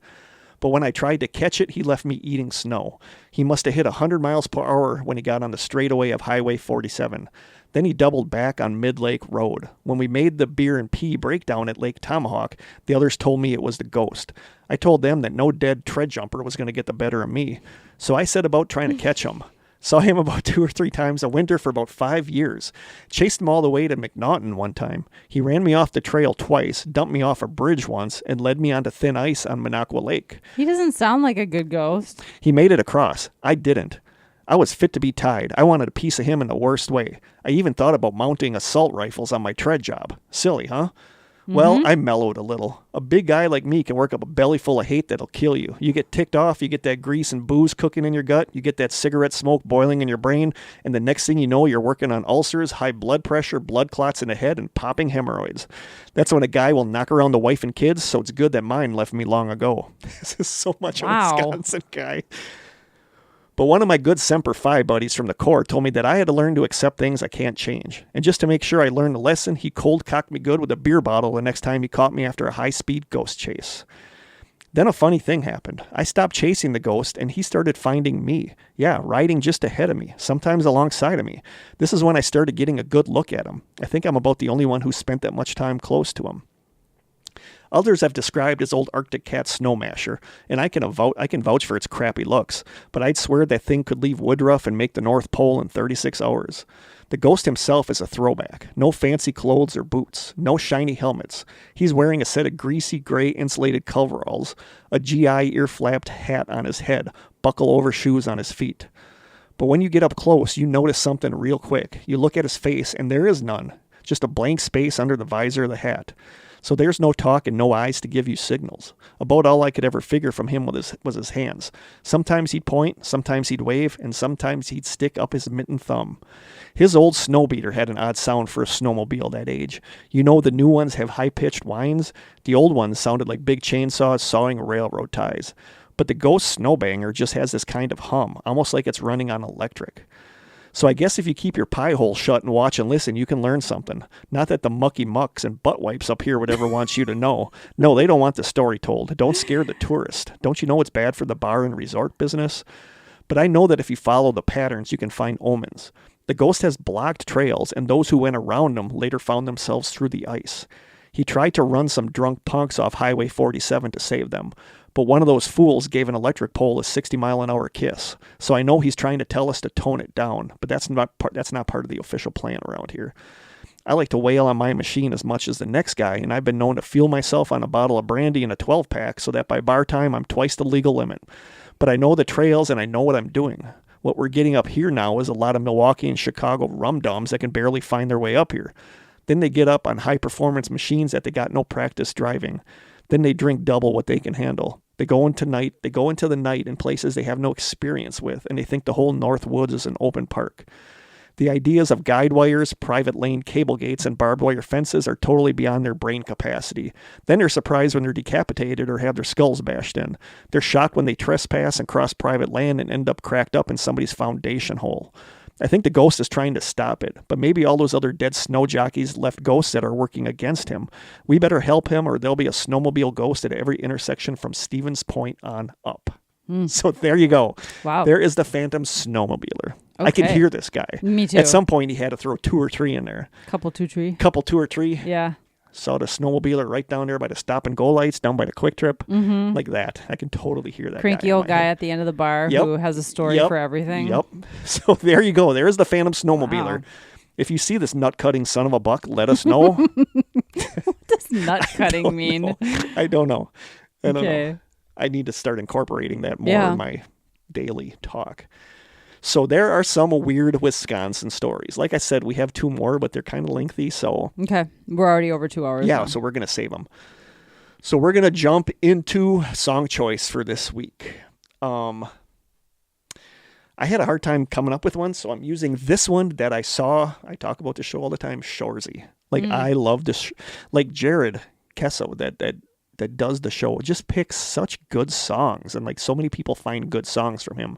But when I tried to catch it, he left me eating snow. He must have hit 100 miles per hour when he got on the straightaway of Highway 47. Then he doubled back on Mid-Lake Road. When we made the beer and pea breakdown at Lake Tomahawk, the others told me it was the ghost. I told them that no dead tread jumper was going to get the better of me. So I set about trying to catch him. Saw him about 2 or 3 times a winter for about 5 years. Chased him all the way to McNaughton one time. He ran me off the trail twice, dumped me off a bridge once, and led me onto thin ice on Minocqua Lake. He doesn't sound like a good ghost. He made it across. I didn't. I was fit to be tied. I wanted a piece of him in the worst way. I even thought about mounting assault rifles on my tread job. Silly, huh? Well, I mellowed a little. A big guy like me can work up a belly full of hate that'll kill you. You get ticked off, you get that grease and booze cooking in your gut, you get that cigarette smoke boiling in your brain, and the next thing you know, you're working on ulcers, high blood pressure, blood clots in the head, and popping hemorrhoids. That's when a guy will knock around the wife and kids, so it's good that mine left me long ago. This is so much a Wisconsin guy. But one of my good Semper Fi buddies from the Corps told me that I had to learn to accept things I can't change. And just to make sure I learned the lesson, he cold cocked me good with a beer bottle the next time he caught me after a high-speed ghost chase. Then a funny thing happened. I stopped chasing the ghost, and he started finding me. Yeah, riding just ahead of me, sometimes alongside of me. This is when I started getting a good look at him. I think I'm about the only one who spent that much time close to him. Others have described his old Arctic cat Snowmasher, and I can vouch for its crappy looks, but I'd swear that thing could leave Woodruff and make the North Pole in 36 hours. The ghost himself is a throwback. No fancy clothes or boots. No shiny helmets. He's wearing a set of greasy gray insulated coveralls, a GI ear-flapped hat on his head, buckle-over shoes on his feet. But when you get up close, you notice something real quick. You look at his face, and there is none. Just a blank space under the visor of the hat. So there's no talk and no eyes to give you signals. About all I could ever figure from him was his hands. Sometimes he'd point, sometimes he'd wave, and sometimes he'd stick up his mitten thumb. His old snowbeater had an odd sound for a snowmobile that age. You know the new ones have high-pitched whines? The old ones sounded like big chainsaws sawing railroad ties. But the ghost snowbanger just has this kind of hum, almost like it's running on electric. So I guess if you keep your pie hole shut and watch and listen, you can learn something. Not that the mucky mucks and butt wipes up here would ever want you to know. No, they don't want the story told. Don't scare the tourist. Don't you know it's bad for the bar and resort business? But I know that if you follow the patterns, you can find omens. The ghost has blocked trails, and those who went around them later found themselves through the ice. He tried to run some drunk punks off Highway 47 to save them. But one of those fools gave an electric pole a 60-mile-an-hour kiss. So I know he's trying to tell us to tone it down, but that's not part of the official plan around here. I like to wail on my machine as much as the next guy, and I've been known to fuel myself on a bottle of brandy and a 12-pack so that by bar time I'm twice the legal limit. But I know the trails and I know what I'm doing. What we're getting up here now is a lot of Milwaukee and Chicago rum-dums that can barely find their way up here. Then they get up on high-performance machines that they got no practice driving. Then they drink double what they can handle. They go into the night in places they have no experience with, and they think the whole North Woods is an open park. The ideas of guide wires, private lane cable gates, and barbed wire fences are totally beyond their brain capacity. Then they're surprised when they're decapitated or have their skulls bashed in. They're shocked when they trespass and cross private land and end up cracked up in somebody's foundation hole. I think the ghost is trying to stop it, but maybe all those other dead snow jockeys left ghosts that are working against him. We better help him or there'll be a snowmobile ghost at every intersection from Stevens Point on up. So there you go. Wow. There is the Phantom Snowmobiler. Okay. I can hear this guy. Me too. At some point he had to throw 2 or 3 in there. Couple two or three. Yeah. Saw the snowmobiler right down there by the stop and go lights, down by the Quick Trip, like that. I can totally hear that. Cranky old guy at the end of the bar who has a story for everything. Yep. So there you go. There's the Phantom Snowmobiler. Wow. If you see this nut-cutting son of a buck, let us know. What does nut-cutting mean? I don't know. I don't know. I need to start incorporating that more in my daily talk. So there are some weird Wisconsin stories. Like I said, we have 2 more, but they're kind of lengthy. So okay, we're already over 2 hours. Yeah, now. So we're going to save them. So we're going to jump into song choice for this week. I had a hard time coming up with one, so I'm using this one that I saw. I talk about the show all the time, Shoresy. Like I love this. Like Jared Kesso that does the show just picks such good songs, and like so many people find good songs from him.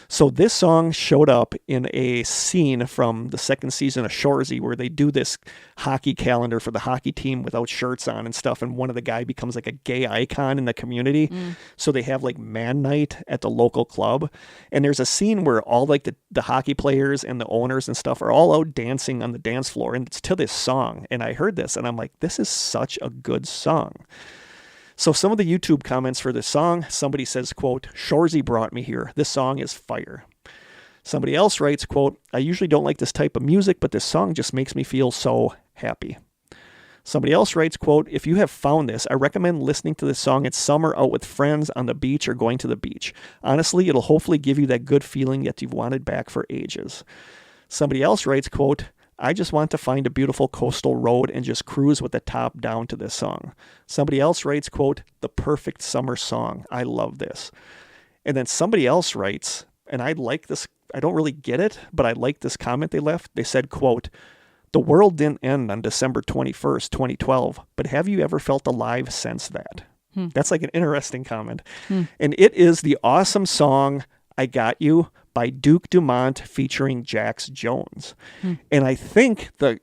So this song showed up in a scene from the second season of Shoresy where they do this hockey calendar for the hockey team without shirts on and stuff, and one of the guy becomes like a gay icon in the community. So they have like man night at the local club, and there's a scene where all like the hockey players and the owners and stuff are all out dancing on the dance floor, and it's to this song. And I heard this and I'm like, this is such a good song. So some of the YouTube comments for this song, somebody says, quote, Shoresy brought me here. This song is fire. Somebody else writes, quote, I usually don't like this type of music, but this song just makes me feel so happy. Somebody else writes, quote, if you have found this, I recommend listening to this song in summer out with friends on the beach or going to the beach. Honestly, it'll hopefully give you that good feeling that you've wanted back for ages. Somebody else writes, quote, I just want to find a beautiful coastal road and just cruise with the top down to this song. Somebody else writes, quote, the perfect summer song. I love this. And then somebody else writes, and I like this, I don't really get it, but I like this comment they left. They said, quote, the world didn't end on December 21st, 2012, but have you ever felt alive since that? That's like an interesting comment. And it is the awesome song, I Got You, by Duke Dumont featuring Jax Jones. And I think the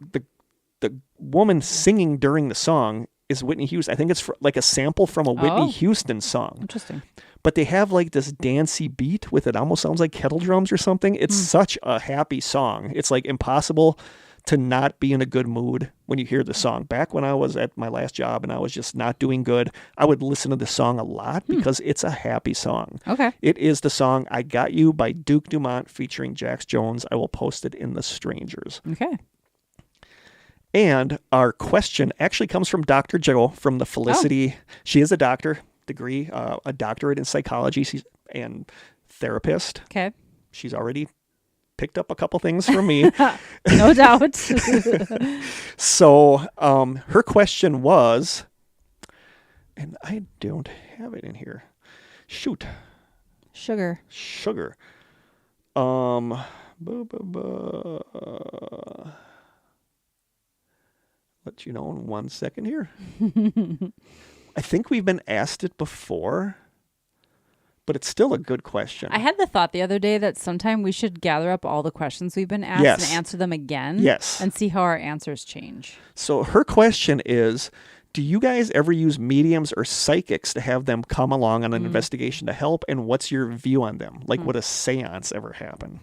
woman singing during the song is Whitney Houston. I think it's like a sample from a Whitney Houston song. Interesting. But they have like this dancey beat with it. Almost sounds like kettle drums or something. It's such a happy song. It's like impossible to not be in a good mood when you hear the song. Back when I was at my last job and I was just not doing good, I would listen to this song a lot because it's a happy song. Okay. It is the song I Got You by Duke Dumont featuring Jax Jones. I will post it in the Strangers. Okay. And our question actually comes from Dr. Joe from the Felicity. She is a doctor degree, a doctorate in psychology and therapist. Okay. She's already picked up a couple things from me. No doubt. So her question was, and I don't have it in here. Shoot. Sugar. Let you know in 1 second here. I think we've been asked it before, but it's still a good question. I had the thought the other day that sometime we should gather up all the questions we've been asked and answer them again. Yes. And see how our answers change. So her question is, do you guys ever use mediums or psychics to have them come along on an investigation to help? And what's your view on them? Like, would a seance ever happen?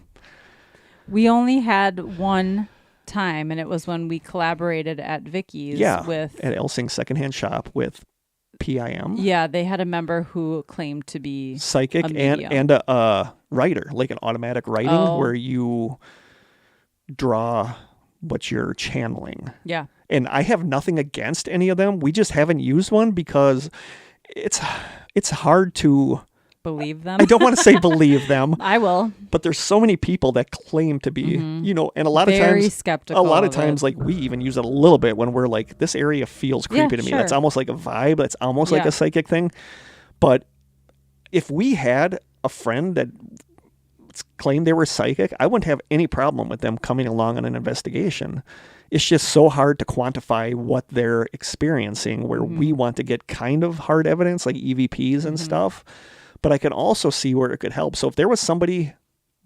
We only had one time, and it was when we collaborated at Vicky's with at Elsing's secondhand shop with PIM. Yeah, they had a member who claimed to be psychic and a writer, like an automatic writing where you draw what you're channeling. Yeah. And I have nothing against any of them. We just haven't used one because it's hard to believe them. I don't want to say believe them. I will. But there's so many people that claim to be, and a lot Very of times, skeptical. A lot of times, like we even use it a little bit when we're like, this area feels creepy to me. Sure. That's almost like a vibe. That's almost like a psychic thing. But if we had a friend that claimed they were psychic, I wouldn't have any problem with them coming along on an investigation. It's just so hard to quantify what they're experiencing, where we want to get kind of hard evidence like EVPs and stuff. But I can also see where it could help. So if there was somebody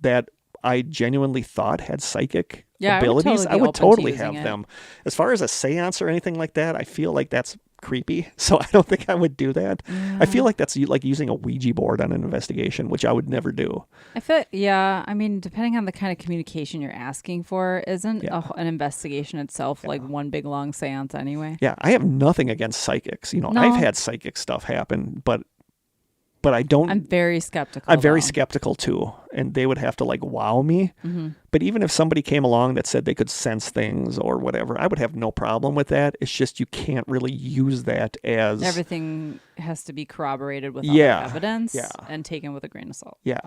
that I genuinely thought had psychic abilities, I would totally have them. As far as a seance or anything like that, I feel like that's creepy. So I don't think I would do that. Yeah. I feel like that's like using a Ouija board on an investigation, which I would never do. I feel, I mean, depending on the kind of communication you're asking for, isn't an investigation itself like one big long seance anyway? Yeah, I have nothing against psychics. I've had psychic stuff happen, but I don't. I'm very skeptical. I'm very skeptical too, and they would have to like wow me. But even if somebody came along that said they could sense things or whatever, I would have no problem with that. It's just you can't really use that as everything has to be corroborated with other evidence and taken with a grain of salt. Yeah.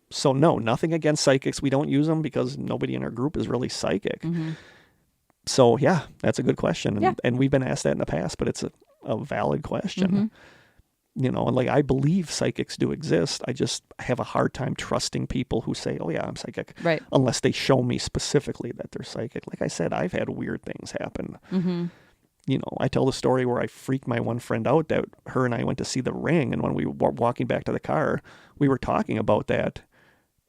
So no, nothing against psychics. We don't use them because nobody in our group is really psychic. So yeah, that's a good question, and we've been asked that in the past, but it's a valid question. And like I believe psychics do exist. I just have a hard time trusting people who say, "Oh yeah, I'm psychic," right? Unless they show me specifically that they're psychic. Like I said, I've had weird things happen. I tell the story where I freaked my one friend out that her and I went to see The Ring, and when we were walking back to the car, we were talking about that,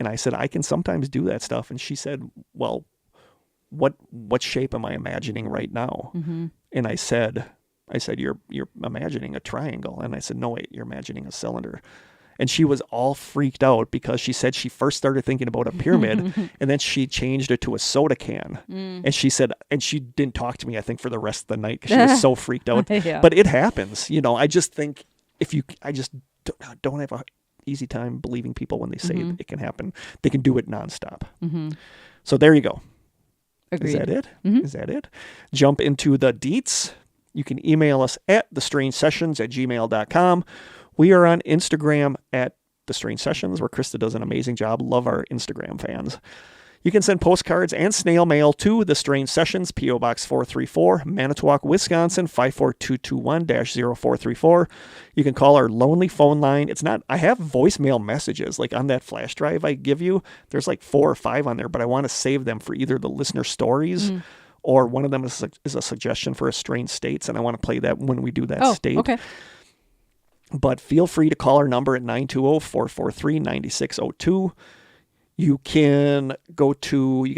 And I said, I can sometimes do that stuff. And she said, well, what shape am I imagining right now? Mm-hmm. And I said, you're imagining a triangle. And I said, no, wait, you're imagining a cylinder. And she was all freaked out because she said she first started thinking about a pyramid and then she changed it to a soda can. And she said, and she didn't talk to me, I think, for the rest of the night because she was so freaked out. Yeah. But it happens. You know, I just think I just don't have a easy time believing people when they say it can happen. They can do it nonstop. Mm-hmm. So there you go. Agreed. Is that it? Mm-hmm. Is that it? Jump into the deets. You can email us at thestrangesessions@gmail.com. We are on Instagram at The Strange Sessions, where Krista does an amazing job. Love our Instagram fans. You can send postcards and snail mail to The Strange Sessions, P.O. Box 434, Manitowoc, Wisconsin, 54221-0434. You can call our lonely phone line. I have voicemail messages, like on that flash drive I give you. There's like 4 or 5 on there, but I want to save them for either the listener stories or one of them is a suggestion for a strange states, and I want to play that when we do that state. Okay. But feel free to call our number at 920-443-9602. You can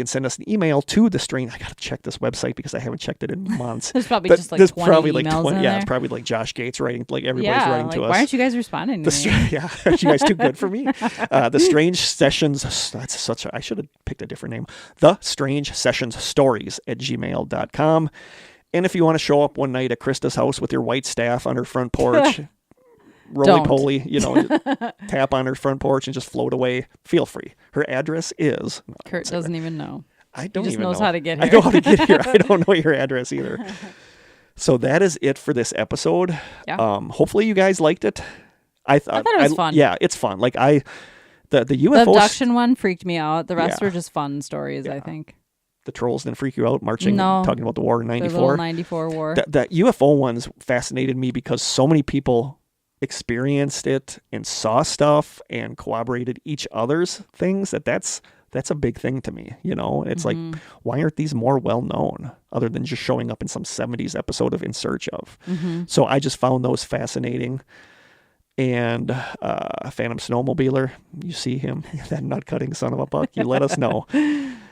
send us an email to the strange. I got to check this website because I haven't checked it in months. There's probably just like 20 emails in there. It's probably like Josh Gates writing, like everybody's writing to us. Why aren't you guys responding to me? Yeah, are you guys too good for me? The Strange Sessions, I should have picked a different name. The Strange Sessions Stories at gmail.com. And if you want to show up one night at Krista's house with your white staff on her front porch, roly-poly, tap on her front porch and just float away, feel free. Her address is... Kurt doesn't even know. I don't even know. He just knows how to get here. I know how to get here. I don't know your address either. So that is it for this episode. Yeah. Hopefully you guys liked it. I thought it was fun. Yeah, it's fun. Like the UFO... The abduction one freaked me out. The rest were just fun stories, I think. The trolls didn't freak you out marching, talking about the war in 94? The little 94 war. The UFO ones fascinated me because so many people experienced it and saw stuff and corroborated each other's things that's a big thing to me. It's like, why aren't these more well known other than just showing up in some 70s episode of In Search Of? So I just found those fascinating. And Phantom Snowmobiler, you see him, that nut cutting son of a buck, you let us know.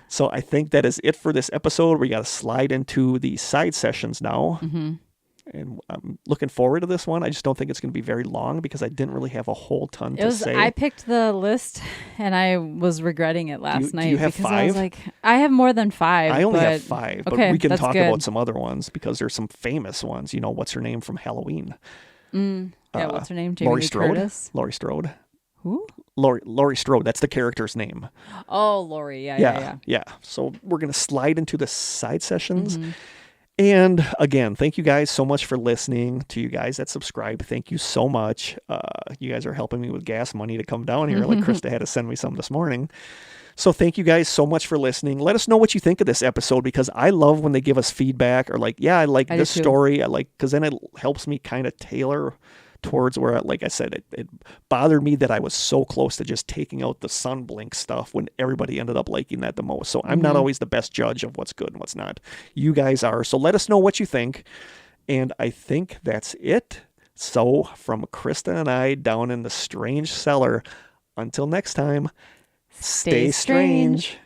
So I think that is it for this episode. We got to slide into the side sessions now. And I'm looking forward to this one. I just don't think it's going to be very long because I didn't really have a whole ton to say. I picked the list and I was regretting it last night. Do you have because 5? I was like, I have more than 5. I only have 5, but we can talk good. about some other ones because there's some famous ones. What's her name from Halloween? What's her name? Jamie Laurie Lee Strode. Curtis? Laurie Strode. Who? Laurie Strode. That's the character's name. Oh, Laurie. Yeah. So we're going to slide into the side sessions. And again, thank you guys so much for listening. To you guys that subscribe, thank you so much. You guys are helping me with gas money to come down here. Like Krista had to send me some this morning. So thank you guys so much for listening. Let us know what you think of this episode because I love when they give us feedback or like, yeah, I like this story. I like, because then it helps me kind of tailor towards where, like I said, it bothered me that I was so close to just taking out the sun blink stuff when everybody ended up liking that the most. So I'm not always the best judge of what's good and what's not. You guys are. So let us know what you think. And I think that's it. So from Krista and I down in the strange cellar, until next time, stay strange.